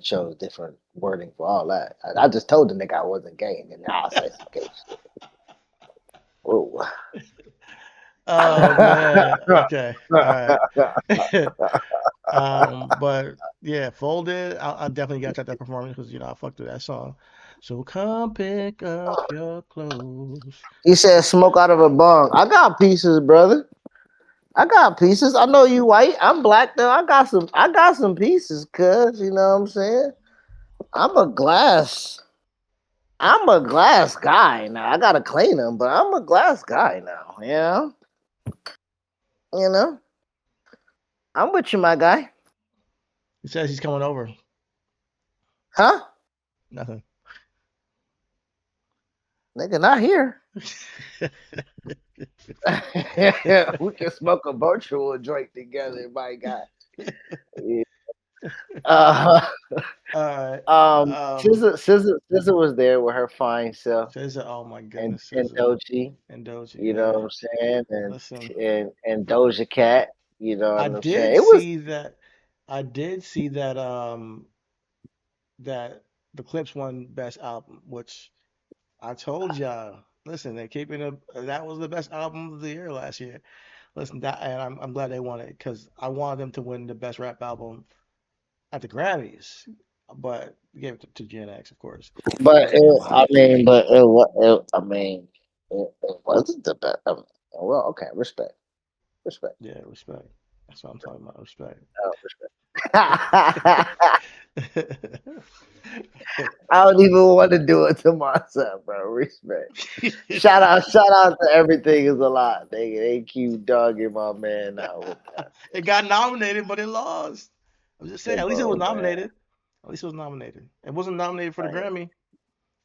chose different wording for all that. I just told the nigga I wasn't gay, and now I say some gay shit. Ooh. Oh man. Okay. All right. But yeah, Folded. I definitely gotta check that performance because I fucked with that song. So come pick up your clothes. He said, "Smoke out of a bong." I got pieces, brother. I got pieces. I know you white. I'm black though. I got some. I got some pieces, cuz you know what I'm saying. I'm a glass. I'm a glass guy now. I gotta clean them, but I'm a glass guy now. You know. I'm with you, my guy. He says he's coming over. Huh? Nothing. Nigga, not here. We can smoke a virtual joint together, my guy. Yeah. Uh, All right. SZA was there with her fine self, SZA. Oh my and goodness, and SZA Doechii, and Doja. you know Yeah. what I'm saying, and Listen, and Doja Cat, you know what I I'm saying. did It was see that. I did see that the Clipse won best album, which I told y'all. Listen, they're keeping it. That was the best album of the year last year. Listen, and I'm glad they won it because I wanted them to win the best rap album at the Grammys, but gave it to Gen X, of course. But But I mean, but it, I mean, it wasn't the best. Well, okay, respect, respect, yeah, respect. That's what I'm talking about. Respect. respect. I don't even want to do it to myself, bro. Respect. Shout out to everything is a lot. They keep dogging my man out with that. It got nominated, but it lost. I'm just saying. At least it was Bro, man. nominated. At least it was nominated. It wasn't nominated for the Right. Grammy,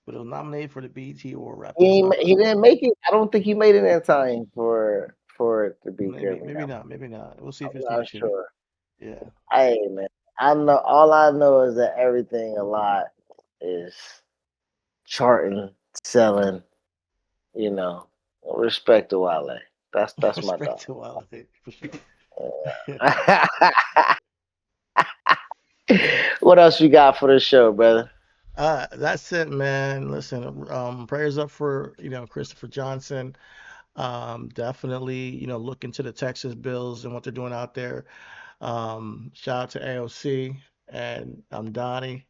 but it was nominated for the BET or Rap Best He Rap he Album. didn't make it. I don't think he made it in time for it to be Maybe, Grammy maybe nominated. not. Maybe not. We'll see I'm if it's not next year. sure. Yeah. Hey man, I know all I know is that everything a lot is charting, selling. You know, respect to Wale. That's my Respect dog. to Wale for sure. What else you got for the show, brother? That's it, man. Listen, prayers up for Christopher Johnson. Definitely, look into the Texas Bills and what they're doing out there. Shout out to AOC and Mamdani,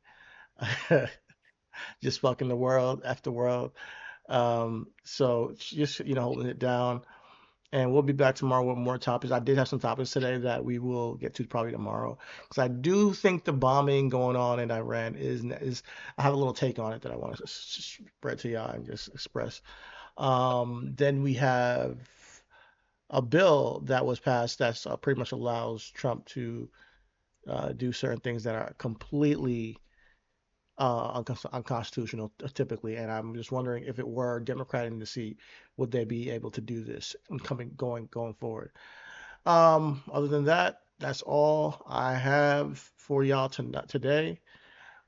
just fucking the world after world. So just holding it down, and we'll be back tomorrow with more topics. I did have some topics today that we will get to probably tomorrow because I do think the bombing going on in Iran is I have a little take on it that I want to spread to y'all and just express. Then we have a bill that was passed that pretty much allows Trump to do certain things that are completely unconstitutional typically. And I'm just wondering if it were a Democrat in the seat, would they be able to do this and going forward? Other than that, that's all I have for y'all today.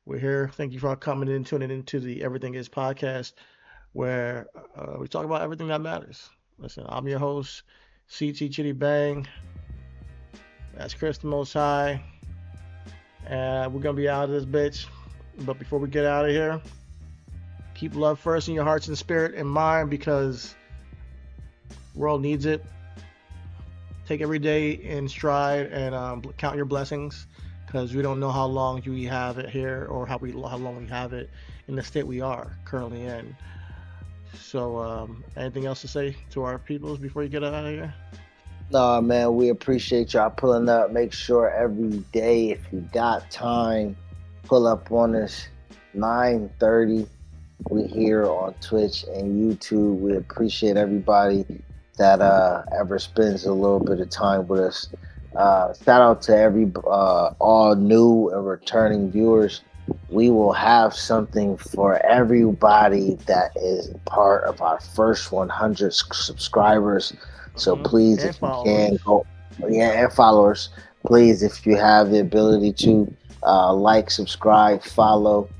We're here. Thank you for coming in, tuning into the Everything Is podcast, where we talk about everything that matters. Listen, I'm your host, CT Chitty Bang. That's Chris the Most High. And we're going to be out of this bitch. But before we get out of here, keep love first in your hearts and spirit and mind, because the world needs it. Take every day in stride and count your blessings, because we don't know how long we have it here, or how long we have it in the state we are currently in. So, anything else to say to our peoples before you get out of here? No, man, we appreciate y'all pulling up. Make sure every day, if you got time, pull up on us. 9:30. We here on Twitch and YouTube. We appreciate everybody that ever spends a little bit of time with us. Shout out to all new and returning viewers. We will have something for everybody that is part of our first 100 subscribers. So please, and if you can, and followers, please, if you have the ability to like, subscribe, follow,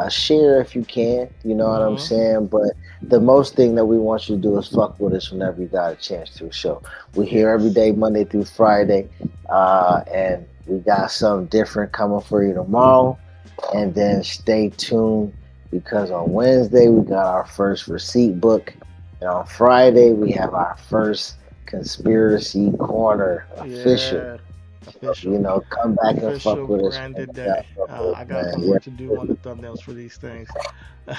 share if you can. You know what I'm saying? But the most thing that we want you to do is fuck with us whenever you got a chance to. So we're here every day, Monday through Friday, and we got something different coming for you tomorrow. And then stay tuned, because on Wednesday we got our first receipt book, and on Friday we have our first conspiracy corner official. You know, come back and fuck with us. Branded day. I got some work to do on the thumbnails for these things.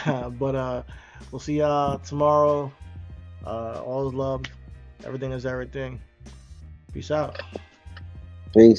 But we'll see y'all tomorrow. All is love. Everything is everything. Peace out. Peace.